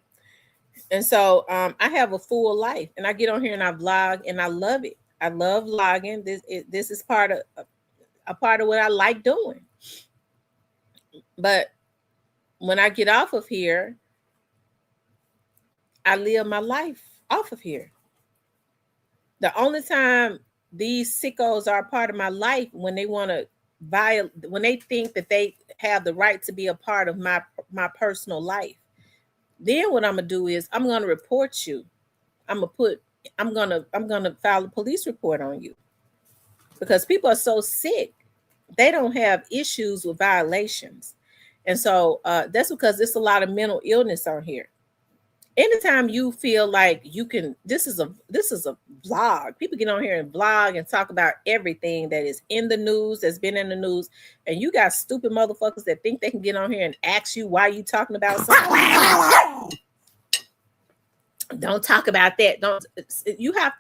And so I have a full life and I get on here and I vlog and I love it. I love vlogging. This is part of what I like doing. But when I get off of here, I live my life off of here. The only time these sickos are part of my life when they want to when they think that they have the right to be a part of my personal life. Then what I'm gonna do is I'm gonna report you. I'm gonna file a police report on you because people are so sick. They don't have issues with violations. And so that's because there's a lot of mental illness on here. Anytime you feel like you can, this is a vlog. People get on here and vlog and talk about everything that is in the news, that's been in the news. And you got stupid motherfuckers that think they can get on here and ask you why you talking about something. Don't talk about that. You have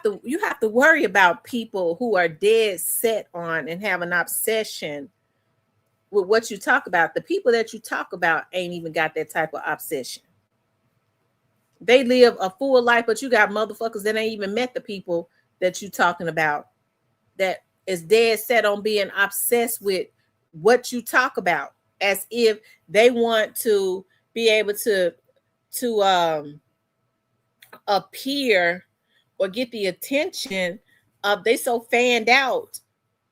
to worry about people who are dead set on and have an obsession with what you talk about. The people that you talk about ain't even got that type of obsession. They live a full life, but you got motherfuckers that ain't even met the people that you talking about that is dead set on being obsessed with what you talk about, as if they want to be able to appear or get the attention of, they so fanned out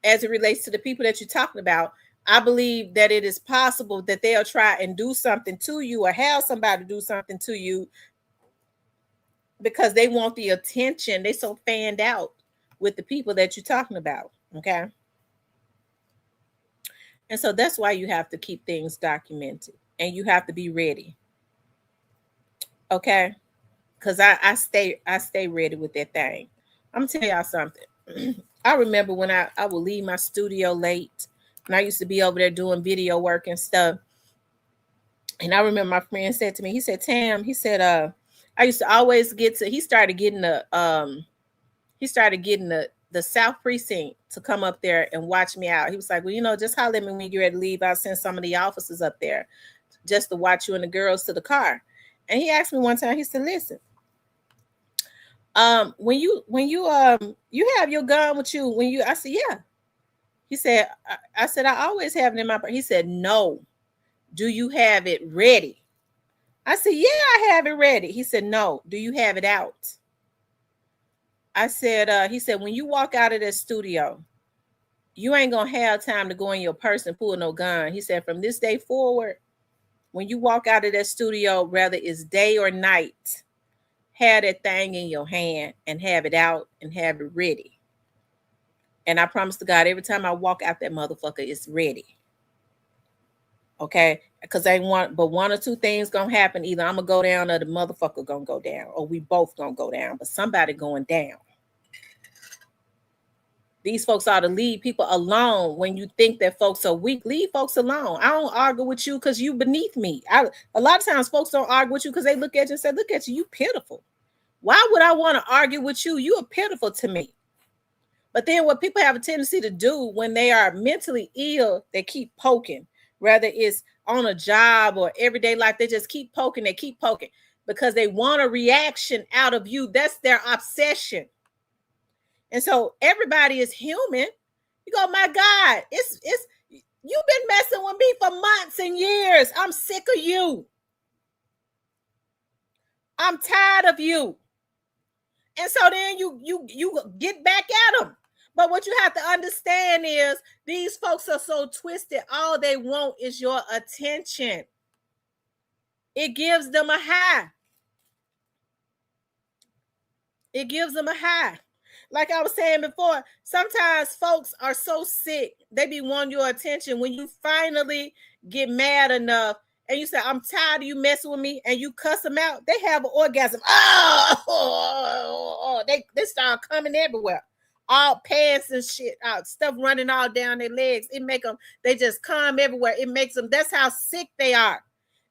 as it relates to the people that you're talking about. I believe that it is possible that they'll try and do something to you or have somebody do something to you because they want the attention. They so fanned out with the people that you're talking about. Okay. And so that's why you have to keep things documented and you have to be ready. Okay. Because I stay ready with that thing. I'm gonna tell y'all something. I remember when I would leave my studio late and I used to be over there doing video work and stuff. And I remember my friend said to me, he said, Tam, he said, I used to always he started getting the South Precinct to come up there and watch me out. He was like, well, you know, just holler at me when you get ready to leave. I'll send some of the officers up there just to watch you and the girls to the car. And he asked me one time, he said, listen, when you have your gun with you, I said, yeah. He said, I said, I always have it in my purse. He said, no. Do you have it ready? I said, yeah, I have it ready. He said, no. Do you have it out? I said, he said, when you walk out of that studio, you ain't going to have time to go in your purse and pull no gun. He said, from this day forward, when you walk out of that studio, whether it's day or night, have that thing in your hand and have it out and have it ready. And I promise to God, every time I walk out that motherfucker, it's ready. Okay? Because one or two things gonna happen. Either I'm gonna go down or the motherfucker gonna go down, or we both gonna go down, but somebody going down. These folks ought to leave people alone. When you think that folks are weak, leave folks alone. I don't argue with you because you beneath me. A lot of times folks don't argue with you because they look at you and say, look at you, you pitiful. Why would I want to argue with you? You are pitiful to me. But then what people have a tendency to do when they are mentally ill, they keep poking, whether it's on a job or everyday life, they just keep poking, they keep poking because they want a reaction out of you. That's their obsession. And so everybody is human. You go, my God, it's you've been messing with me for months and years. I'm sick of you. I'm tired of you. And so then you get back at them. But what you have to understand is these folks are so twisted. All they want is your attention. It gives them a high. It gives them a high. Like I was saying before, sometimes folks are so sick, they be wanting your attention. When you finally get mad enough and you say, I'm tired of you messing with me, and you cuss them out, they have an orgasm. They start coming everywhere. All pants and shit out, stuff running all down their legs. It make them, they just come everywhere. It makes them, that's how sick they are.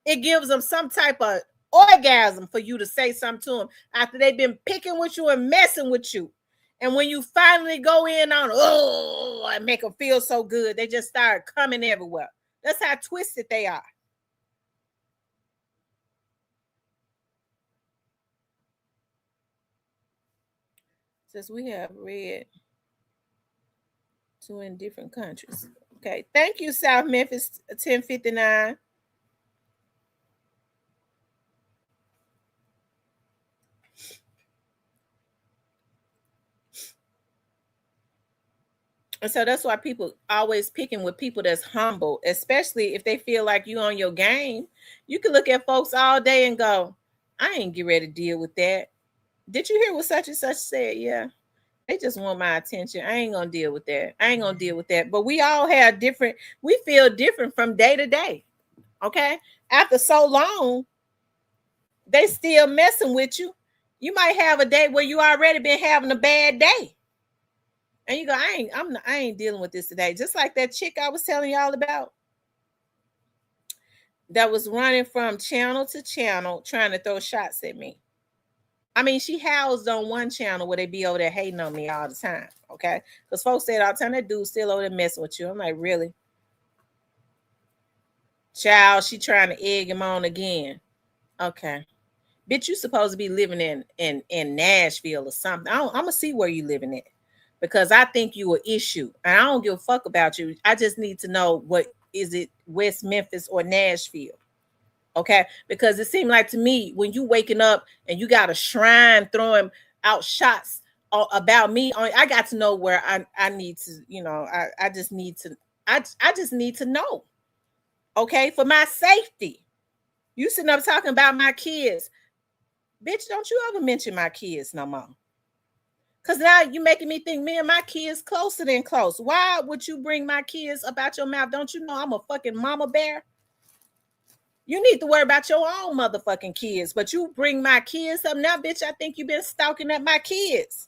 It gives them some type of orgasm for you to say something to them after they've been picking with you and messing with you. And when you finally go in on, and make them feel so good, they just start coming everywhere. That's how twisted they are. Since we have read 2 in different countries. Okay. Thank you, South Memphis 1059. And so that's why people always picking with people that's humble, especially if they feel like you on your game. You can look at folks all day and go, I ain't get ready to deal with that. Did you hear what such and such said? Yeah. They just want my attention. I ain't gonna deal with that. I ain't gonna deal with that. But we all have different, we feel different from day to day. Okay. After so long, they still messing with you. You might have a day where you already been having a bad day. And you go, I ain't dealing with this today. Just like that chick I was telling y'all about that was running from channel to channel trying to throw shots at me. I mean, she housed on one channel where they be over there hating on me all the time. Okay. Because folks said all the time, that dude's still over there messing with you. I'm like, really? Child, she trying to egg him on again. Okay. Bitch, you supposed to be living in Nashville or something. I'm going to see where you living at. Because I think you an issue. And I don't give a fuck about you. I just need to know, what is it, West Memphis or Nashville? Okay? Because it seemed like to me, when you waking up and you got a shrine throwing out shots about me, I got to know where I need to, I just need to know. Okay? For my safety. You sitting up talking about my kids. Bitch, don't you ever mention my kids no more. Because now you're making me think me and my kids closer than close. Why would you bring my kids up out your mouth? Don't you know I'm a fucking mama bear? You need to worry about your own motherfucking kids. But you bring my kids up now, bitch. I think you've been stalking at my kids.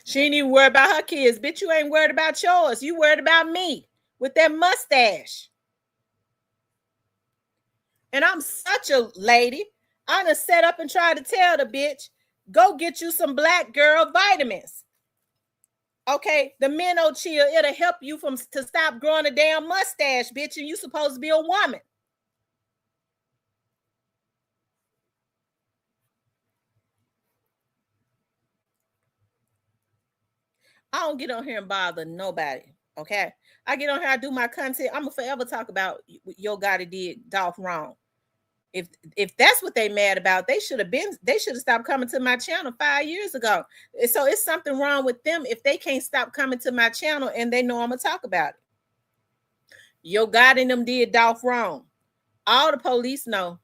She ain't even worried about her kids. Bitch, you ain't worried about yours. You worried about me with that mustache. And I'm such a lady. I done set up and tried to tell the bitch, go get you some black girl vitamins. Okay, the Minnow Chill, it'll help you to stop growing a damn mustache, bitch, and you supposed to be a woman. I don't get on here and bother nobody, okay? I get on here, I do my content. I'm gonna forever talk about Yo Gotti did Dolph wrong. If that's what they mad about, they should have stopped coming to my channel 5 years ago. So it's something wrong with them if they can't stop coming to my channel and they know I'm gonna talk about it. Yo Gotti and them did Dolph wrong. All the police know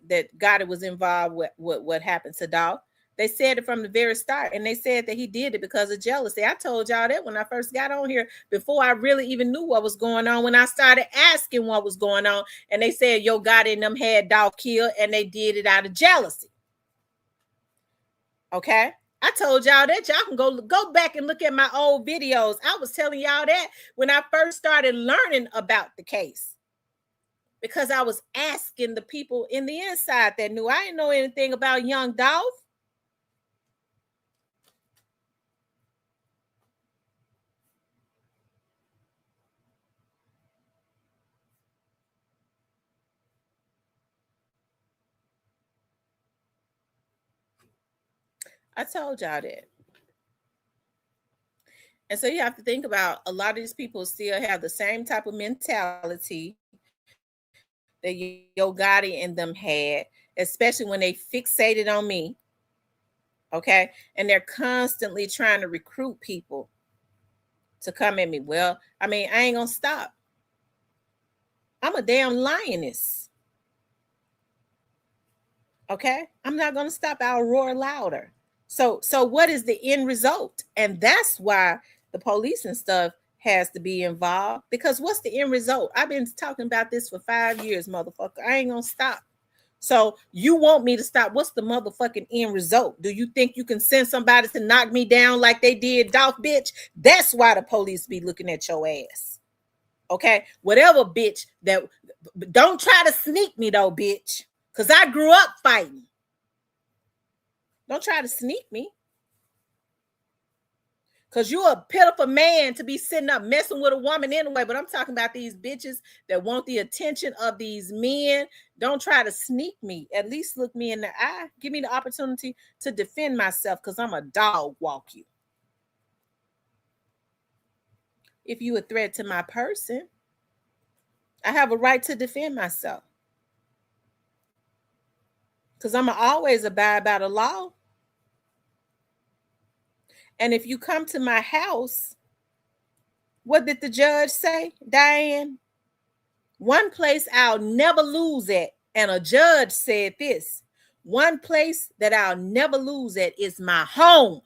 that Gotti was involved with what happened to Dolph. They said it from the very start, and they said that he did it because of jealousy. I told y'all that when I first got on here, before I really even knew what was going on, when I started asking what was going on, and they said Yo Gotti and them had Dolph killed, and they did it out of jealousy. Okay? I told y'all that. Y'all can go back and look at my old videos. I was telling y'all that when I first started learning about the case, because I was asking the people in the inside that knew. I didn't know anything about young Dolph. I told y'all that. And so you have to think about, a lot of these people still have the same type of mentality that Yo Gotti and them had, especially when they fixated on me. Okay. And they're constantly trying to recruit people to come at me. Well, I mean, I ain't gonna stop. I'm a damn lioness. Okay. I'm not gonna stop. I'll roar louder. So what is the end result? And that's why the police and stuff has to be involved, because what's the end result? I've been talking about this for 5 years, motherfucker. I ain't gonna stop. So you want me to stop? What's the motherfucking end result? Do you think you can send somebody to knock me down like they did Dolph, bitch? That's why the police be looking at your ass. Okay? Whatever, bitch. That don't try to sneak me though, bitch. Because I grew up fighting. Don't try to sneak me. Because you're a pitiful man to be sitting up messing with a woman anyway. But I'm talking about these bitches that want the attention of these men. Don't try to sneak me. At least look me in the eye. Give me the opportunity to defend myself, because I'm a dog walk you. If you a threat to my person, I have a right to defend myself. Because I'm always abide by the law. And if you come to my house, what did the judge say, Diane? One place I'll never lose at, and a judge said this, one place that I'll never lose at is my home.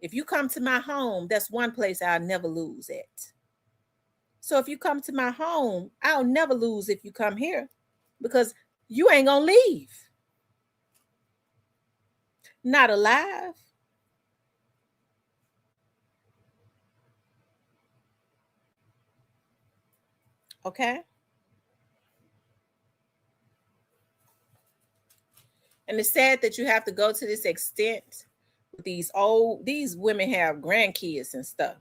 If you come to my home, that's one place I'll never lose at. So if you come to my home, I'll never lose if you come here, because you ain't gonna leave. Not alive. Okay? And it's sad that you have to go to this extent. These women have grandkids and stuff.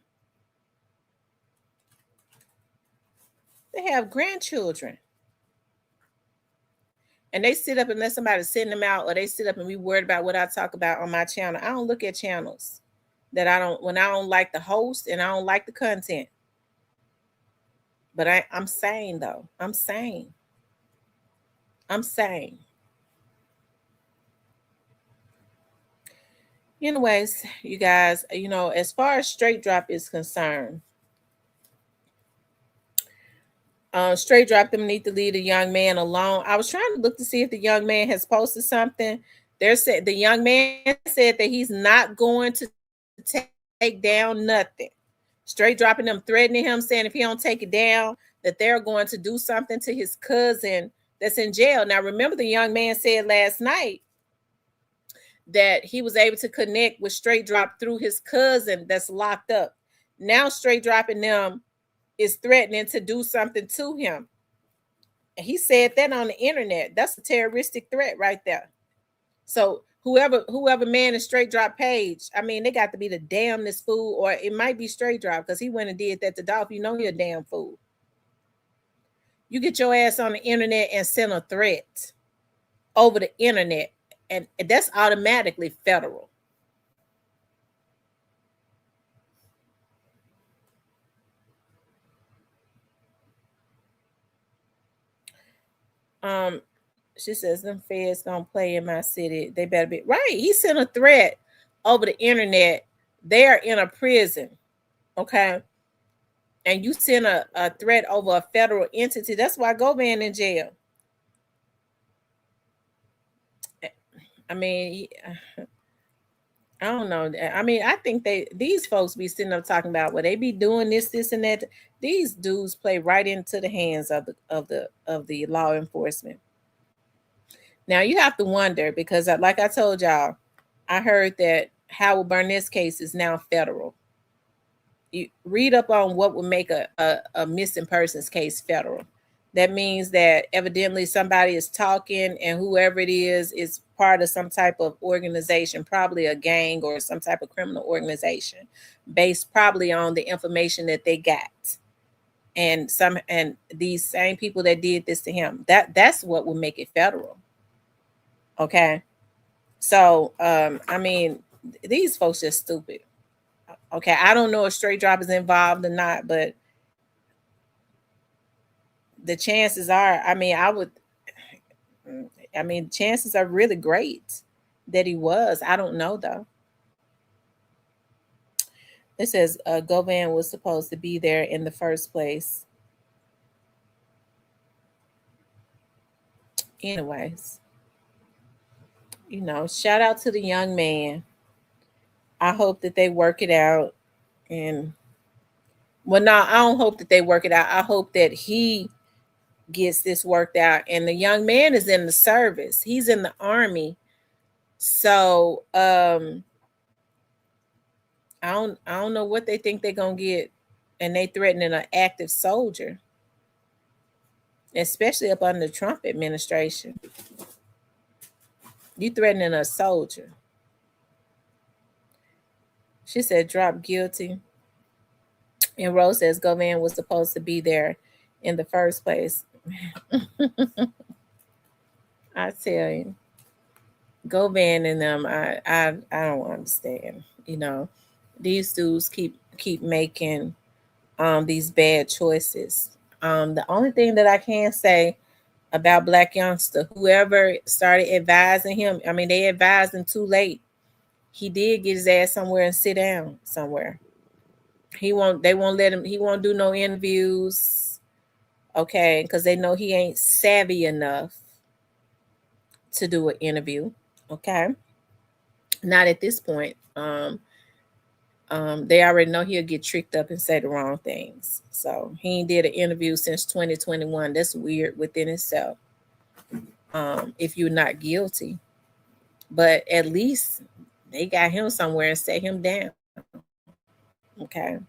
They have grandchildren. And they sit up and let somebody send them out, or they sit up and be worried about what I talk about on my channel. I don't look at channels that when I don't like the host and I don't like the content. But I'm saying though, I'm saying. Anyways, you guys, as far as Straight Drop is concerned, Straight Drop them need to leave the young man alone. I was trying to look to see if the young man has posted something. The young man said that he's not going to take down nothing. Straight Dropping them threatening him, saying if he don't take it down, that they're going to do something to his cousin that's in jail. Now, remember, the young man said last night that he was able to connect with Straight Drop through his cousin that's locked up. Now Straight Dropping them is threatening to do something to him. And he said that on the internet. That's a terroristic threat right there. So whoever man is Straight Drop page, I mean, they got to be the damnedest fool, or it might be Straight Drop, because he went and did that to Dolph. You know, you're a damn fool. You get your ass on the internet and send a threat over the internet, and that's automatically federal. She says, them feds don't play in my city. They better be right. He sent a threat over the internet. They're in a prison. Okay. And you send a threat over a federal entity. That's why Govan in jail. I mean, I don't know. I mean, I think these folks be sitting up talking about, well, they be doing this, and that. These dudes play right into the hands of the law enforcement. Now you have to wonder, because like I told y'all, I heard that Howard Barnett's case is now federal. You read up on what would make a missing persons case federal. That means that evidently somebody is talking, and whoever it is part of some type of organization, probably a gang or some type of criminal organization, based probably on the information that they got. And these same people that did this to him, that's what would make it federal. Okay. So I mean, these folks just stupid. Okay, I don't know if straight drop is involved or not, but the chances are, chances are really great that he was. I don't know though. It says Govan was supposed to be there in the first place. Anyways, shout out to the young man. I hope that they work it out. And well, no, I don't hope that they work it out. I hope that he gets this worked out. And the young man is in the service. He's in the Army. So I don't know what they think they're gonna get. And they threatening an active soldier, especially up under the Trump administration. You threatening a soldier. She said drop guilty. And Rose says Govan was supposed to be there in the first place. I tell you, Govan and them, I don't understand. These dudes keep making these bad choices. The only thing that I can say about Black Youngster, whoever started advising him, they advised him too late. He did get his ass somewhere and sit down somewhere. They won't let him, he won't do no interviews. Okay, because they know he ain't savvy enough to do an interview. Okay. Not at this point. They already know he'll get tricked up and say the wrong things. So he ain't did an interview since 2021. That's weird within itself. If you're not guilty. But at least they got him somewhere and set him down. Okay.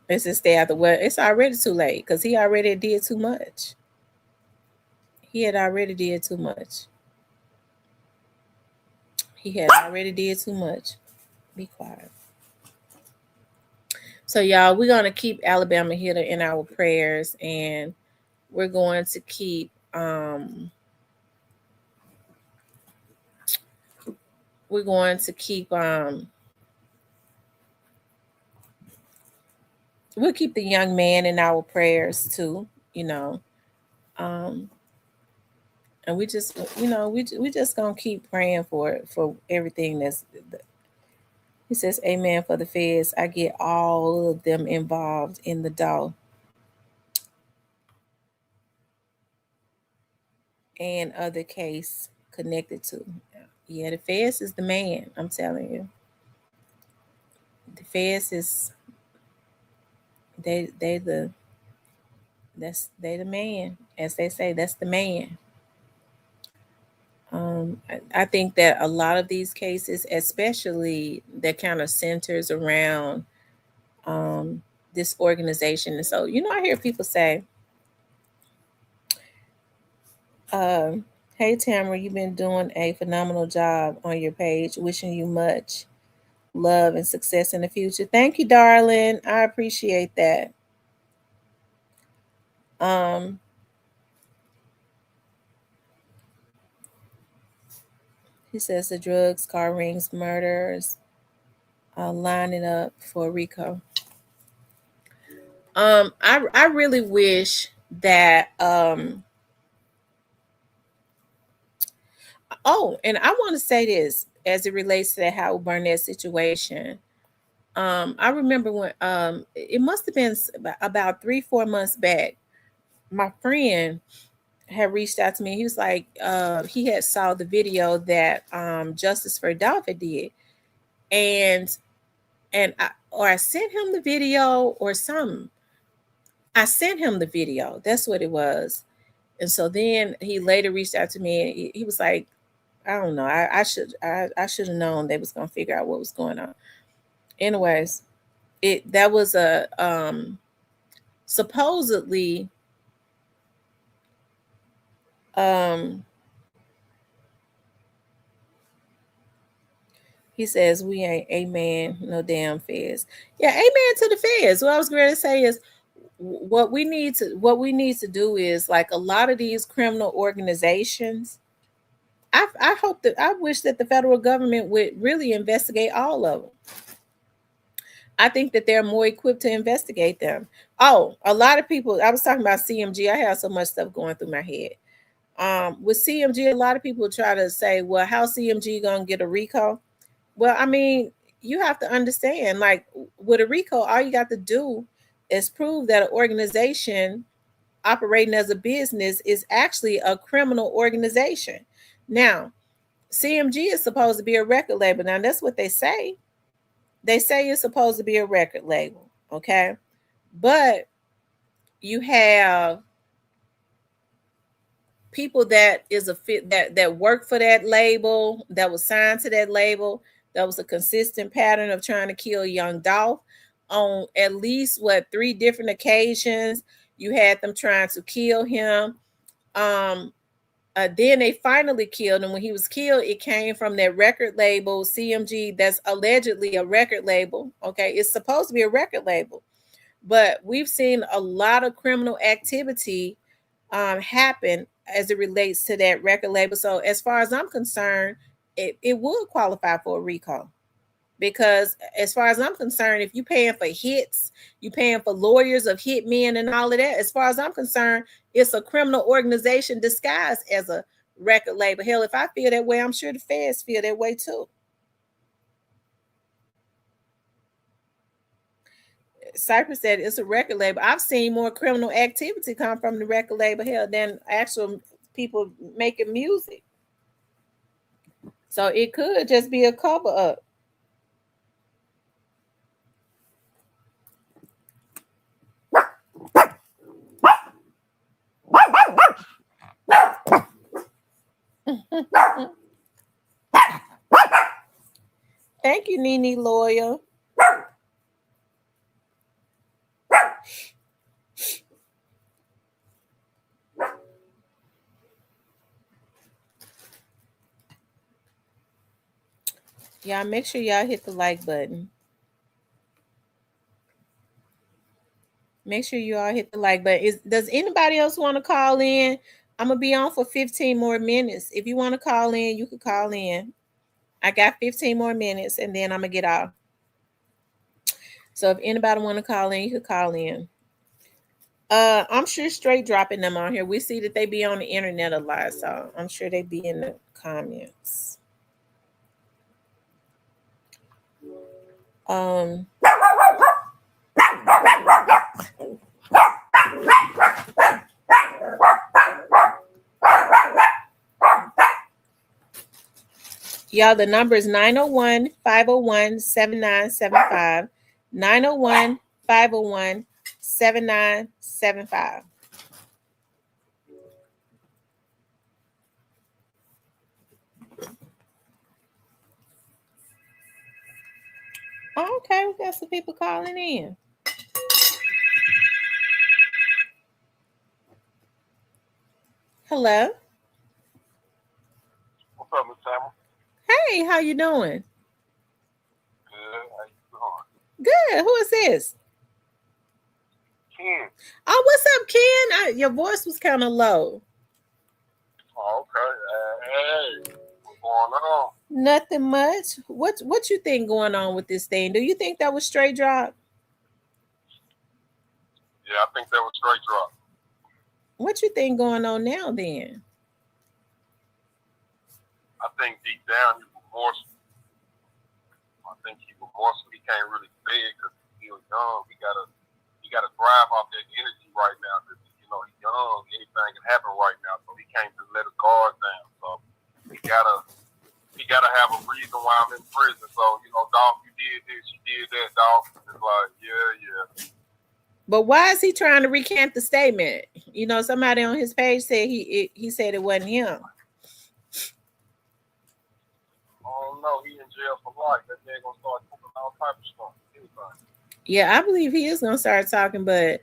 Let's just stay out the way. It's already too late because he already did too much. He had already did too much. He had already did too much. Be quiet. So, y'all, we're going to keep Alabama Hitter in our prayers, and we're going to keep we'll keep the young man in our prayers too, and we just gonna keep praying for everything that's. He says, "Amen for the feds. I get all of them involved in the dough and other case connected to." Yeah, the feds is the man. I'm telling you, the feds is they the man, as they say. That's the man. I think that a lot of these cases, especially that kind of centers around this organization. And so, I hear people say, hey, Tamara, you've been doing a phenomenal job on your page. Wishing you much love and success in the future. Thank you, darling. I appreciate that. He says the drugs, car rings, murders, lining up for Rico. I really wish that and I want to say this as it relates to the Howard Barnett situation. I remember when it must have been about 3-4 months back, my friend had reached out to me. He was like, he had saw the video that Justice for Dolphin did, and I sent him the video or something. I sent him the video. That's what it was. And so then he later reached out to me and he was like, I don't know. I should have known they was gonna figure out what was going on. Anyways, that was a supposedly he says we ain't amen no damn feds. Yeah, amen to the feds. What I was going to say is what we need to do is, like, a lot of these criminal organizations, I hope that I wish that the federal government would really investigate all of them. I think that they're more equipped to investigate them. Oh, a lot of people, I was talking about CMG. I have so much stuff going through my head. With CMG, a lot of people try to say, well, how CMG gonna get a RICO? Well, I mean, you have to understand, like, with a RICO, all you got to do is prove that an organization operating as a business is actually a criminal organization. Now, CMG is supposed to be a record label. Now, that's what they say. They say it's supposed to be a record label, okay? But you have people that is a fit that work for that label, that was signed to that label, that was a consistent pattern of trying to kill young Dolph on at least 3 different occasions. You had them trying to kill him. Then they finally killed him. When he was killed, it came from that record label, CMG, that's allegedly a record label. Okay, it's supposed to be a record label, but we've seen a lot of criminal activity happen as it relates to that record label. So as far as I'm concerned, it would qualify for a RICO. Because as far as I'm concerned, if you're paying for hits, you're paying for lawyers of hitmen and all of that, as far as I'm concerned, it's a criminal organization disguised as a record label. Hell, if I feel that way, I'm sure the feds feel that way too. Cypress said it's a record label. I've seen more criminal activity come from the record label, hell, than actual people making music. So it could just be a cover up. Thank you, Nene Lawyer. Y'all make sure y'all hit the like button. Make sure you all hit the like button. Does anybody else want to call in? I'm going to be on for 15 more minutes. If you want to call in, you can call in. I got 15 more minutes and then I'm going to get off. So if anybody want to call in, you can call in. I'm sure Straight dropping them on here. We see that they be on the internet a lot, so I'm sure they be in the comments. Y'all, the number is 901-501-7975. 901-501-7975. Oh, okay, we got some people calling in. Hello. What's up, Miss Tamara? Hey, how you doing? Good. How you doing? Good. Who is this? Ken. Oh, what's up, Ken? Your voice was kind of low. Oh, okay. Hey, what's going on? Nothing much. What you think going on with this thing? Do you think that was straight drop? Yeah, I think that was straight drop. What you think going on now then? I think deep down he remorseful. I think he remorseful. He can't really say it because he's still young. He gotta thrive off that energy right now. Because he's young. Anything can happen right now, so he can't just let his guard down. So he gotta have a reason why I'm in prison. So Dolph, you did this, you did that, Dolph. It's like, yeah. But why is he trying to recant the statement? You know, somebody on his page said he said it wasn't him. I don't know. He in jail for life. That man gonna start cooking all type of stuff. Anything. Yeah, I believe he is gonna start talking, but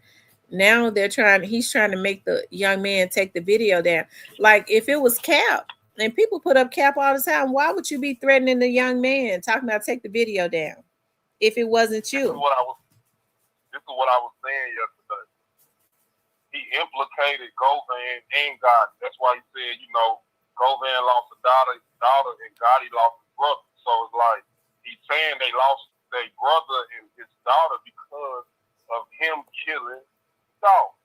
now he's trying to make the young man take the video down. Like if it was Cap, and people put up Cap all the time, why would you be threatening the young man talking about take the video down if it wasn't you? This is what I was saying yesterday. He implicated Govan and Gotti. That's why he said, you know, Govan lost a daughter and Gotti lost his brother. So it's like he's saying they lost their brother and his daughter because of him killing Dolph.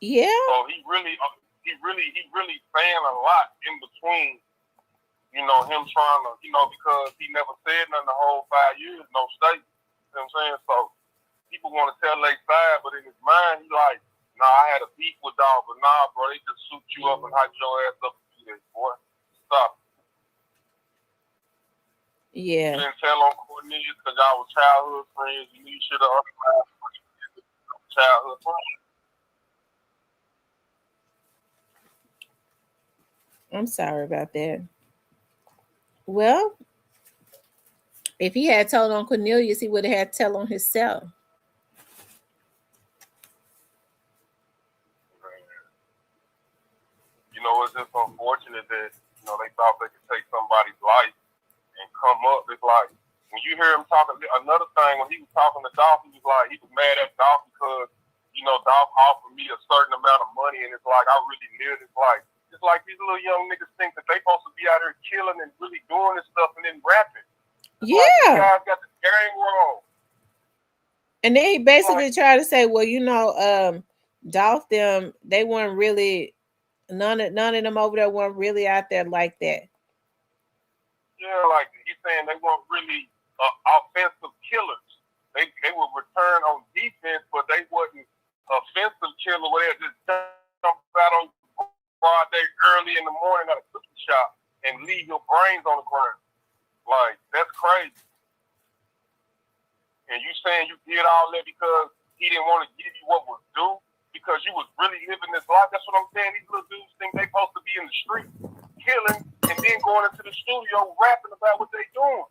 Yeah. So he really saying a lot in between, you know, him trying to, you know, because he never said nothing the whole 5 years, no statement. You know what I'm saying? So people want to tell their side, but in his mind, he like, nah, I had a beef with Dolph, but nah, bro, they just shoot you up and hype your ass up and do this, boy. Stop. Yeah. You didn't tell on Cornelius because y'all was childhood friends. You should have understood childhood friends. I'm sorry about that. Well, if he had told on Cornelius, he would have had to tell on himself. You know, it's just unfortunate that, you know, they thought they could take somebody's life and come up. It's like, when you hear him talking, another thing, when he was talking to Dolph, he was like, he was mad at Dolph because, you know, Dolph offered me a certain amount of money, and it's like, I really lived his life. It's like these little young niggas think that they supposed to be out here killing and really doing this stuff and then rapping. It's yeah. like, these guys got the game wrong. And then he basically tried to say, well, you know, Dolph them, they weren't really, none of them over there weren't really out there like that. Yeah, like he's saying they weren't really offensive killers. They would return on defense, but they wasn't offensive killer where they just jump out on broad day early in the morning at a cookie shop and leave your brains on the ground. Like, that's crazy. And you saying you did all that because he didn't want to give you what was due, because you was really living this life. That's what I'm saying. These little dudes think they supposed to be in the street killing and then going into the studio rapping about what they doing.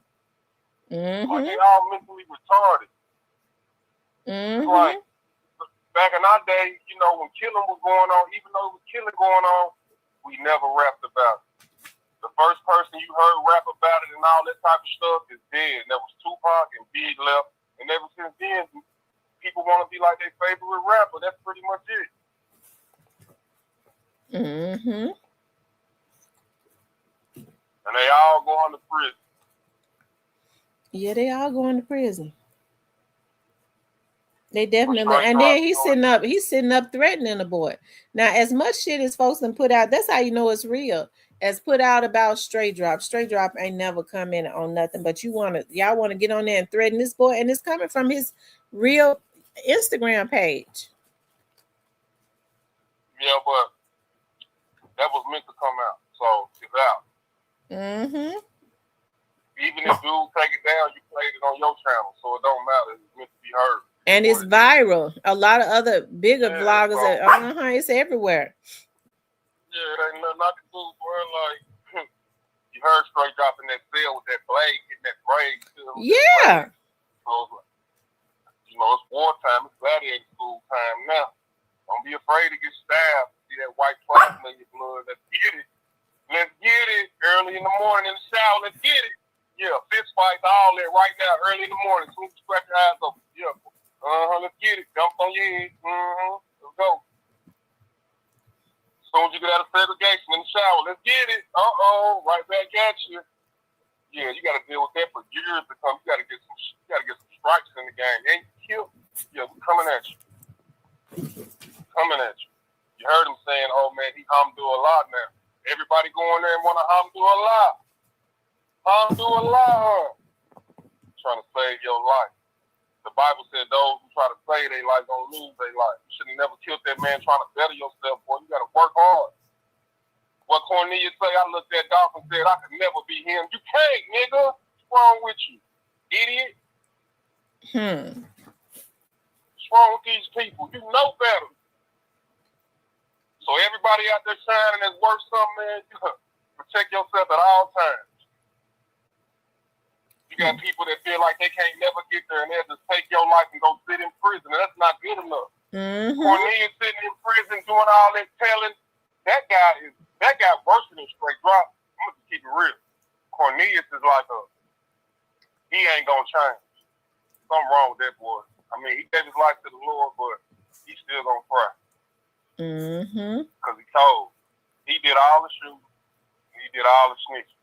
Mm-hmm. Like they all mentally retarded. Mm-hmm. Like back in our day, you know, when killing was going on, even though it was killing going on, we never rapped about it. The first person you heard rap about it and all that type of stuff is dead. And that was Tupac, and Big left. And ever since then, people want to be like their favorite rapper. That's pretty much it. Mm-hmm. And they all going to prison. Yeah, they all going to prison. They definitely, and then he's sitting up threatening the boy. Now, as much shit as folks can put out, that's how you know it's real. As put out about Straight Drop. Straight Drop ain't never commented on nothing, but y'all want to get on there and threaten this boy, and it's coming from his real Instagram page. Yeah, but that was meant to come out, so it's out. Mm-hmm. Even if dude take it down, you played it on your channel, so it don't matter. It's meant to be heard. And it's viral. A lot of other bigger vloggers, it's everywhere. Yeah, it ain't nothing I can do, bro. Like, you heard Straight Drop in that cell with that blade, getting that braid. Yeah. So, you know, it's wartime. It's gladiator school time now. Don't be afraid to get stabbed. See that white plasma in your blood. Let's get it. Let's get it. Early in the morning in the shower. Let's get it. Yeah, fist fights, all that right now, early in the morning. As soon as you scratch your eyes open. Yeah. Let's get it. Jump on your head. Let's go. As soon as you get out of segregation in the shower, let's get it. Right back at you. Yeah, you got to deal with that for years to come. You got to get some strikes in the game. Ain't killed. Yeah, we're coming at you. Coming at you. You heard him saying, "Oh man, he Hamdulillah now." Everybody going there and want to Hamdulillah. Hamdulillah. Trying to save your life. The Bible said those who try to save their life gonna lose their life. You should have never killed that man trying to better yourself, boy. You gotta work hard. What Cornelius say, I looked at Dolph and said, I could never be him. You can't, nigga. What's wrong with you? Idiot. What's wrong with these people? You know better. So everybody out there shining that's worth something, man, you protect yourself at all times. You got people that feel like they can't never get there and they'll just take your life and go sit in prison. That's not good enough. Cornelius sitting in prison doing all that telling. That guy worse than a straight drop. I'm gonna keep it real. Cornelius is like he ain't gonna change. Something wrong with that boy. I mean, he gave his life to the Lord, but he's still gonna cry. Because he told. He did all the shooting. He did all the snitching.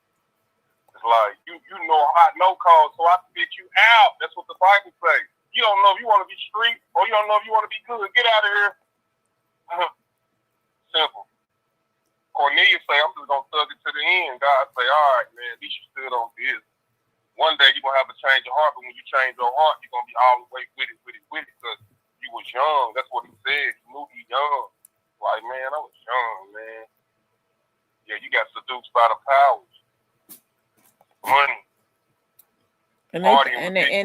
It's like, you know hot no call, so I spit you out. That's what the Bible says. You don't know if you want to be street or you don't know if you want to be good. Get out of here. Simple. Cornelius say, I'm just going to thug it to the end. God say, all right, man, at least you stood on business. One day you're going to have to change your heart, but when you change your heart, you're going to be all the way with it, because you was young. That's what he said. You knew you young. Like, man, I was young, man. Yeah, you got seduced by the powers. Money. And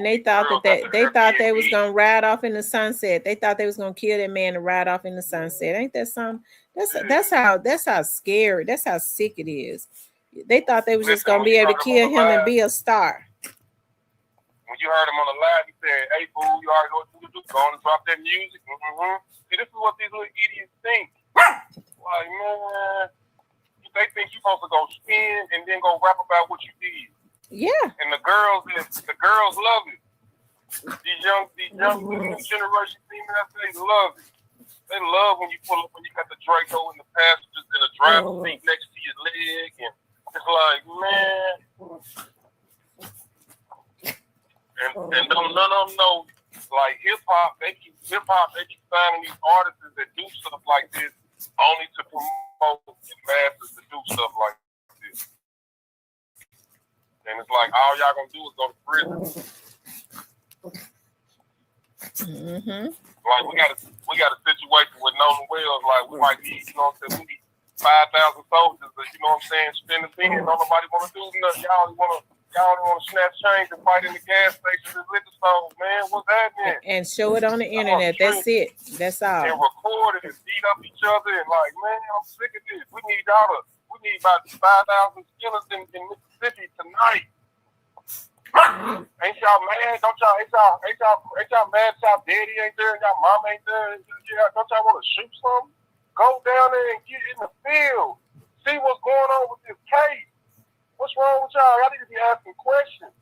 they thought that they was gonna ride off in the sunset. They thought they was gonna kill that man and ride off in the sunset. Ain't that something? That's how scary. That's how sick it is. They thought they was just gonna be able to kill him and be a star. When you heard him on the live, he said, "Hey, fool, you already know what to do. Go on and drop that music." See, this is what these little idiots think. Like, man, they think you're supposed to go spin and then go rap about what you did. Yeah. And the girls love it. These young new generation females, they love it. They love when you pull up when you got the Draco in the passengers in the driver's seat next to your leg, and it's like, man. And don't none of them know, like hip hop. They keep finding these artists that do stuff like this only to promote the masses to do stuff like this. And it's like all y'all gonna do is go to prison. Like we got a situation with Nolan Wells. Like we might need, you know what I'm saying? We need 5,000 soldiers, but you know what I'm saying? Spend the thing. Don't nobody want to do nothing. Y'all only want to snatch change and fight in the gas station and liquor stores, man. What's happening? And show it on the internet. That's it. That's all. And record it and beat up each other and like, man, I'm sick of this. We need about 5,000 skillers in Mississippi tonight. Ain't y'all mad? Ain't y'all mad? Y'all daddy ain't there and y'all mom ain't there? Don't y'all want to shoot something? Go down there and get in the field. See what's going on with this case. What's wrong with y'all? Y'all need to be asking questions.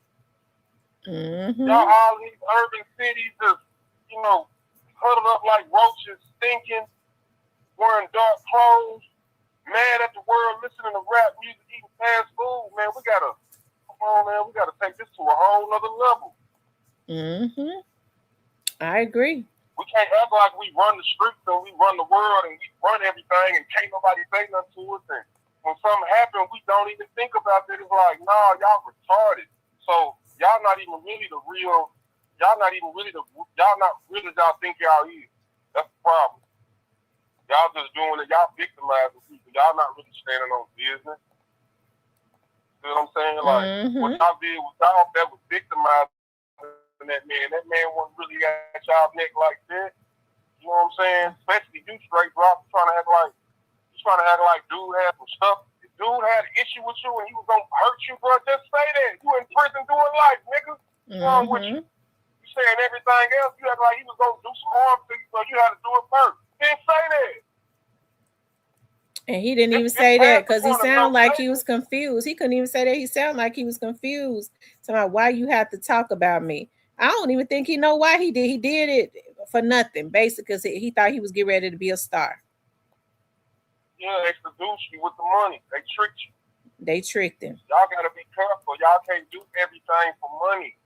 Y'all all in these urban cities just, huddled up like roaches, stinking, wearing dark clothes, mad at the world, listening to rap music, eating fast food. Man, we gotta take this to a whole nother level. I agree. We can't act like we run the streets and we run the world and we run everything and can't nobody say nothing to us. And when something happens, we don't even think about it. It's like, nah, y'all retarded. So y'all not really as y'all think y'all is. That's the problem. Y'all just doing it. Y'all victimizing people. Y'all not really standing on business. You know what I'm saying? Like, what y'all did was that was victimizing that man. That man wasn't really at y'all neck like that. You know what I'm saying? Especially you straight drop trying to act like dude had some stuff. If dude had an issue with you and he was gonna hurt you, bro, just say that. You in prison doing life, nigga. What's wrong with you? You saying everything else, you act like he was gonna do some harm to you, so you had to do it first. He didn't say that. And he didn't even say that because he sounded like he was confused. He couldn't even say that. He sounded like he was confused. So why you have to talk about me? I don't even think he know why he did. He did it for nothing, basically, because he thought he was getting ready to be a star. Yeah, they seduced you with the money. They tricked you. They tricked him. Y'all got to be careful. Y'all can't do everything for money.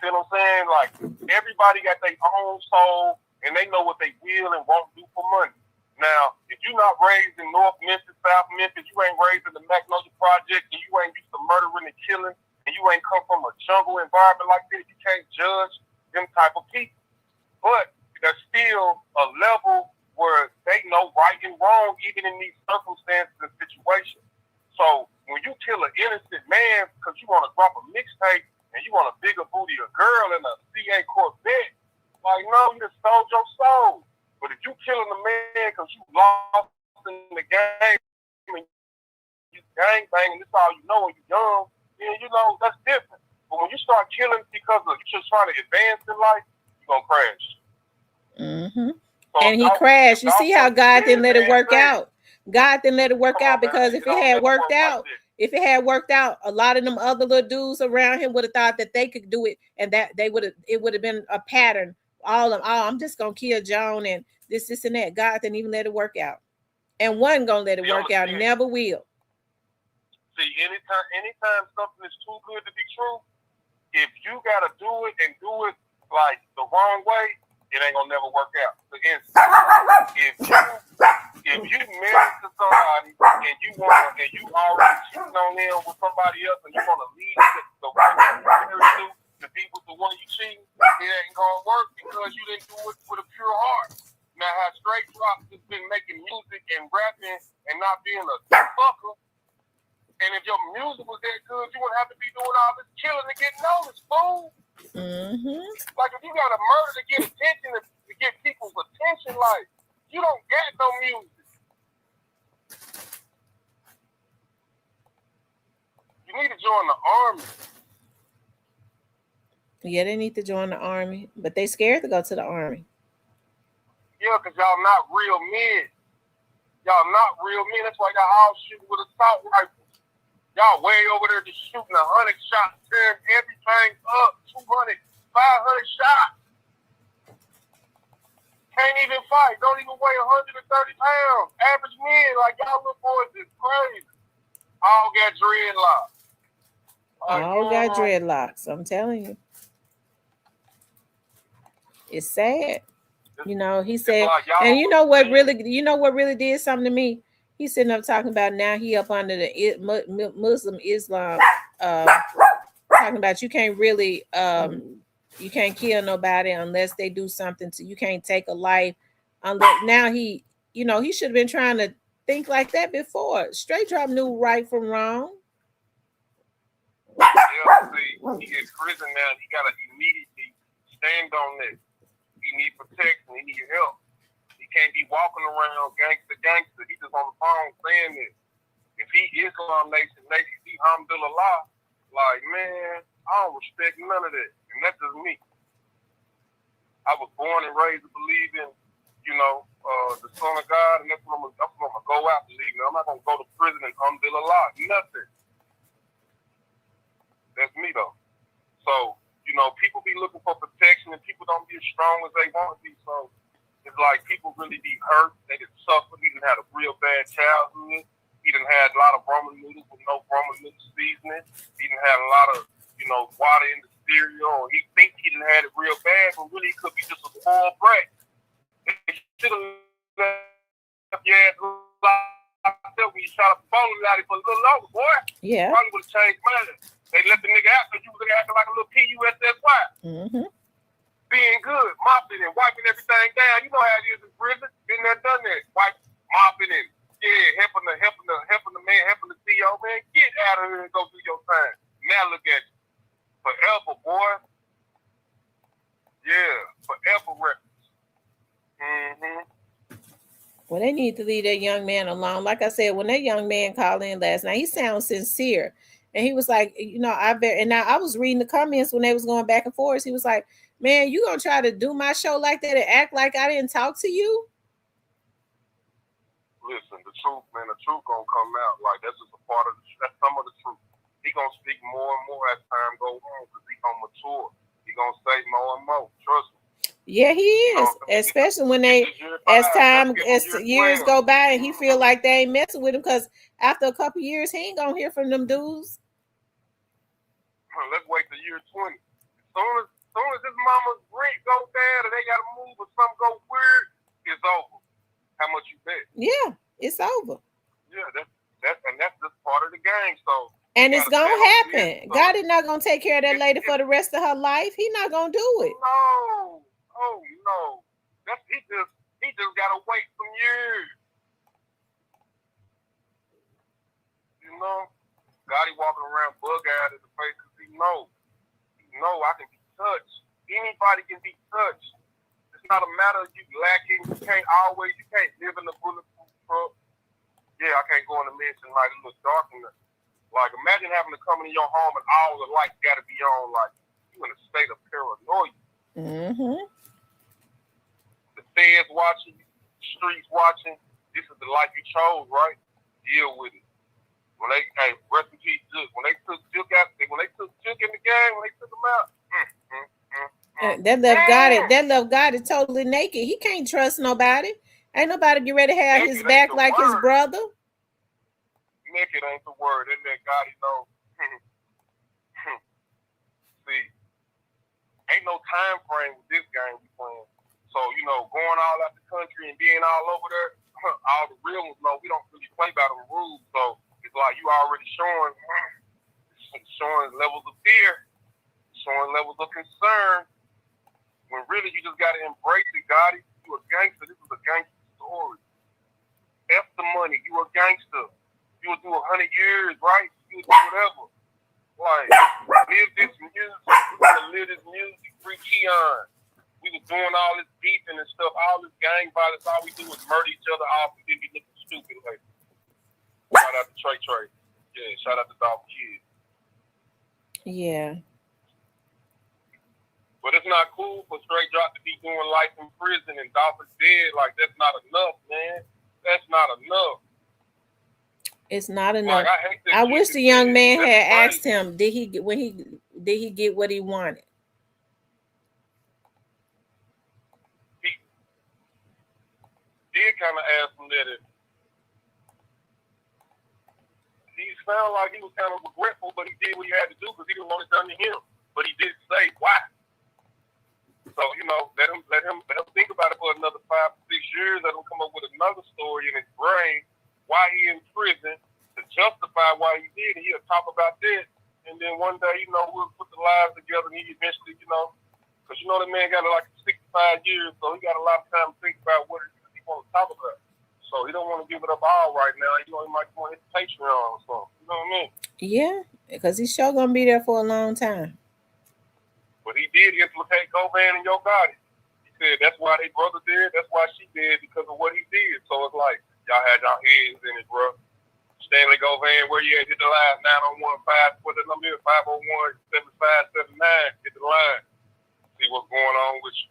See what I'm saying? Like, everybody got their own soul, and they know what they will and won't do for money. Now, if you're not raised in North Memphis, South Memphis, you ain't raised in the Magnolia Project, and you ain't used to murdering and killing, and you ain't come from a jungle environment like this, you can't judge them type of people. But there's still a level where they know right and wrong, even in these circumstances and situations. So when you kill an innocent man because you want to drop a mixtape and you want a bigger booty, a girl in a C8 Corvette. Like, no, you just sold your soul. But if you killing a man because you lost in the game and you gang banging, this all you know when you're young, then you know that's different. But when you start killing because of you just trying to advance in life, you're gonna crash. Mm-hmm. So and he crashed. You see how God didn't let it work out. God didn't let it work out because if it had worked out, a lot of them other little dudes around him would have thought that they could do it, and that it would have been a pattern. I'm just gonna kill Joan and this and that. God didn't even let it work out, and wasn't gonna let it work out. Never will. See, anytime something is too good to be true, if you gotta do it and do it like the wrong way, it ain't gonna never work out. For instance, if you married to somebody and you already cheating on them with somebody else and you wanna leave the right married to be with the one you cheating, it ain't gonna work because you didn't do it with a pure heart. Now, how Straight Drop has been making music and rapping and not being a fucker, and if your music was that good, you wouldn't have to be doing all this killing to get noticed, fool. Mm-hmm. Like, if you got to murder to get attention, to get people's attention, like, you don't get no music. You need to join the army. Yeah, they need to join the army, but they scared to go to the army. Yeah, because y'all not real men. Y'all not real men. That's why y'all all shooting with assault rifles. Y'all way over there just shooting 100 shots, tearing everything up, 200, 500 shots. Can't even fight. Don't even weigh 130 pounds. Average men, like y'all little boys is crazy. All got dreadlocks. All got dreadlocks. I'm telling you. It's sad. You know, he said, like, and you know what really did something to me? He's sitting up talking about now he up under the Muslim Islam, talking about you can't really, you can't kill nobody unless they do something to you. Can't take a life unless now he should have been trying to think like that before. Straight Drop knew right from wrong. Yeah, see, he in prison now. He got to immediately stand on this. He need protection. He need help. He can't be walking around gangster. He just on the phone saying this. If he Islam Nation, he alhamdulillah, like, man, I don't respect none of that. And that's just me. I was born and raised to believe in, the Son of God, and that's what I'm gonna go out believing. I'm not gonna go to prison and alhamdulillah, nothing. That's me though. So, people be looking for protection and people don't be as strong as they want to be. So it's like people really be hurt. They just suffer. He done had a real bad childhood. He done had a lot of ramen noodles with no ramen noodle seasoning. He done had a lot of, water in the cereal. Or he think he done had it real bad, but really it could be just a spoiled brat. They should have left your ass locked up when you shot up the bowling alley for a little longer, boy. Yeah. Probably would have changed mine. They let the nigga out because you was acting like a little PUSSY. Mm-hmm. Being good, mopping and wiping everything down. You know how it is in prison. Been there, done that. Mopping and helping the man, helping the CEO, man. Get out of here and go do your time. Now look at you. Forever, boy. Yeah, forever records. Mm-hmm. Well, they need to leave that young man alone. Like I said, when that young man called in last night, he sounds sincere. And he was like, I was reading the comments when they was going back and forth. He was like, man, you gonna try to do my show like that and act like I didn't talk to you? Listen, the truth, man, the truth gonna come out. Like, that's just a part of that's some of the truth. He gonna speak more and more as time goes on because he gonna mature. He gonna say more and more. Trust me. Yeah, he is. Especially when as years go by and he feel like they ain't messing with him because after a couple years he ain't gonna hear from them dudes. Let's wait till year 20. As soon as his mama's rent goes down or they gotta move or something go weird, it's over. How much you bet? Yeah, it's over. Yeah, that's just part of the game. So and it's gonna happen. God is not gonna take care of that lady for the rest of her life. He's not gonna do it. No. Oh no. He just gotta wait some years. God, he walking around bug out in the face because he knows. No, I can be touched. Anybody can be touched. It's not a matter of you lacking. You can't live in a bulletproof truck. Yeah, I can't go in the mess and like it looks dark in there. Like, imagine having to come into your home and all the lights got to be on. Like, you in a state of paranoia. Mm-hmm. The feds watching, streets watching. This is the life you chose, right? Deal with it. When they, rest in peace, Duke. When they took Duke in the game, when they took him out. That left Gotti totally naked. He can't trust nobody. Ain't nobody get ready to have his back like his brother. Naked ain't the word. And that Gotti know. See, ain't no time frame with this game we playing. So, going all out the country and being all over there, all the real ones know we don't really play by the rules. So it's like you already showing levels of fear, showing levels of concern. When really you just gotta embrace it, Gotti. You a gangster. This is a gangster story. F the money. You a gangster. You would do 100 years, right? You would do whatever. Like, live this music. We gotta live this music. Free Keon. We was doing all this beefing and stuff, all this gang violence. All we do is murder each other off and then be looking stupid. Like, shout out to Trey. Yeah, shout out to Dolph Kid. Yeah. But it's not cool for Straight Drop to be doing life in prison and Dolph is dead. Like, that's not enough, man. That's not enough. It's not enough. Like, I wish the young man had asked him, did he get what he wanted? He did kind of ask him that. He sounded like he was kind of regretful, but he did what he had to do because he didn't want it done to him. But he did say why. So, let him think about it for another 5 to 6 years. Let him come up with another story in his brain why he in prison to justify why he did. And he'll talk about that. And then one day, we'll put the lives together and he eventually, because the man got like 65 years, so he got a lot of time to think about what he want to talk about. So he don't want to give it up all right now. He might want to hit Patreon or something. You know what I mean? Yeah, because he's sure going to be there for a long time. But he did implicate Govan and Yo Gotti. He said that's why they brother did, that's why she did, because of what he did. So it's like, y'all had y'all hands in it, bro. Stanley Govan, where you at? Hit the line, 901-5, what the number is, 501-7579. Hit the line. See what's going on with you.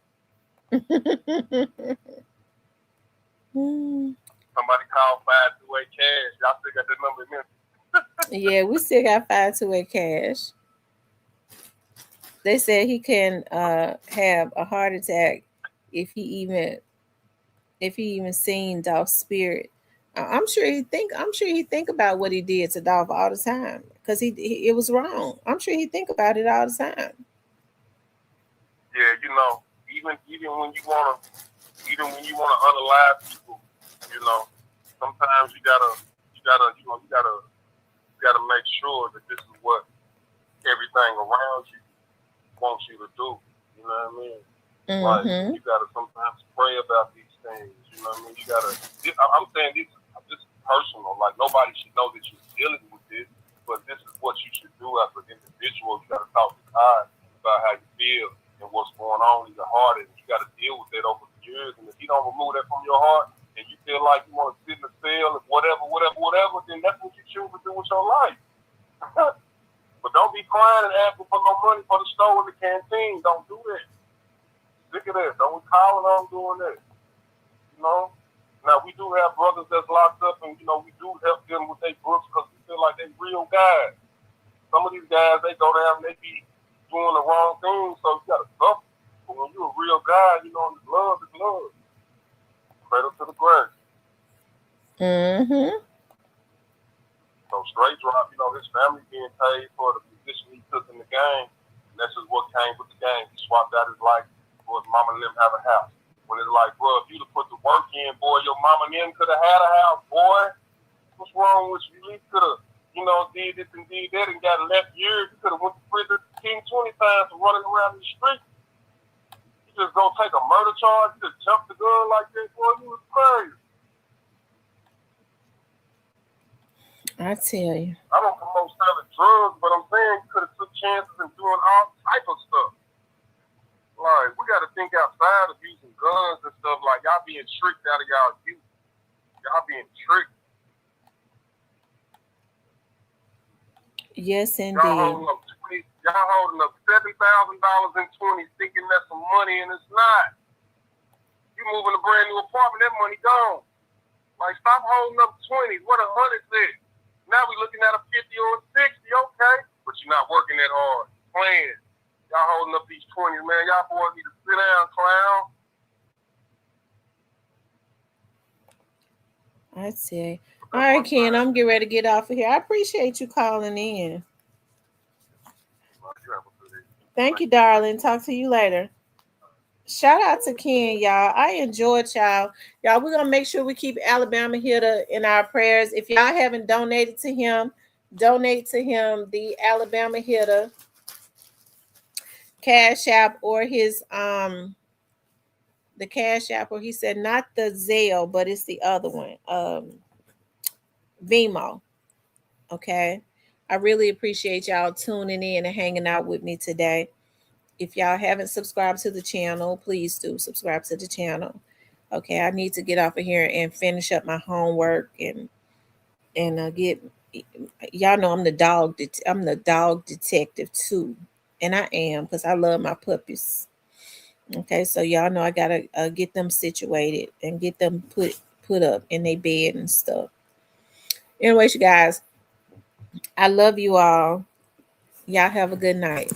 Somebody call 528 Cash. Y'all still got that number in Memphis. Yeah, we still got 528 Cash. They said he can have a heart attack if he even seen Dolph's spirit. I'm sure he think about what he did to Dolph all the time because it was wrong. I'm sure he think about it all the time. Yeah, even when you wanna unalive people, sometimes you gotta make sure that this is what everything around you wants you to do. You know what I mean? Mm-hmm. Like, you gotta sometimes pray about these things. You know what I mean? I'm saying this is personal. Like, nobody should know that you're dealing with this, but this is what you should do as an individual. You gotta talk to God about how you feel and what's going on in your heart, and you gotta deal with that over the years. And if you don't remove that from your heart, and you feel like you want to sit in the cell and whatever, then that's what you choose to do with your life. But don't be crying and asking for no money for the store and the canteen. Don't do that. Look at that. Don't be calling on doing that. Now, we do have brothers that's locked up, and, we do help them with their books because we feel like they real guys. Some of these guys, they go down and they be doing the wrong thing, so you got to suffer. But when you're a real guy, love is love. Cradle to the grave. Mm-hmm. So Straight Drop, his family being paid for the position he took in the game, and that's just what came with the game. He swapped out his life for his mama and them have a house. When it's like, bro, if you'd have put the work in, boy, your mama and them could have had a house, boy. What's wrong with you? You could have, did this and did that and got left years. You could have went to prison 10, 20 times for running around in the street. You just gonna take a murder charge, you just jump the gun like that, boy, you was crazy. I tell you. I don't promote selling drugs, but I'm saying you could have took chances and doing all type of being tricked out of y'all youth. Y'all being tricked. Yes, indeed. Y'all holding up $7,000 in 20, thinking that's some money, and it's not. You moving a brand new apartment, that money gone. Like, stop holding up 20s. What 100 is? Now we looking at a 50 or a 60, okay? But you're not working that hard. Playing. Y'all holding up these 20s, man. Y'all boys need to sit down, clown. I see. All right, Ken, I'm getting ready to get off of here. I appreciate you calling in. Thank you, darling. Talk to you later. Shout out to Ken, y'all. I enjoyed y'all. Y'all, we're going to make sure we keep Alabama Hitter in our prayers. If y'all haven't donated to him, donate to him, the Alabama Hitter Cash App or his the Cash App, or he said not the Zelle, but it's the other one, Venmo. Okay, I really appreciate y'all tuning in and hanging out with me today. If y'all haven't subscribed to the channel, please do subscribe to the channel. Okay, I need to get off of here and finish up my homework and get. Y'all know I'm the dog detective too, and I am, because I love my puppies. Okay, so y'all know I gotta get them situated and get them put up in their bed and stuff. Anyways, you guys, I love you all. Y'all have a good night.